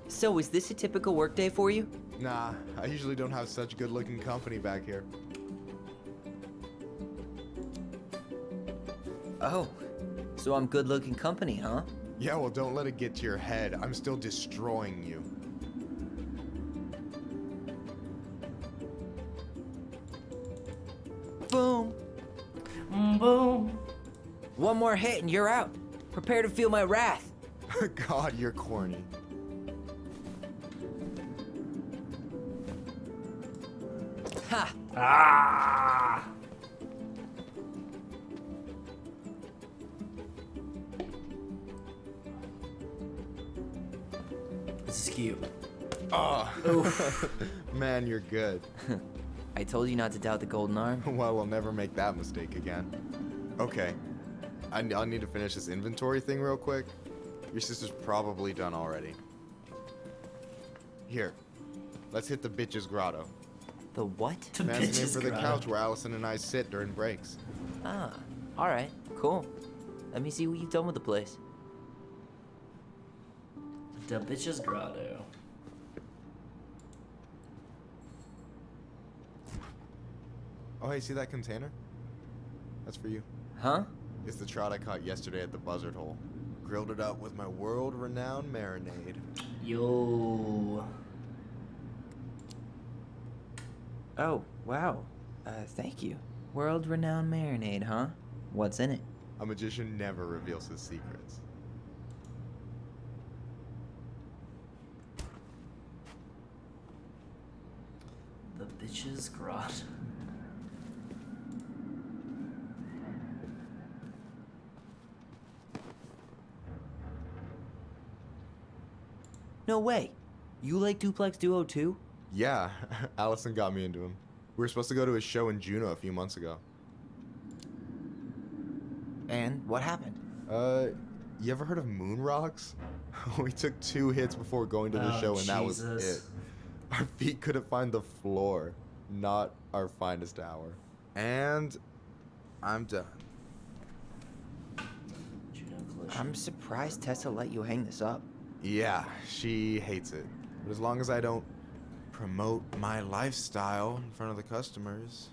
So, is this a typical workday for you? Nah, I usually don't have such good-looking company back here. Oh, so I'm good-looking company, huh? Yeah, well, don't let it get to your head. I'm still destroying you. Boom. Boom. One more hit and you're out. Prepare to feel my wrath. God, you're corny. Ha! Ah! This is cute. Oh, man, you're good. I told you not to doubt the golden arm. Well, we'll never make that mistake again. Okay, I'll need to finish this inventory thing real quick. Your sister's probably done already. Here, let's hit the bitch's grotto. The what? The Man's name bitch's for the grotto. couch where Alyson and I sit during breaks. Ah, alright, cool. Let me see what you've done with the place. The bitch's grotto. Oh, hey, see that container? That's for you. Huh? It's the trout I caught yesterday at the buzzard hole. Grilled it up with my world-renowned marinade. Yo. Oh, wow. Thank you. World-renowned marinade, huh? What's in it? A magician never reveals his secrets. The bitch's grotto. No way. You like Duplex Duo too? Yeah, Alyson got me into him. We were supposed to go to his show in Juneau a few months ago. And what happened? You ever heard of moon rocks? We took 2 hits before going to the show, and that was it. Our feet couldn't find the floor. Not our finest hour. And I'm done. I'm surprised Tessa let you hang this up. Yeah, she hates it. But as long as I don't promote my lifestyle in front of the customers,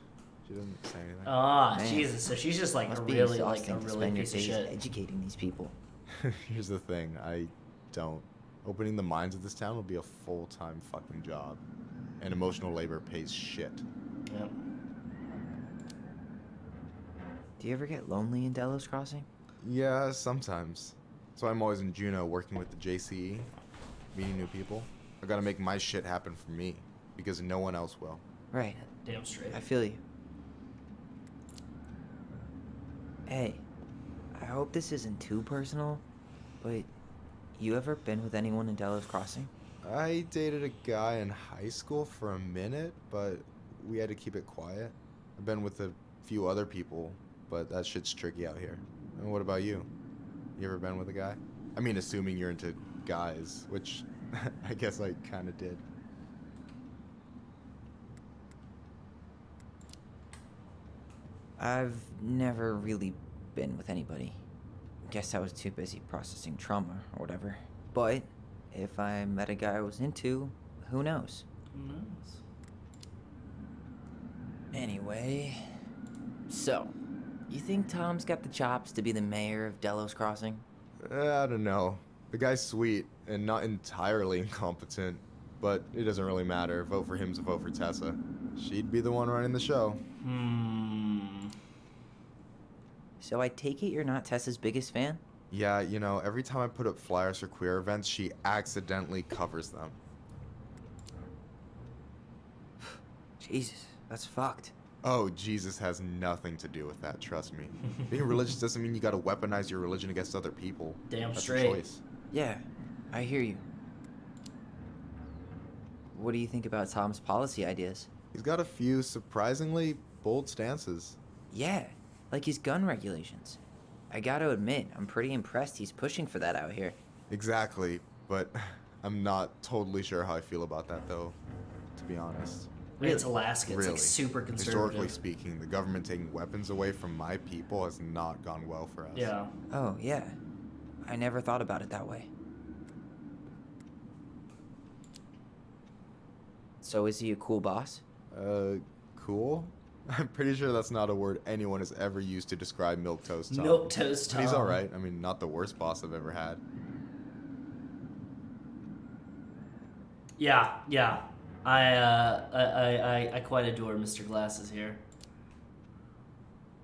she doesn't say anything. Ah, Jesus. So she's just like Must a be really exhausting to piece spend your of days shit. educating these people. Here's the thing, I don't. Opening the mines of this town will be a full-time fucking job. And emotional labor pays shit. Yep. Do you ever get lonely in Delos Crossing? Yeah, sometimes. So I'm always in Juneau working with the JCE, meeting new people. I gotta make my shit happen for me, because no one else will. Right. Damn straight. I feel you. Hey, I hope this isn't too personal, but you ever been with anyone in Delos Crossing? I dated a guy in high school for a minute, but we had to keep it quiet. I've been with a few other people, but that shit's tricky out here. And what about you? You ever been with a guy? I mean, assuming you're into guys, which I guess I kind of did. I've never really been with anybody. Guess I was too busy processing trauma or whatever. But if I met a guy I was into, who knows? Who knows? Anyway, so, you think Tom's got the chops to be the mayor of Delos Crossing? I don't know. The guy's sweet and not entirely incompetent, but it doesn't really matter. Vote for him's a vote for Tessa. She'd be the one running the show. So I take it you're not Tessa's biggest fan? Yeah, you know, every time I put up flyers for queer events, she accidentally covers them. Jesus, that's fucked. Oh, Jesus has nothing to do with that, trust me. Being religious doesn't mean you gotta weaponize your religion against other people. Damn That's straight. a choice. Yeah, I hear you. What do you think about Tom's policy ideas? He's got a few surprisingly bold stances. Yeah, like his gun regulations. I gotta admit, I'm pretty impressed he's pushing for that out here. Exactly, but I'm not totally sure how I feel about that, though, to be honest. Really? It's Alaska. It's Really. like super conservative. Historically speaking, the government taking weapons away from my people has not gone well for us. Yeah. Oh, yeah. I never thought about it that way. So is he a cool boss? Cool? I'm pretty sure that's not a word anyone has ever used to describe Milquetoast Tom. Milquetoast Tom. But he's alright. I mean, not the worst boss I've ever had. Yeah, yeah. I quite adore Mr. Glasses here.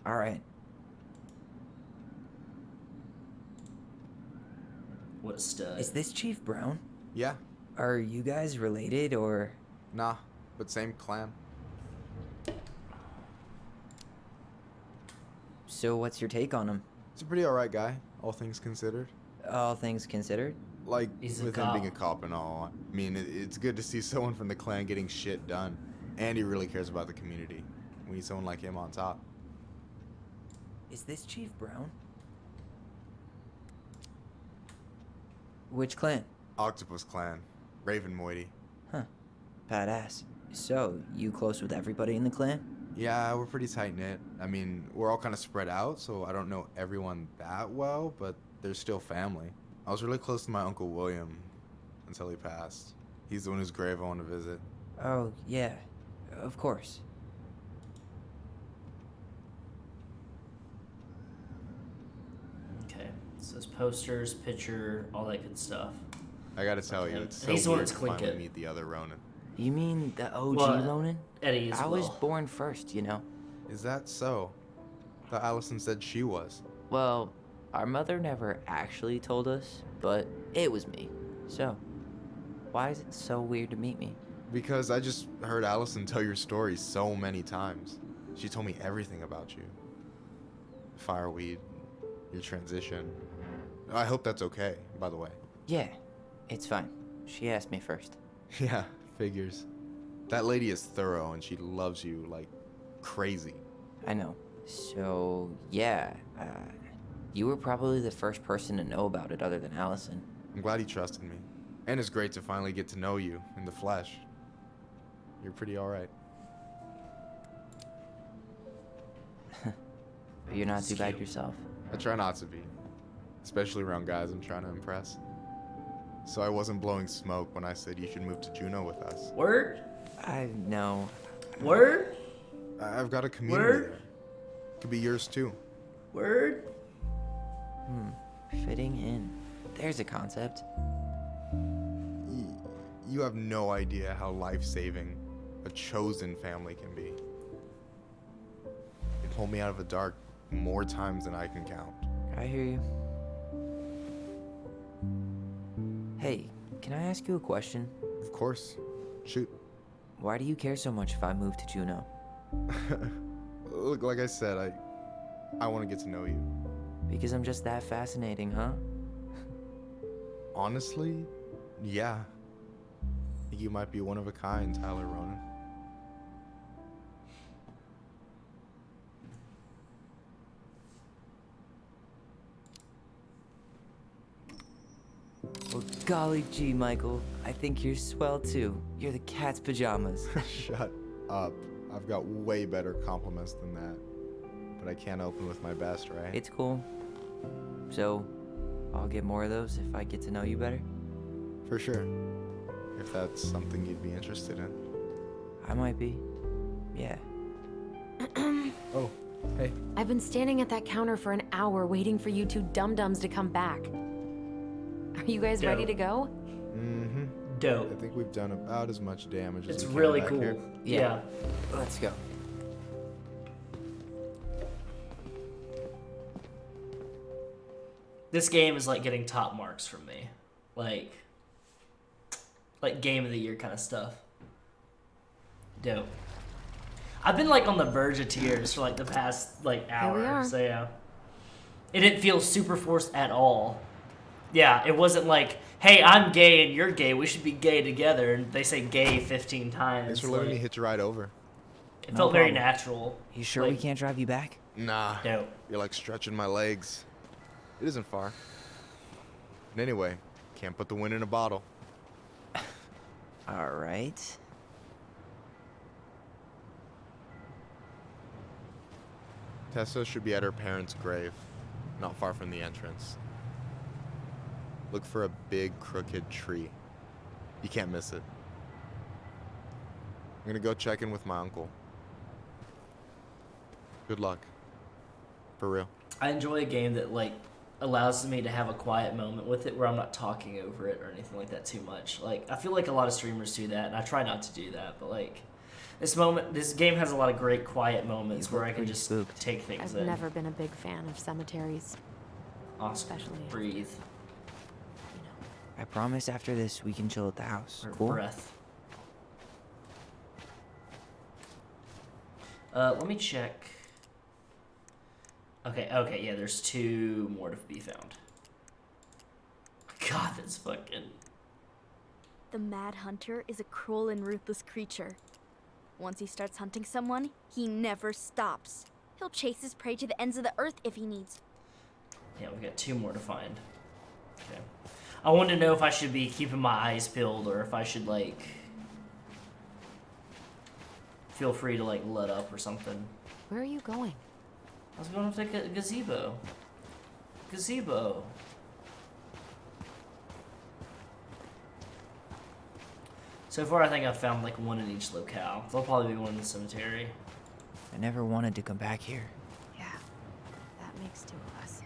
All right. What a stud. Is this Chief Brown? Yeah. Are you guys related or? Nah, but same clan. So what's your take on him? He's a pretty alright guy, all things considered. All things considered? Like, He's a with him cop. being a cop and all, I mean, it's good to see someone from the clan getting shit done. And he really cares about the community. We need someone like him on top. Is this Chief Brown? Which clan? Octopus clan. Raven Moiety. Huh. Badass. So, you close with everybody in the clan? Yeah, we're pretty tight-knit. I mean, we're all kind of spread out, so I don't know everyone that well, but they're still family. I was really close to my Uncle William. until he passed. He's the one whose grave I want to visit. Oh, yeah. Of course. Okay. So there's posters, picture, all that good stuff. I gotta tell you, it's so he's the one weird that's to finally Clinket. meet the other Ronin. You mean the OG Well, Ronin? Eddie as I was well. born first, you know. Is that so? Thought Alyson said she was. Well, our mother never actually told us, but it was me. So, why is it so weird to meet me? Because I just heard Alyson tell your story so many times. She told me everything about you. Fireweed, your transition. I hope that's okay, by the way. Yeah, it's fine. She asked me first. Yeah, figures. That lady is thorough and she loves you like crazy. I know. So, yeah, you were probably the first person to know about it other than Alyson. I'm glad he trusted me. And it's great to finally get to know you in the flesh. You're pretty alright. You're not too bad yourself. I try not to be. Especially around guys I'm trying to impress. So I wasn't blowing smoke when I said you should move to Juneau with us. Word? I know. Word? I've got a community Word? there. Could be yours too. Word? Fitting in. There's a concept. You have no idea how life-saving a chosen family can be. It pulled me out of the dark more times than I can count. I hear you. Hey, can I ask you a question? Of course. Shoot. Why do you care so much if I move to Juneau? Look, like I said, I want to get to know you. Because I'm just that fascinating, huh? Honestly, yeah. I think you might be one of a kind, Tyler Ronin. Well, golly gee, Michael. I think you're swell too. You're the cat's pajamas. Shut up. I've got way better compliments than that. But I can't open with my best, right? It's cool. So, I'll get more of those if I get to know you better? For sure. If that's something you'd be interested in. I might be. Yeah. Oh, hey. I've been standing at that counter for an hour waiting for you two dum-dums to come back. Are you guys ready to go? Mm-hmm. Dope. I think we've done about as much damage as It's we can really back cool. here. Yeah. Let's go. This game is like getting top marks from me. Like game of the year kind of stuff. Dope. I've been like on the verge of tears for like the past like hour. we are. So yeah. It didn't feel super forced at all. Yeah, it wasn't like, hey, I'm gay and you're gay. We should be gay together. And they say gay 15 times. Thanks for letting like, me hitch a ride over. It No felt very problem. natural. You sure Like, we can't drive you back? Nah. No. You're like stretching my legs. It isn't far. And anyway, can't put the wind in a bottle. All right. Tessa should be at her parents' grave, not far from the entrance. Look for a big crooked tree. You can't miss it. I'm gonna go check in with my uncle. Good luck. For real. I enjoy a game that like allows me to have a quiet moment with it where I'm not talking over it or anything like that too much. Like I feel like a lot of streamers do that, and I try not to do that. But like this game has a lot of great quiet moments where I can just take things I've in. never been a big fan of cemeteries. Awesome. Especially Breathe. I promise after this we can chill at the house. Or Cool? breath. Let me check. Okay, yeah, there's 2 more to be found. God, that's fucking... The Mad Hunter is a cruel and ruthless creature. Once he starts hunting someone, he never stops. He'll chase his prey to the ends of the earth if he needs. Yeah, we got 2 more to find. Okay. I wanted to know if I should be keeping my eyes peeled or if I should, like... feel free to, like, let up or something. Where are you going? I was going to take a gazebo. Gazebo. So far, I think I've found like one in each locale. There'll probably be one in the cemetery. I never wanted to come back here. Yeah, that makes two of us.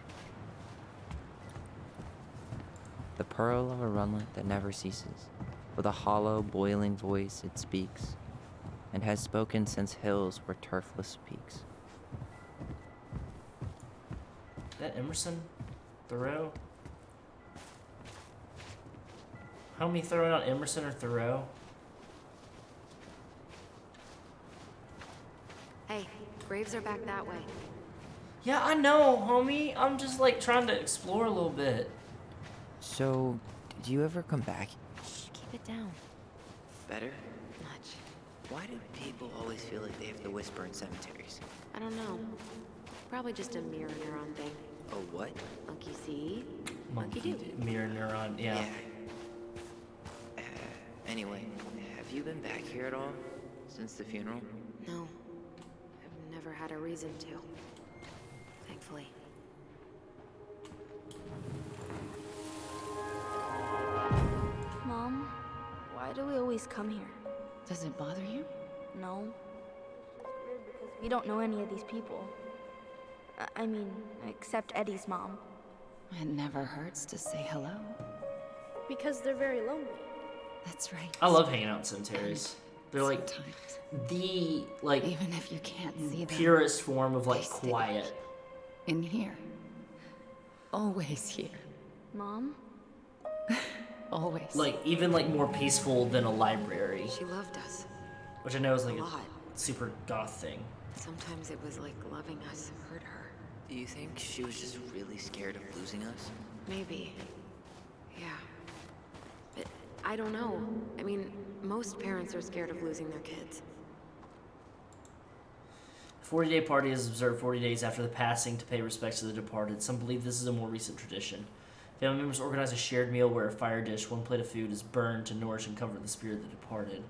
The pearl of a runlet that never ceases. With a hollow, boiling voice it speaks, and has spoken since hills were turfless peaks. Is that Emerson? Thoreau? Homie throwing out Emerson or Thoreau? Hey, graves are back that way. Yeah, I know, homie. I'm just like trying to explore a little bit. So, did you ever come back? Shh, keep it down. Better? Much. Why do people always feel like they have to whisper in cemeteries? I don't know. Probably just a mirror neuron thing. Oh, what? Monkey see, Monkey do. mirror neuron, yeah. Anyway, have you been back here at all? Since the funeral? No. I've never had a reason to. Thankfully. Mom, why do we always come here? Does it bother you? No. Because we don't know any of these people. I mean, except Eddie's mom. It never hurts to say hello. Because they're very lonely. That's right. I love hanging out in cemeteries. They're like Sometimes, the like even if you can't see them, purest form of like they stay quiet. in here. Always here. Mom? Always. Like even like more peaceful than a library, She loved us. which I know is like A a lot. super goth thing. Sometimes it was like loving us hurt her. Do you think she was just really scared of losing us? Maybe. Yeah. But I don't know. I mean, most parents are scared of losing their kids. The 40-day party is observed 40 days after the passing to pay respects to the departed. Some believe this is a more recent tradition. Family members organize a shared meal where a fire dish, one plate of food, is burned to nourish and comfort the spirit of the departed.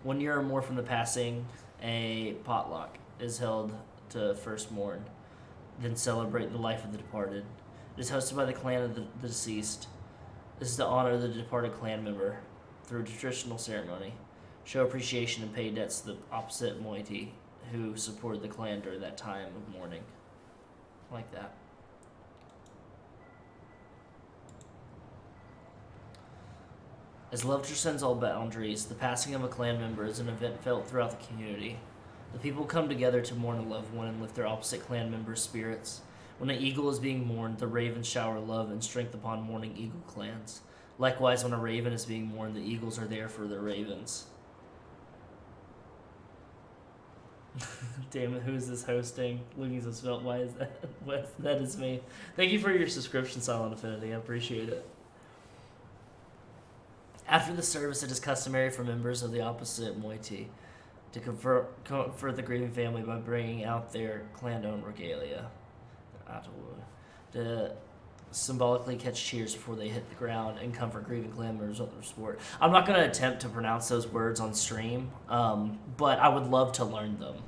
1 year or more from the passing, a potluck is held to first mourn, then celebrate the life of the departed. It is hosted by the clan of the deceased. This is to honor the departed clan member through a traditional ceremony. Show appreciation and pay debts to the opposite moiety who supported the clan during that time of mourning. I like that. As love transcends all boundaries, the passing of a clan member is an event felt throughout the community. The people come together to mourn a loved one and lift their opposite clan members' spirits. When an eagle is being mourned, the ravens shower love and strength upon mourning eagle clans. Likewise, when a raven is being mourned, the eagles are there for their ravens. Damn it, who is this hosting? Looking so spelt, why is that? That is me. Thank you for your subscription, Silent Affinity. I appreciate it. After the service, it is customary for members of the opposite moiety to comfort the grieving family by bringing out their clan-owned regalia. To symbolically catch cheers before they hit the ground and comfort grieving clan members with their sport. I'm not going to attempt to pronounce those words on stream, but I would love to learn them.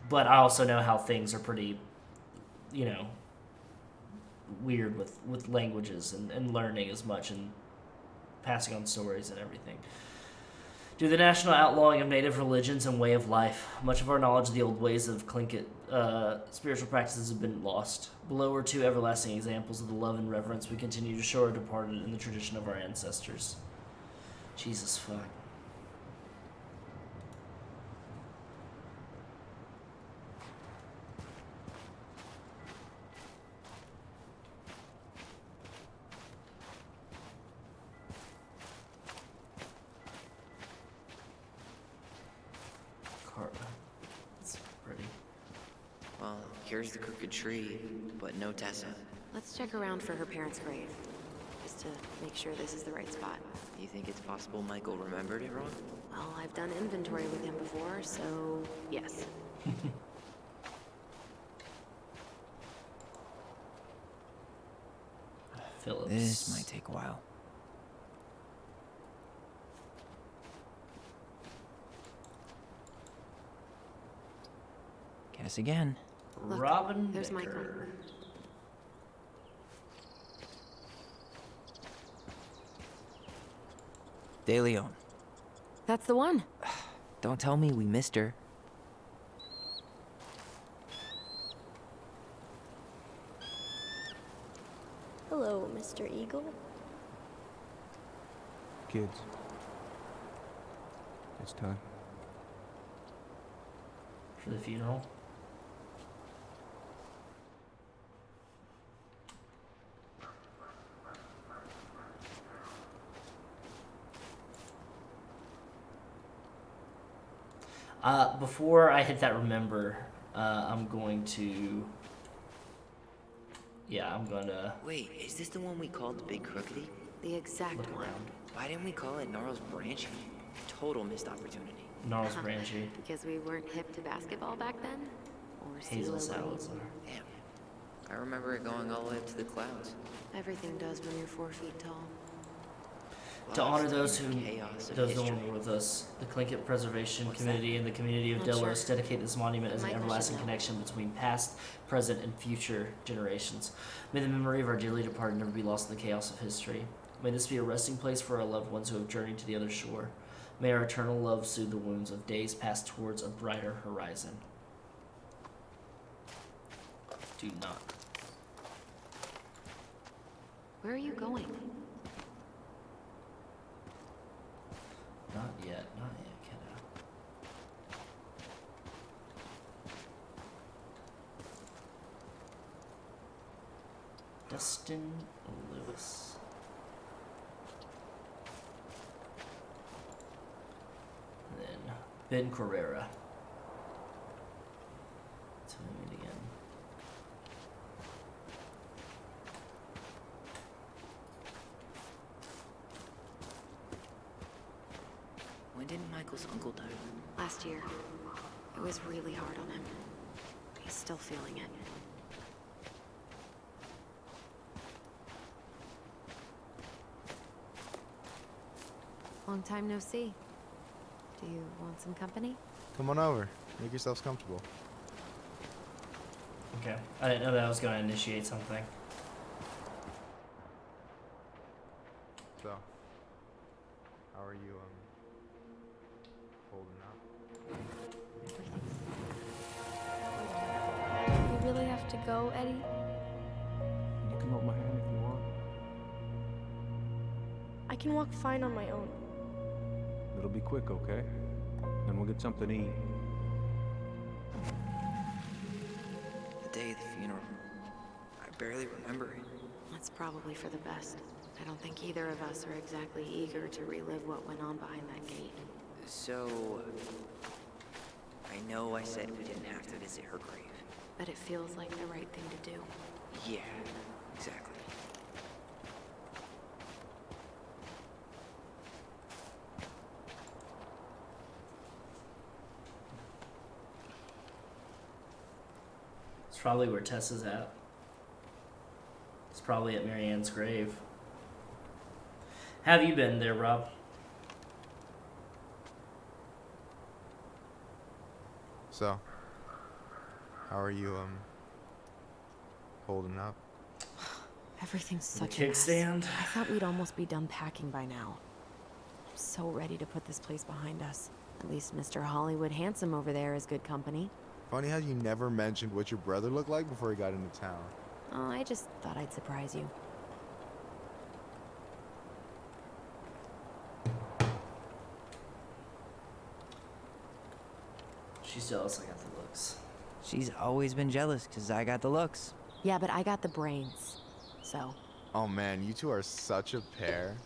But I also know how things are pretty, weird with languages and learning as much and passing on stories and everything. Due to the national outlawing of native religions and way of life, much of our knowledge of the old ways of Tlingit spiritual practices have been lost. Below are two everlasting examples of the love and reverence we continue to show our departed in the tradition of our ancestors. Jesus fuck. That's pretty. Well, here's the crooked tree, but no Tessa. Let's check around for her parents' grave, just to make sure this is the right spot. You think it's possible Michael remembered it wrong? Well, I've done inventory with him before, so yes. Phillips. This might take a while. Guess again. Look, Robin there's Baker. Michael. De Leon. That's the one. Don't tell me we missed her. Hello, Mr. Eagle. Kids. It's time. For the funeral. Before I hit that remember, I'm going to... Yeah, I'm gonna... Wait, is this the one we called the Big Crookedy? The exact one. Why didn't we call it Gnarls Branchy? Total missed opportunity. Gnarls Branchy. Because we weren't hip to basketball back then? Or Hazel CeeLo Green? Salazar. Damn. I remember it going all the way up to the clouds. Everything does when you're 4 feet tall. To honor those who chaos of those no history. longer with us, the Tlingit Preservation Committee and the community of Not Delos sure. dedicate this monument as an Might I should everlasting know. connection between past, present, and future generations. May the memory of our dearly departed never be lost in the chaos of history. May this be a resting place for our loved ones who have journeyed to the other shore. May our eternal love soothe the wounds of days passed towards a brighter horizon. Do not. Where are you going? Not yet, kiddo. Dustin Lewis. And then Ben Carrera. That's who we meet again. When did Michael's uncle die? Last year. It was really hard on him. He's still feeling it. Long time no see. Do you want some company? Come on over. Make yourselves comfortable. Okay. I didn't know that I was going to initiate something. So, how are you, holding up? You really have to go, Eddie? You can hold my hand if you want. I can walk fine on my own. It'll be quick, okay? Then we'll get something to eat. The day of the funeral. I barely remember it. That's probably for the best. I don't think either of us are exactly eager to relive what went on behind that gate. So, I know I said we didn't have to visit her grave. But it feels like the right thing to do. Yeah, exactly. It's probably where Tessa's at. It's probably at Marianne's grave. Have you been there, Rob? So, how are you, holding up? Everything's The such a mess. kickstand? I thought we'd almost be done packing by now. I'm so ready to put this place behind us. At least Mr. Hollywood Handsome over there is good company. Funny how you never mentioned what your brother looked like before he got into town. Oh, I just thought I'd surprise you. She's jealous I got the looks. She's always been jealous because I got the looks. Yeah, but I got the brains. So, Oh man, you two are such a pair.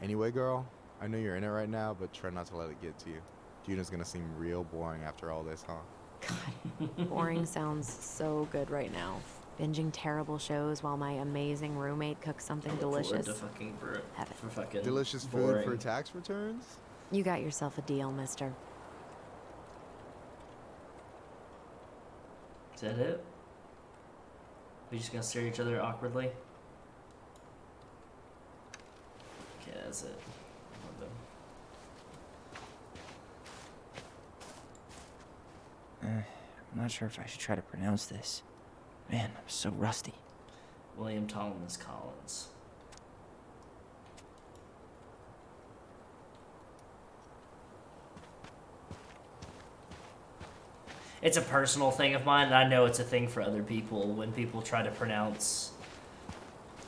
Anyway, girl, I know you're in it right now, but try not to let it get to you. Juna's gonna seem real boring after all this, huh? boring sounds so good right now. Binging terrible shows while my amazing roommate cooks something delicious. To fucking Heaven. for fucking Delicious boring. food for tax returns? You got yourself a deal, mister. Is that it? We just gonna stare at each other awkwardly? Okay, that's it. I'm not sure if I should try to pronounce this. Man, I'm so rusty. William Thomas Collins. It's a personal thing of mine, and I know it's a thing for other people when people try to pronounce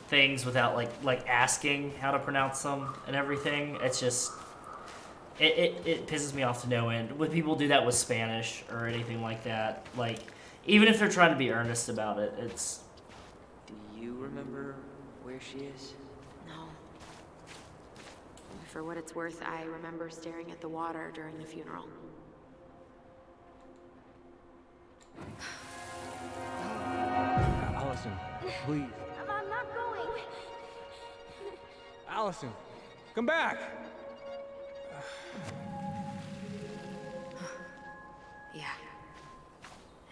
things without like asking how to pronounce them and everything. It's just it pisses me off to no end when people do that with Spanish or anything like that. Like, even if they're trying to be earnest about it, it's... Do you remember where she is? No. For what it's worth, I remember staring at the water during the funeral. Alyson, please. I'm not going. Alyson, come back! Yeah.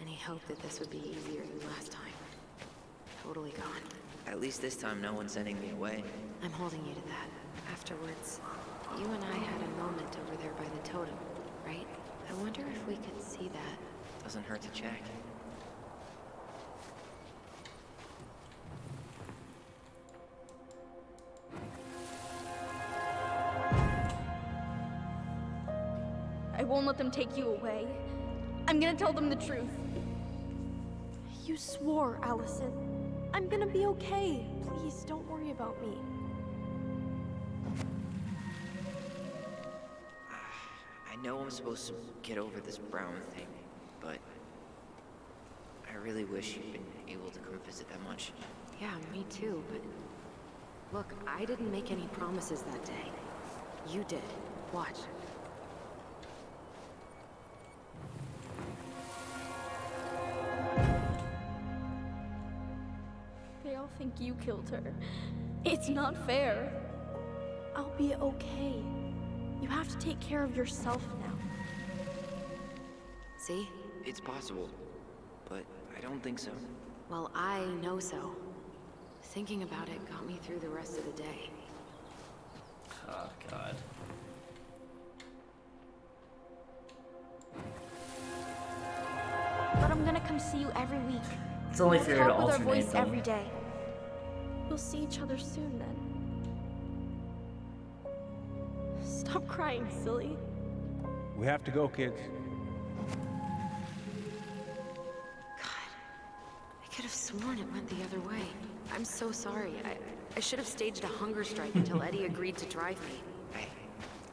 Any hope that this would be easier than last time? Totally gone. At least this time no one's sending me away. I'm holding you to that. Afterwards, you and I had a moment over there by the totem, right? I wonder if we could see that. Doesn't hurt to check. I won't let them take you away. I'm gonna tell them the truth. You swore, Alyson. I'm gonna be okay. Please, don't worry about me. I know I'm supposed to get over this Brown thing, but I really wish you'd been able to come visit that much. Yeah, me too, but... Look, I didn't make any promises that day. You did. Watch. They all think you killed her. It's not fair. I'll be okay. You have to take care of yourself now. See? It's possible, but I don't think so. Well, I know so. Thinking about it got me through the rest of the day. Oh, God. But I'm gonna come see you every week. It's only fair to Talk with our alternate voice them. every day. We'll see each other soon then. Stop crying, silly. We have to go, kids. I could have sworn it went the other way. I'm so sorry. I should have staged a hunger strike until Eddie agreed to drive me. Hey,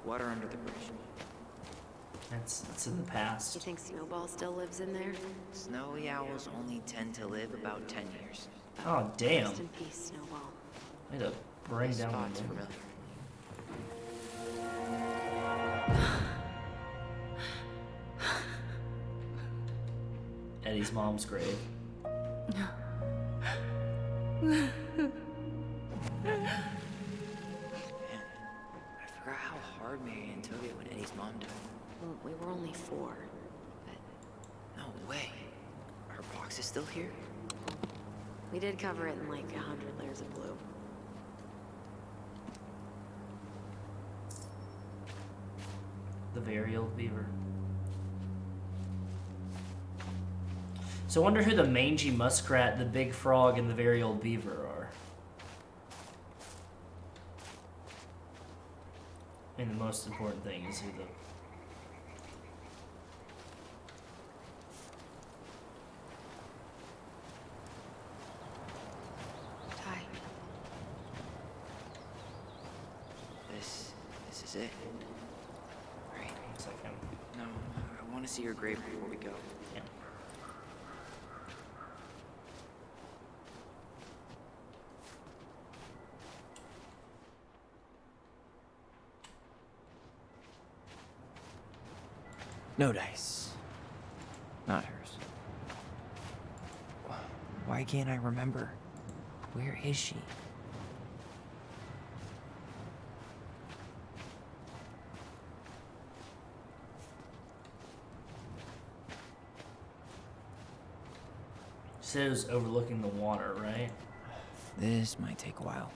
water under the bridge. It's in the past. You think Snowball still lives in there? Snowy owls only tend to live about 10 years. Oh, damn. Rest in peace, Snowball. Way to bring This down spot's the familiar. Eddie's mom's grave. I forgot how hard Marion took it when Eddie's mom died. Well, we were only 4. No way. Her box is still here? We did cover it in like 100 layers of blue. The very old beaver. So I wonder who the mangy muskrat, the big frog, and the very old beaver are. And the most important thing is who the... Ty. This is it. Right. Looks like him. No, I want to see your grave before we go. Yeah. No dice. Not hers. Why can't I remember? Where is she? Said it was overlooking the water, right? This might take a while.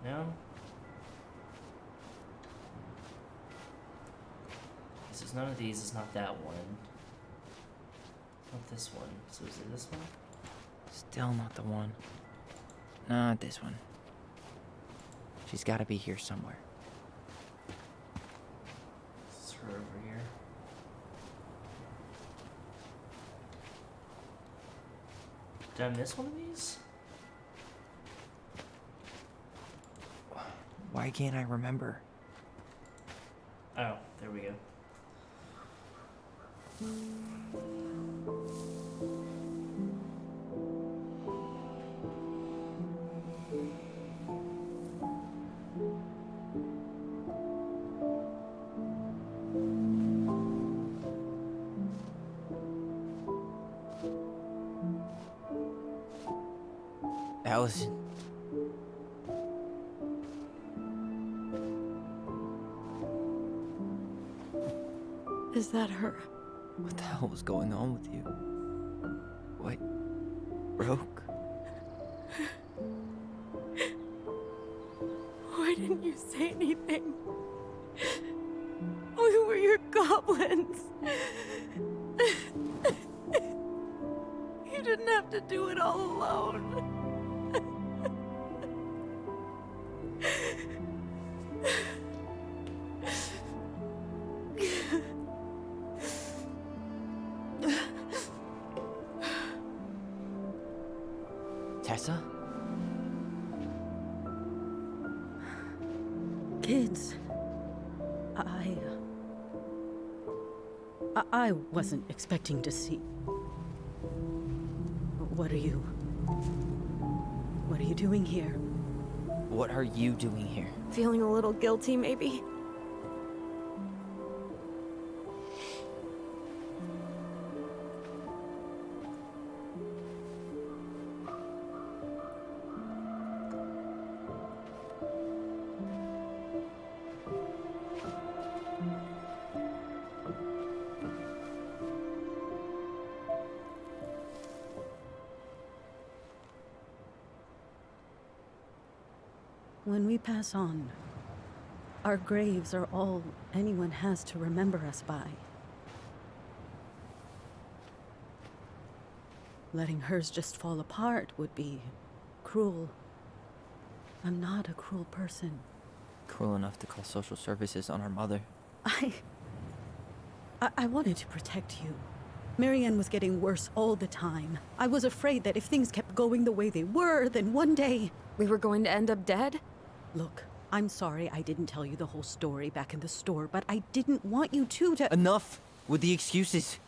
No? This is Because none of these is not that one. Not this one. So is it this one? Still not the one. Not this one. She's got to be here somewhere. This is her over here. Did I miss one of these? Why can't I remember? Oh, there we go. Alyson. Is that her? What the hell was going on with you? What? Broke? Why didn't you say anything? We were your goblins. You didn't have to do it all alone. Tessa? Kids, I wasn't expecting to see. What are you doing here? What are you doing here? Feeling a little guilty, maybe? When we pass on, our graves are all anyone has to remember us by. Letting hers just fall apart would be cruel. I'm not a cruel person. Cruel enough to call social services on our mother. I wanted to protect you. Marianne was getting worse all the time. I was afraid that if things kept going the way they were, then one day... We were going to end up dead? Look, I'm sorry I didn't tell you the whole story back in the store, but I didn't want you to... Enough with the excuses.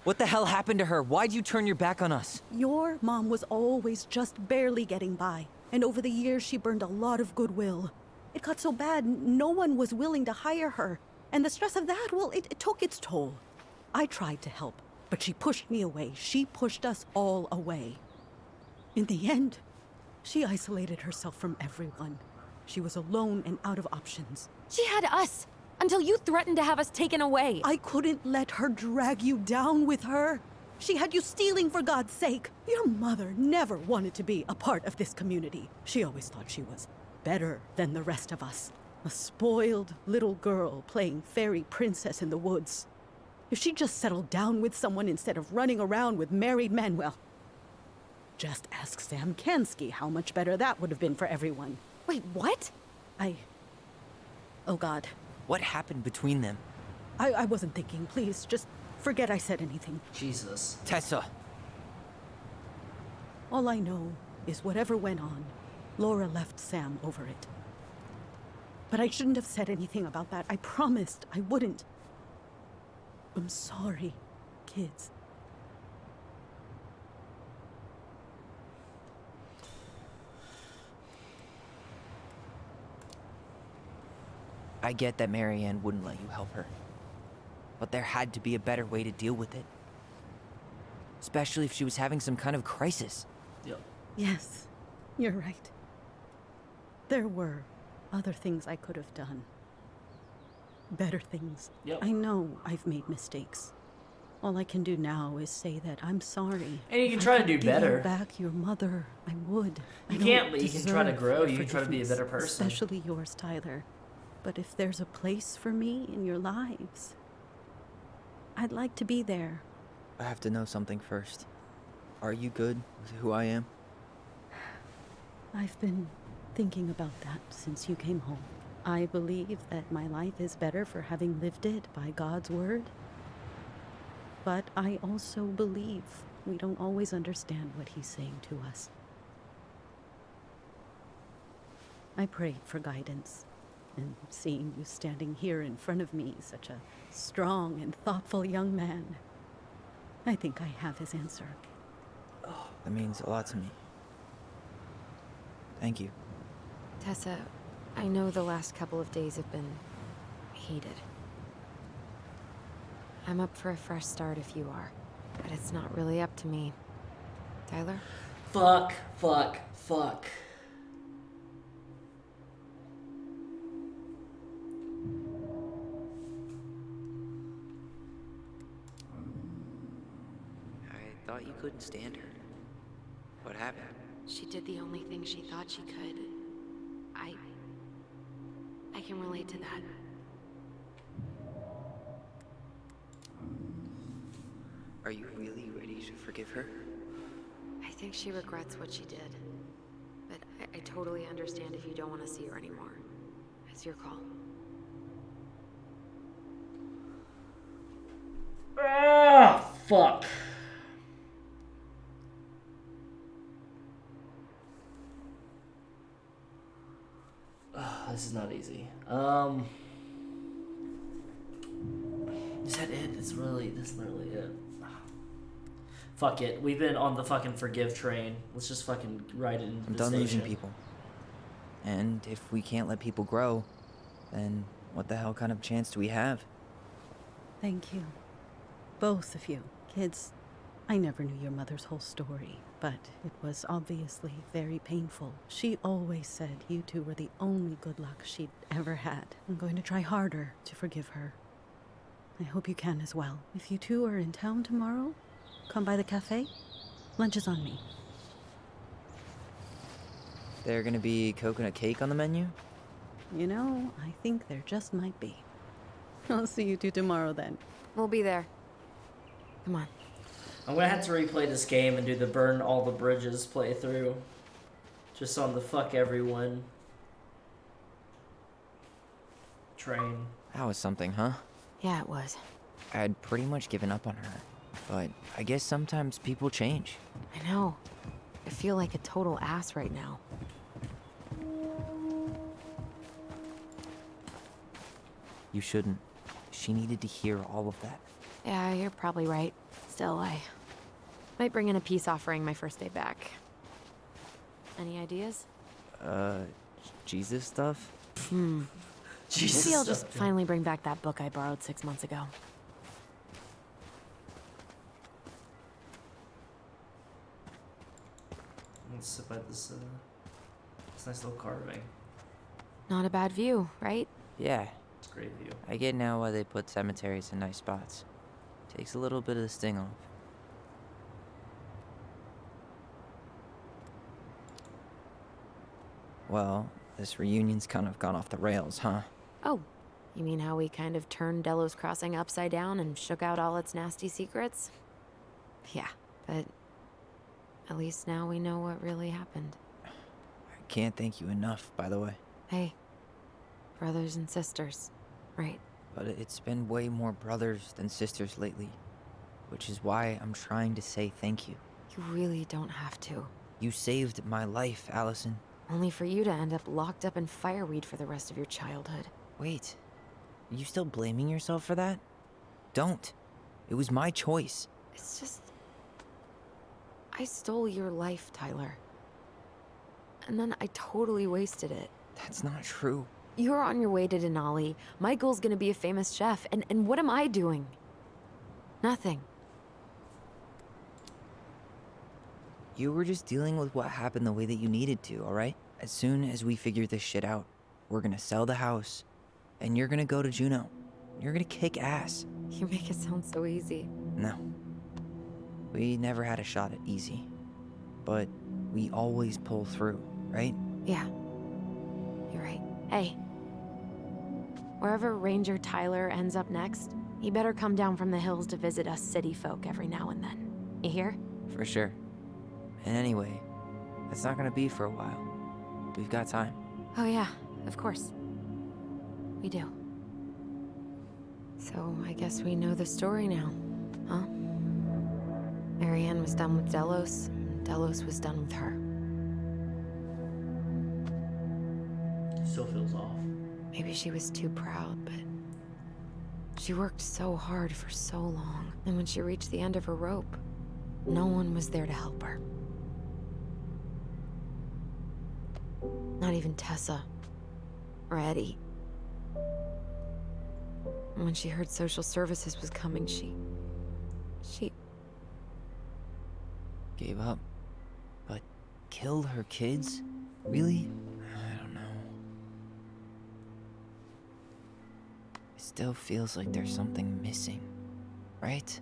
What the hell happened to her? Why'd you turn your back on us? Your mom was always just barely getting by, and over the years she burned a lot of goodwill. It got so bad, no one was willing to hire her. And the stress of that, well, it took its toll. I tried to help, but she pushed me away. She pushed us all away. In the end, she isolated herself from everyone. She was alone and out of options. She had us, until you threatened to have us taken away. I couldn't let her drag you down with her. She had you stealing for God's sake. Your mother never wanted to be a part of this community. She always thought she was better than the rest of us. A spoiled little girl playing fairy princess in the woods. If she just settled down with someone instead of running around with married men, well, just ask Sam Kansky how much better that would have been for everyone. Wait, what? Oh God. What happened between them? I wasn't thinking. Please, just forget I said anything. Jesus. Tessa. All I know is whatever went on, Laura left Sam over it. But I shouldn't have said anything about that. I promised I wouldn't. I'm sorry, kids. I get that Marianne wouldn't let you help her. But there had to be a better way to deal with it. Especially if she was having some kind of crisis. Yep. Yes, you're right. There were other things I could have done. Better things. Yep. I know I've made mistakes. All I can do now is say that I'm sorry. And you can If try I to could do give better. You back your mother, I would. You I can't, don't but you can try to deserve grow. your You can try to be a better forgiveness, person. Especially yours, Tyler. But if there's a place for me in your lives, I'd like to be there. I have to know something first. Are you good with who I am? I've been thinking about that since you came home. I believe that my life is better for having lived it by God's word. But I also believe we don't always understand what he's saying to us. I prayed for guidance, and seeing you standing here in front of me, such a strong and thoughtful young man, I think I have his answer. Oh, that means a lot to me. Thank you. Tessa, I know the last couple of days have been heated. I'm up for a fresh start if you are, but it's not really up to me. Tyler? Fuck. I thought you couldn't stand her. What happened? She did the only thing she thought she could. I can relate to that. Are you really ready to forgive her? I think she regrets what she did. But I totally understand if you don't want to see her anymore. It's your call. Ah, fuck. This is not easy. Is that it? That's literally it. Fuck it. We've been on the fucking forgive train. Let's just fucking ride it into I'm the done station. losing people. And if we can't let people grow, then what the hell kind of chance do we have? Thank you. Both of you. Kids, I never knew your mother's whole story, but it was obviously very painful. She always said you two were the only good luck she'd ever had. I'm going to try harder to forgive her. I hope you can as well. If you two are in town tomorrow, come by the cafe. Lunch is on me. There gonna be coconut cake on the menu? You know, I think there just might be. I'll see you two tomorrow then. We'll be there. Come on. I'm gonna have to replay this game and do the burn all the bridges playthrough. Just on the fuck everyone train. That was something, huh? Yeah, it was. I had pretty much given up on her. But I guess sometimes people change. I know. I feel like a total ass right now. You shouldn't. She needed to hear all of that. Yeah, you're probably right. Still, I might bring in a peace offering my first day back. Any ideas? Jesus stuff? Jesus Maybe I'll stuff, just finally bring back that book I borrowed 6 months ago. Let's sit by this nice little carving. Not a bad view, right? Yeah. It's a great view. I get now why they put cemeteries in nice spots. Takes a little bit of the sting off. Well, this reunion's kind of gone off the rails, huh? Oh, you mean how we kind of turned Delos Crossing upside down and shook out all its nasty secrets? Yeah, but at least now we know what really happened. I can't thank you enough, by the way. Hey, brothers and sisters, right? But it's been way more brothers than sisters lately, which is why I'm trying to say thank you. You really don't have to. You saved my life, Alyson. Only for you to end up locked up in fireweed for the rest of your childhood. Wait, are you still blaming yourself for that? Don't. It was my choice. It's just... I stole your life, Tyler. And then I totally wasted it. That's not true. You're on your way to Denali. My goal's gonna be a famous chef, and what am I doing? Nothing. You were just dealing with what happened the way that you needed to, alright? As soon as we figure this shit out, we're gonna sell the house, and you're gonna go to Juneau. You're gonna kick ass. You make it sound so easy. No. We never had a shot at easy. But we always pull through, right? Yeah. You're right. Hey. Wherever Ranger Tyler ends up next, You better come down from the hills to visit us city folk every now and then. You hear? For sure. And anyway, that's not gonna be for a while. We've got time. Oh yeah, of course. We do. So I guess we know the story now, huh? Marianne was done with Delos, and Delos was done with her. Still feels off. Maybe she was too proud, but she worked so hard for so long, and when she reached the end of her rope, no one was there to help her. Not even Tessa or Eddie. And when she heard social services was coming, she Gave up. But killed her kids? Really? I don't know. It still feels like there's something missing, right?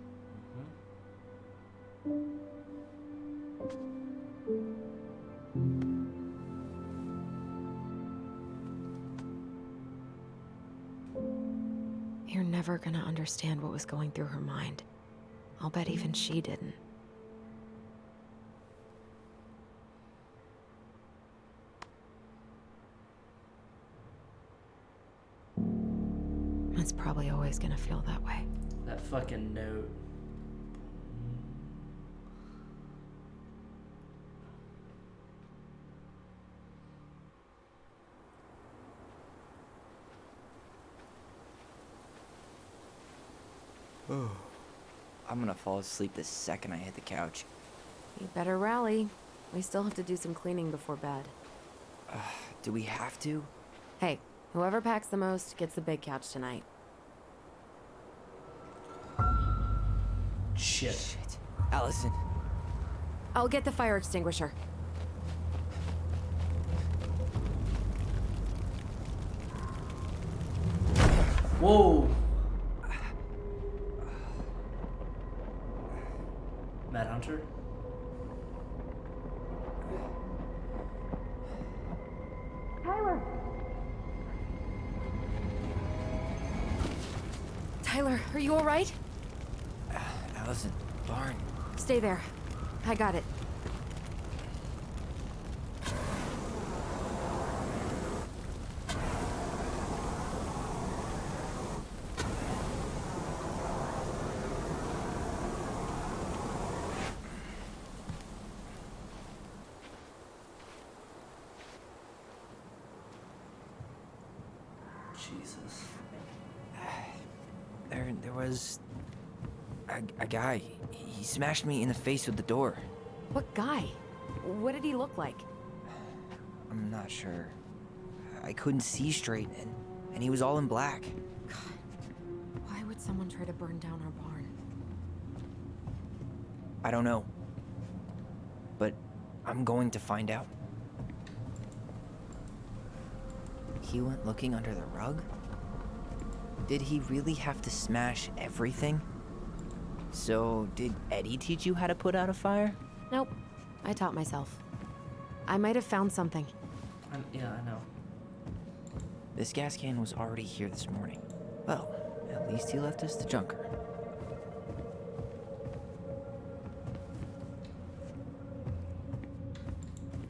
You're never gonna understand what was going through her mind. I'll bet even she didn't. It's probably always gonna feel that way. That fucking note. I'm gonna fall asleep the second I hit the couch. You better rally. We still have to do some cleaning before bed. Do we have to? Hey, whoever packs the most gets the big couch tonight. Shit. Alyson. I'll get the fire extinguisher. Whoa. Mad Hunter? Tyler, are you all right? Alyson, barn. Stay there. I got it. Jesus. There was a guy. He smashed me in the face with the door. What guy? What did he look like? I'm not sure. I couldn't see straight, and he was all in black. Why would someone try to burn down our barn? I don't know. But I'm going to find out. He went looking under the rug? Did he really have to smash everything? So, did Eddie teach you how to put out a fire? Nope. I taught myself. I might have found something. Yeah, I know. This gas can was already here this morning. Well, at least he left us the junker.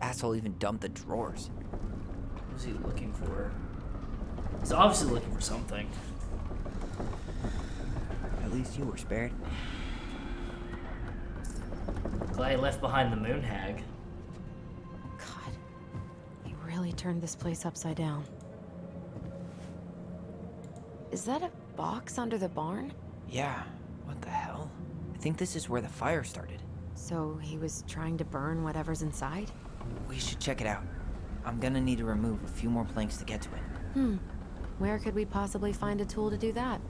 Asshole even dumped the drawers. What was he looking for? He's obviously looking for something. At least you were spared. Glad he left behind the moon hag. God, he really turned this place upside down. Is that a box under the barn? Yeah, what the hell? I think this is where the fire started. So he was trying to burn whatever's inside? We should check it out. I'm gonna need to remove a few more planks to get to it. Where could we possibly find a tool to do that?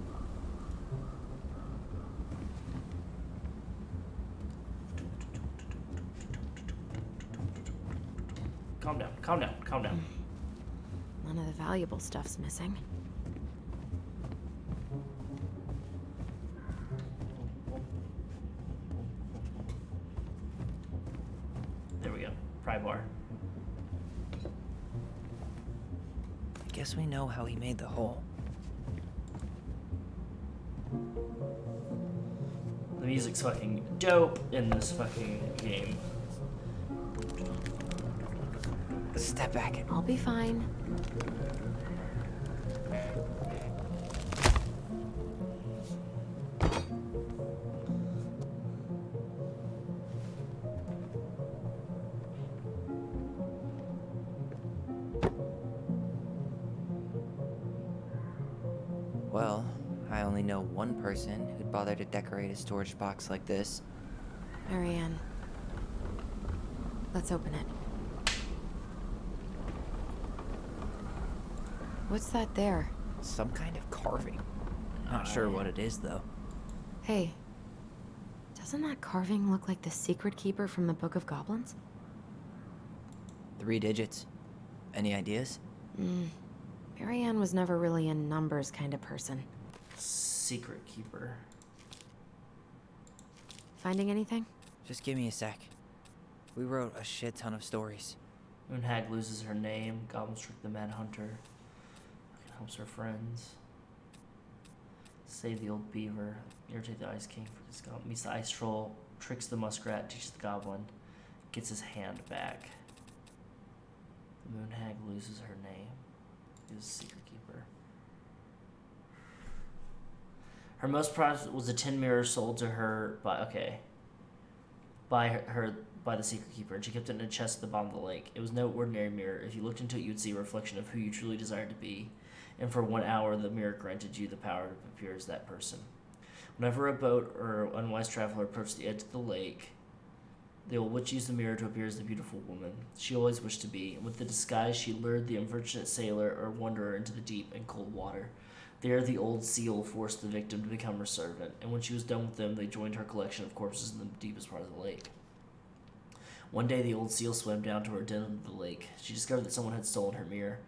Calm down, calm down, calm down. None of the valuable stuff's missing. There we go. Pry bar. Guess we know how he made the hole. The music's fucking dope in this fucking game. Step back. I'll be fine. Well, I only know one person who'd bother to decorate a storage box like this. Marianne. Let's open it. What's that there? Some kind of carving. Not sure what it is, though. Hey. Doesn't that carving look like the secret keeper from the Book of Goblins? 3 digits. Any ideas? Marianne was never really a numbers kind of person. Secret keeper. Finding anything? Just give me a sec. We wrote a shit ton of stories. Moonhag loses her name. Goblins trick the Mad Hunter. Helps her friends. Save the old beaver. Irritate the Ice King for this goblin. Meets the ice troll. Tricks the muskrat. Teaches the goblin. Gets his hand back. The Moonhag loses her name. Is a secret keeper. Her most prized was a tin mirror sold to her by the secret keeper, and she kept it in a chest at the bottom of the lake. It was no ordinary mirror. If you looked into it, you would see a reflection of who you truly desired to be. And for 1 hour, the mirror granted you the power to appear as that person. Whenever a boat or unwise traveler approached the edge of the lake, the old witch used the mirror to appear as the beautiful woman she always wished to be, and with the disguise she lured the unfortunate sailor or wanderer into the deep and cold water. There the old seal forced the victim to become her servant, and when she was done with them, they joined her collection of corpses in the deepest part of the lake. One day the old seal swam down to her den of the lake. She discovered that someone had stolen her mirror.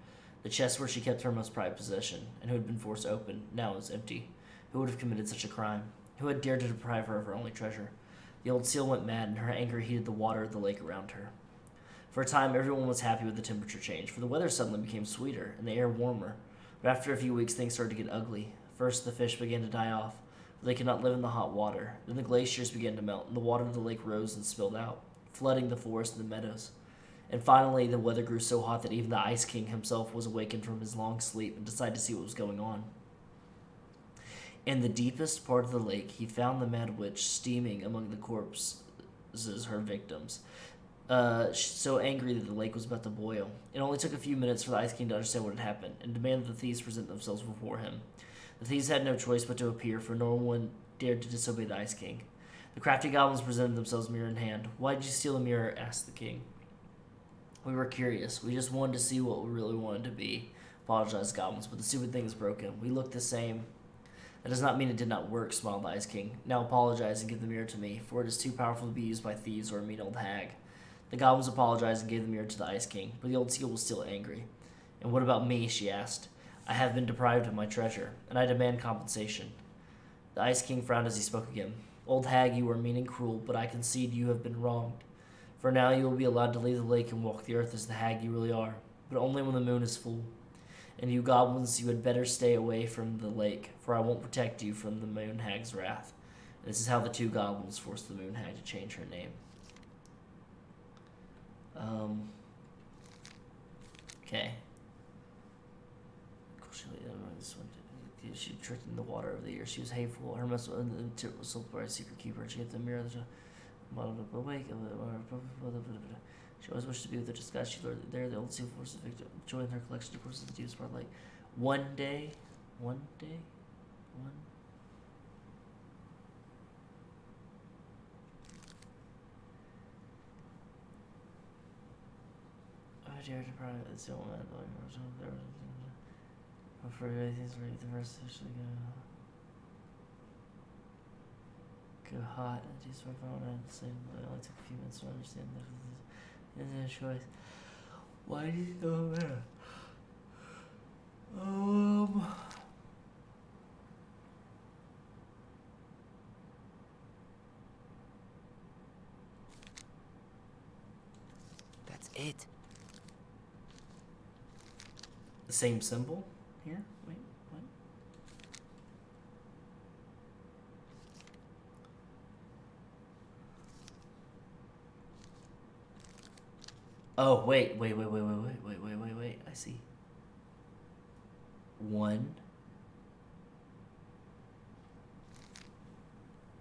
The chest where she kept her most prized possession, and who had been forced open, now was empty. Who would have committed such a crime? Who had dared to deprive her of her only treasure? The old seal went mad, and her anger heated the water of the lake around her. For a time, everyone was happy with the temperature change, for the weather suddenly became sweeter, and the air warmer. But after a few weeks, things started to get ugly. First, the fish began to die off, for they could not live in the hot water. Then the glaciers began to melt, and the water of the lake rose and spilled out, flooding the forest and the meadows. And finally, the weather grew so hot that even the Ice King himself was awakened from his long sleep and decided to see what was going on. In the deepest part of the lake, he found the Mad Witch steaming among the corpses, her victims, so angry that the lake was about to boil. It only took a few minutes for the Ice King to understand what had happened and demanded the thieves present themselves before him. The thieves had no choice but to appear, for no one dared to disobey the Ice King. The crafty goblins presented themselves mirror in hand. "Why did you steal the mirror?" asked the king. "We were curious. We just wanted to see what we really wanted to be," apologized the goblins, "but the stupid thing is broken. We look the same." "That does not mean it did not work," smiled the Ice King. "Now apologize and give the mirror to me, for it is too powerful to be used by thieves or a mean old hag." The goblins apologized and gave the mirror to the Ice King, but the old seal was still angry. "And what about me?" she asked. "I have been deprived of my treasure, and I demand compensation." The Ice King frowned as he spoke again. "Old hag, you are mean and cruel, but I concede you have been wronged. For now you will be allowed to leave the lake and walk the earth as the hag you really are, but only when the moon is full. And you goblins, you had better stay away from the lake, for I won't protect you from the moon hag's wrath." And this is how the two goblins forced the moon hag to change her name. Okay. She tricked in the water of the year. She was hateful. Her mess was sold by a secret keeper. She had the mirror. Awake. She always wished to be with the disguise. She lured there. The old seal forced the victim. Joined her collection of horses in the deepest part of the lake. One day. Oh dear, deprived of the seal man. For everything's ready, the rest officially go hot and do sort of on the same, but it only took a few minutes to understand that there's no choice. Why did you go there? That's it. The same symbol here? Wait, what? Oh, wait. I see. 1,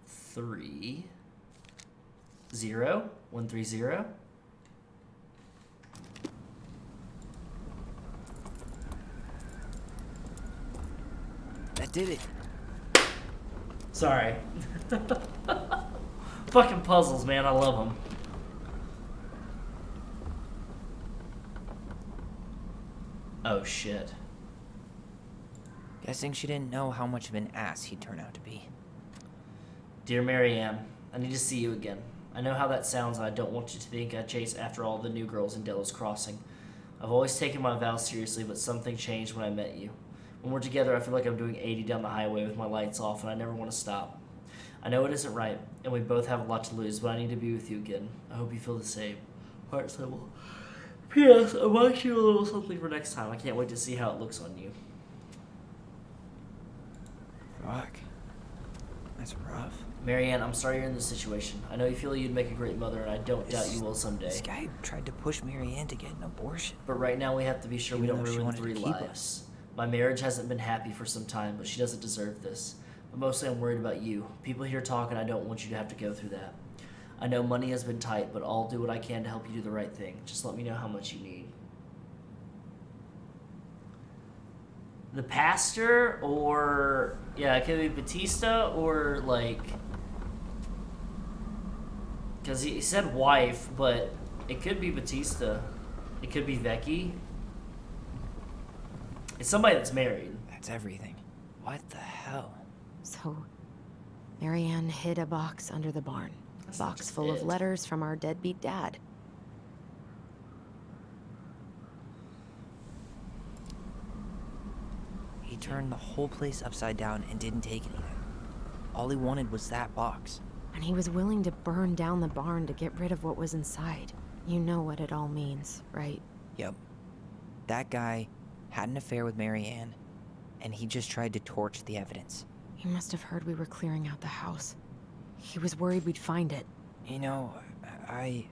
3, 0. 1, 3, 0. That did it. Sorry. Fucking puzzles, man. I love them. Oh, shit. Guessing she didn't know how much of an ass he'd turn out to be. Dear Marianne, I need to see you again. I know how that sounds, and I don't want you to think I chase after all the new girls in Delos Crossing. I've always taken my vows seriously, but something changed when I met you. When we're together, I feel like I'm doing 80 down the highway with my lights off, and I never want to stop. I know it isn't right, and we both have a lot to lose, but I need to be with you again. I hope you feel the same. Heart symbol. P.S. I want you a little something for next time. I can't wait to see how it looks on you. Fuck. That's rough. Marianne, I'm sorry you're in this situation. I know you feel you'd make a great mother, and I don't doubt you will someday. This guy tried to push Marianne to get an abortion. But right now we have to be sure we don't Even though she ruin wanted to 3 keep lives. us. My marriage hasn't been happy for some time, but she doesn't deserve this. But mostly I'm worried about you. People here talk, and I don't want you to have to go through that. I know money has been tight, but I'll do what I can to help you do the right thing. Just let me know how much you need. The pastor, or... yeah, it could be Batista, or, like... because he said wife, but it could be Batista. It could be Vecchi. It's somebody that's married. That's everything. What the hell? So, Marianne hid a box under the barn. A box full of letters from our deadbeat dad. He turned the whole place upside down and didn't take anything. All he wanted was that box. And he was willing to burn down the barn to get rid of what was inside. You know what it all means, right? Yep. That guy had an affair with Marianne, and he just tried to torch the evidence. He must have heard we were clearing out the house. He was worried we'd find it. You know, I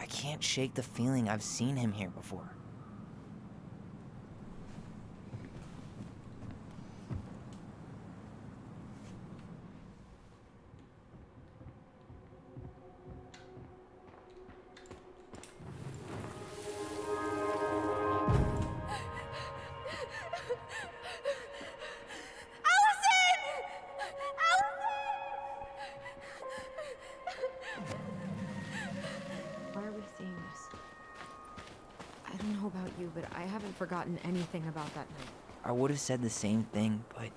can't shake the feeling I've seen him here before. Why are we seeing this? I don't know about you, but I haven't forgotten anything about that night. I would have said the same thing, but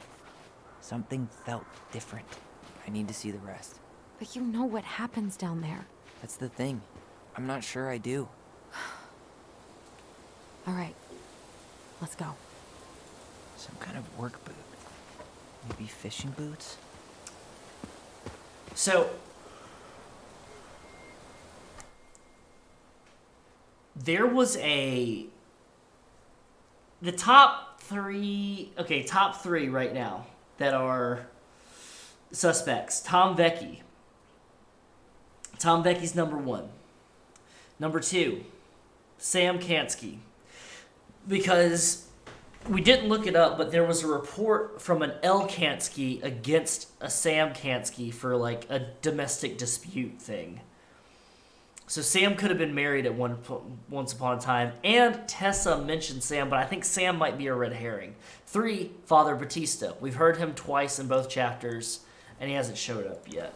something felt different. I need to see the rest. But you know what happens down there. That's the thing. I'm not sure I do. All right, let's go. Some kind of work boot. Maybe fishing boots? So, there was the top three right now that are suspects. Tom Vecchi. Tom Vecchi's number 1. Number 2, Sam Kansky. Because we didn't look it up, but there was a report from an L. Kansky against a Sam Kansky for like a domestic dispute thing. So Sam could have been married at once upon a time, and Tessa mentioned Sam, but I think Sam might be a red herring. 3, Father Batista. We've heard him twice in both chapters, and he hasn't showed up yet.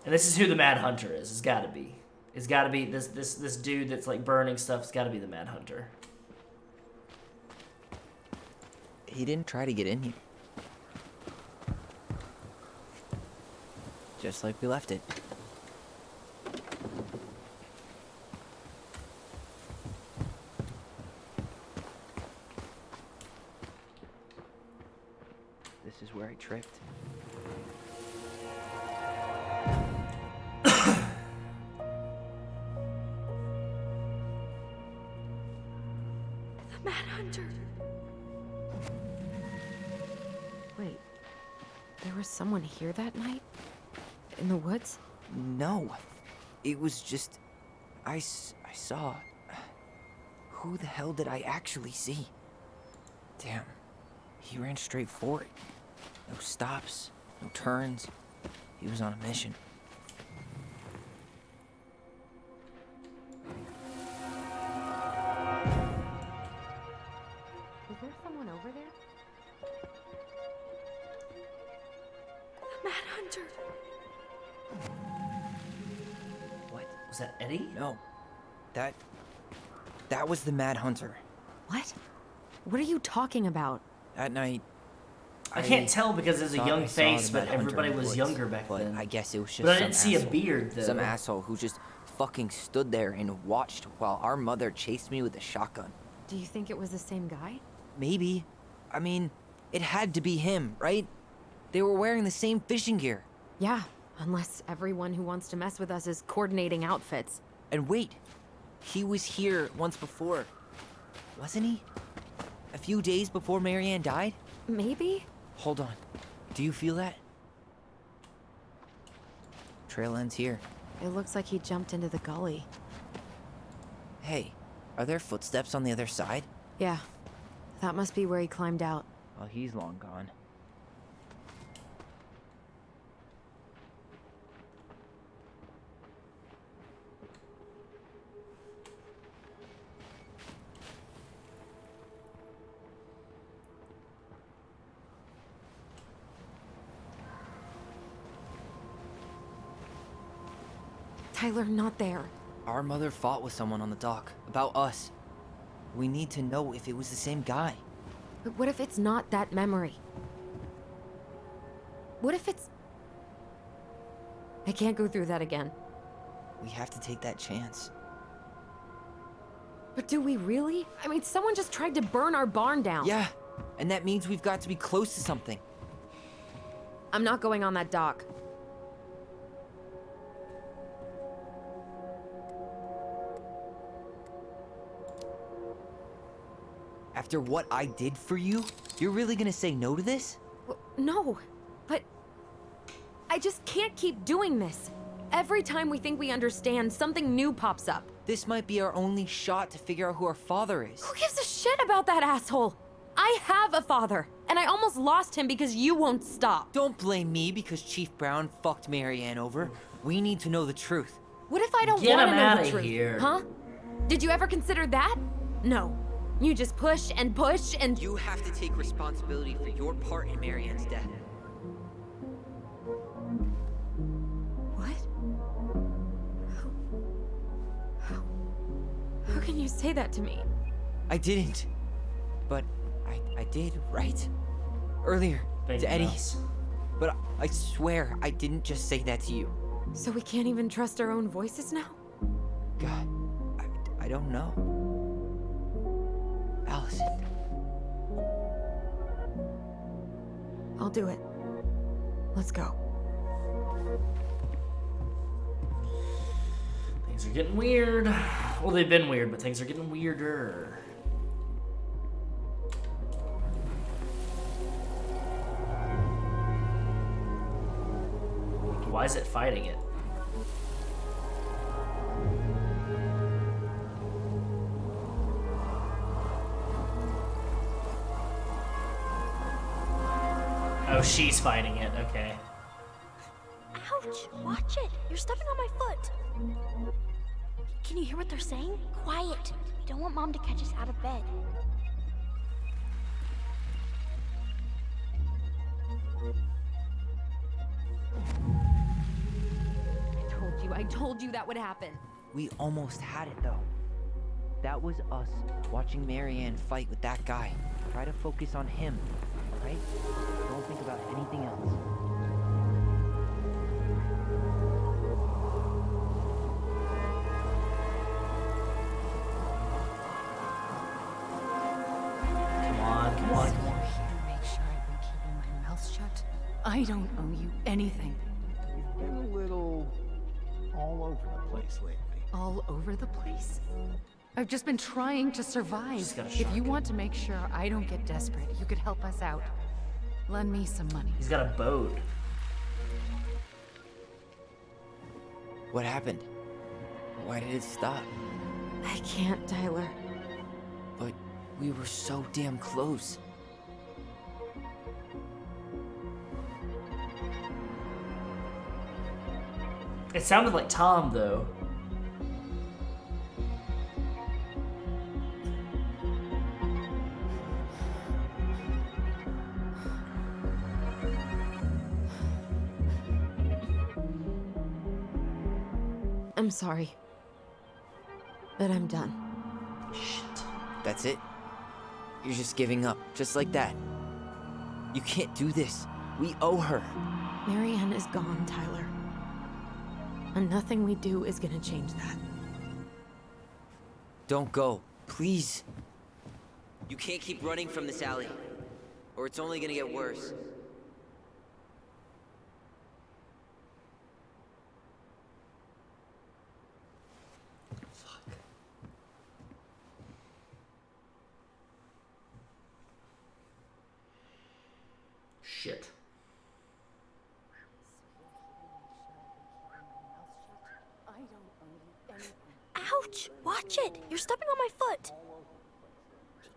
And this is who the Mad Hunter is. It's got to be. It's got to be this dude that's like burning stuff. It's got to be the Mad Hunter. He didn't try to get in here. Just like we left it. This is where I tripped. The Mad Hunter. Wait, there was someone here that night? In the woods? No. It was just I saw... Who the hell did I actually see? Damn. He ran straight for it. No stops, no turns. He was on a mission. Is there someone over there? The Mad Hunter. What? Was that Eddie? No. That was the Mad Hunter. What? What are you talking about? That night... I can't tell because there's a thought young I saw face, the but Mad Hunter everybody in the was woods, younger back but then. I guess it was just But I some didn't see a asshole. beard, though. Some asshole who just fucking stood there and watched while our mother chased me with a shotgun. Do you think it was the same guy? Maybe. I mean, it had to be him, right? They were wearing the same fishing gear. Yeah, unless everyone who wants to mess with us is coordinating outfits. And wait, he was here once before, wasn't he? A few days before Marianne died? Maybe? Hold on. Do you feel that? Trail ends here. It looks like he jumped into the gully. Hey, are there footsteps on the other side? Yeah, that must be where he climbed out. Well, he's long gone. Tyler, not there. Our mother fought with someone on the dock about us. We need to know if it was the same guy. But what if it's not that memory? What if it's... I can't go through that again. We have to take that chance. But do we really? I mean, someone just tried to burn our barn down. Yeah, and that means we've got to be close to something. I'm not going on that dock. After what I did for you, you're really gonna say no to this? No, but I just can't keep doing this. Every time we think we understand, something new pops up. This might be our only shot to figure out who our father is. Who gives a shit about that asshole? I have a father, and I almost lost him because you won't stop. Don't blame me because Chief Brown fucked Marianne over. We need to know the truth. What if I don't Get want him to know outta the truth? here. Huh? Did you ever consider that? No. You just push and push and... You have to take responsibility for your part in Marianne's death. What? How can you say that to me? I didn't. But I did, right? Earlier, Thank to you, Eddie. Mouse. But I swear I didn't just say that to you. So we can't even trust our own voices now? God, I don't know. Alyson. I'll do it. Let's go. Things are getting weird. Well, they've been weird, but things are getting weirder. Why is it fighting it? Oh, she's fighting it. Okay. Ouch! Watch it! You're stepping on my foot! Can you hear what they're saying? Quiet! We don't want Mom to catch us out of bed. I told you that would happen. We almost had it, though. That was us watching Marianne fight with that guy. Try to focus on him, right? Don't think about anything else. Come on, come on, come on. Here to make sure I've been keeping my mouth shut. I don't owe you anything. You've been a little all over the place lately. All over the place? I've just been trying to survive. She's got a If you shotgun. want to make sure I don't get desperate, you could help us out. Lend me some money. He's got a boat. What happened? Why did it stop? I can't, Tyler. But we were so damn close. It sounded like Tom, though. I'm sorry. But I'm done. Shit. That's it? You're just giving up, just like that. You can't do this. We owe her. Marianne is gone, Tyler. And nothing we do is gonna change that. Don't go, please. You can't keep running from this alley, or it's only gonna get worse. Shit. Ouch! Watch it! You're stepping on my foot!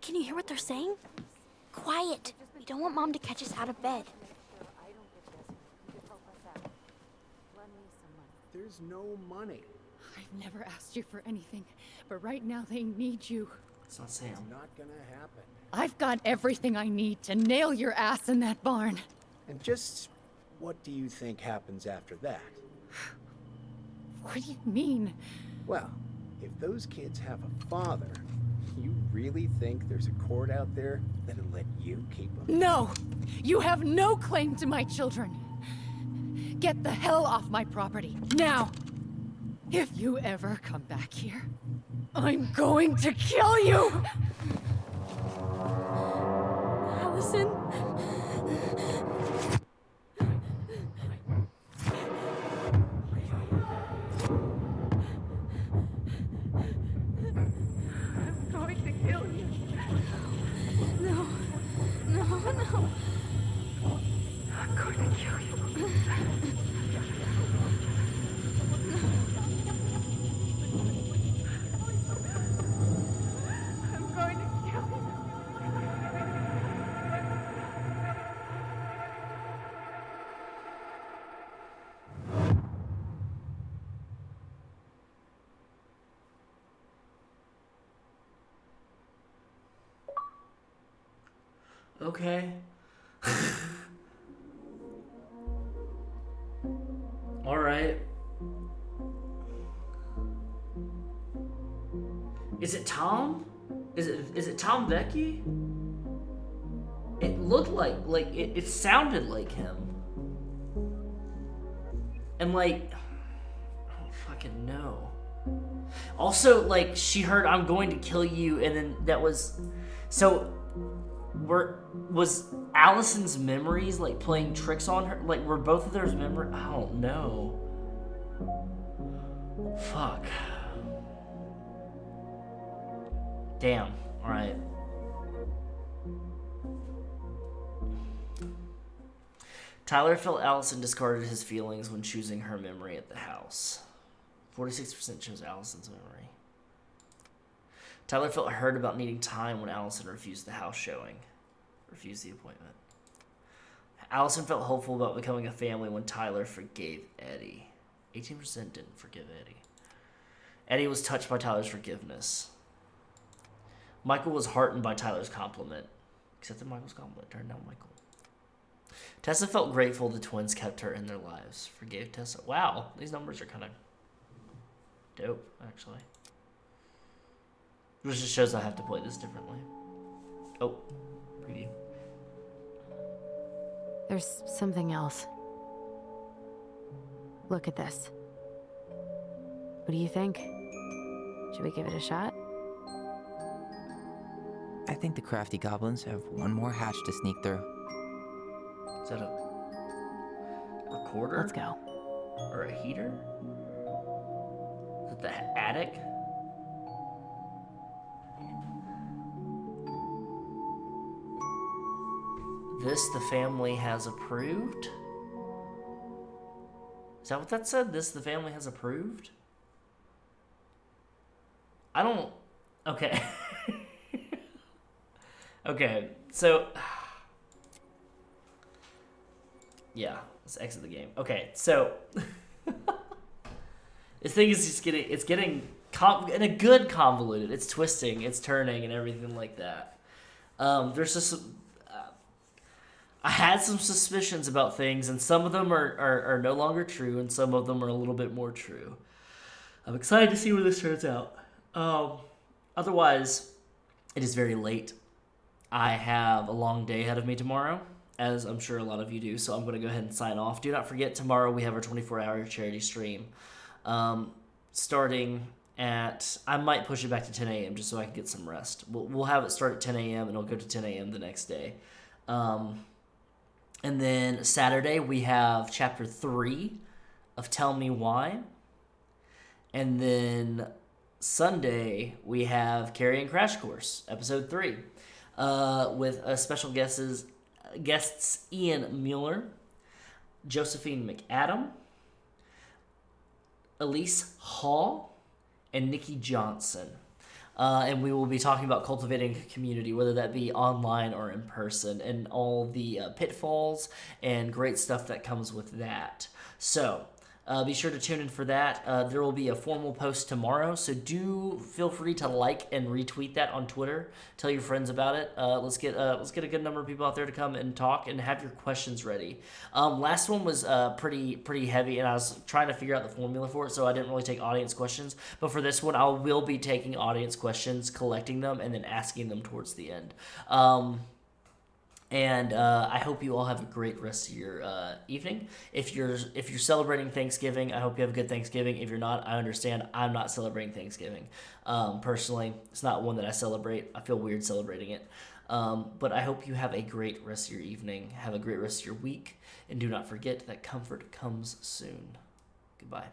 Can you hear what they're saying? Quiet! We don't want Mom to catch us out of bed. There's no money. I've never asked you for anything, but right now they need you. It's not Sam. It's not gonna happen. I've got everything I need to nail your ass in that barn. And just what do you think happens after that? What do you mean? Well, if those kids have a father, you really think there's a court out there that'll let you keep them? No! You have no claim to my children. Get the hell off my property, now! If you ever come back here, I'm going to kill you! Alyson? I'm going to kill you. No. No, no. I'm going to kill you. I'm going to kill you. Okay. All right. Is it Tom? Is it Tom Becky? It looked like it sounded like him. And like, I don't fucking know. Also, like, she heard "I'm going to kill you," and then that was so. Was Alyson's memories like playing tricks on her? Like, were both of theirs memories? I don't know. Fuck. Damn. All right. Tyler felt Alyson discarded his feelings when choosing her memory at the house. 46% chose Alyson's memory. Tyler felt hurt about needing time when Alyson refused the house showing. Refused the appointment. Alyson felt hopeful about becoming a family when Tyler forgave Eddie. 18% didn't forgive Eddie. Eddie was touched by Tyler's forgiveness. Michael was heartened by Tyler's compliment. Accepted Michael's compliment. Turned down Michael. Tessa felt grateful the twins kept her in their lives. Forgave Tessa. Wow, these numbers are kind of dope, actually. Which just shows I have to play this differently. Oh, preview. There's something else. Look at this. What do you think? Should we give it a shot? I think the crafty goblins have one more hatch to sneak through. Is that a recorder? Let's go. Or a heater? Is it the attic? This the family has approved? Is that what that said? This the family has approved? I don't. Okay. Okay, so. Yeah, let's exit the game. Okay, so. This thing is just getting. It's getting. In a good convoluted. It's twisting, it's turning, and everything like that. There's just. I had some suspicions about things, and some of them are no longer true, and some of them are a little bit more true. I'm excited to see where this turns out. Otherwise, it is very late. I have a long day ahead of me tomorrow, as I'm sure a lot of you do, so I'm going to go ahead and sign off. Do not forget, tomorrow we have our 24-hour charity stream. Starting at... I might push it back to 10 a.m. just so I can get some rest. We'll have it start at 10 a.m. and it'll go to 10 a.m. the next day. And then Saturday, we have Chapter 3 of Tell Me Why. And then Sunday, we have Carrion Crash Course, Episode 3, with special guests Ian Mueller, Josephine McAdam, Elise Hall, and Nikki Johnson. And we will be talking about cultivating a community, whether that be online or in person, and all the pitfalls and great stuff that comes with that. So be sure to tune in for that. There will be a formal post tomorrow, so do feel free to like and retweet that on Twitter. Tell your friends about it. Let's get a good number of people out there to come and talk and have your questions ready. Last one was pretty heavy, and I was trying to figure out the formula for it, so I didn't really take audience questions. But for this one, I will be taking audience questions, collecting them, and then asking them towards the end. And I hope you all have a great rest of your evening. If you're celebrating Thanksgiving, I hope you have a good Thanksgiving. If you're not, I understand. I'm not celebrating Thanksgiving. Personally, it's not one that I celebrate. I feel weird celebrating it. But I hope you have a great rest of your evening. Have a great rest of your week. And do not forget that comfort comes soon. Goodbye.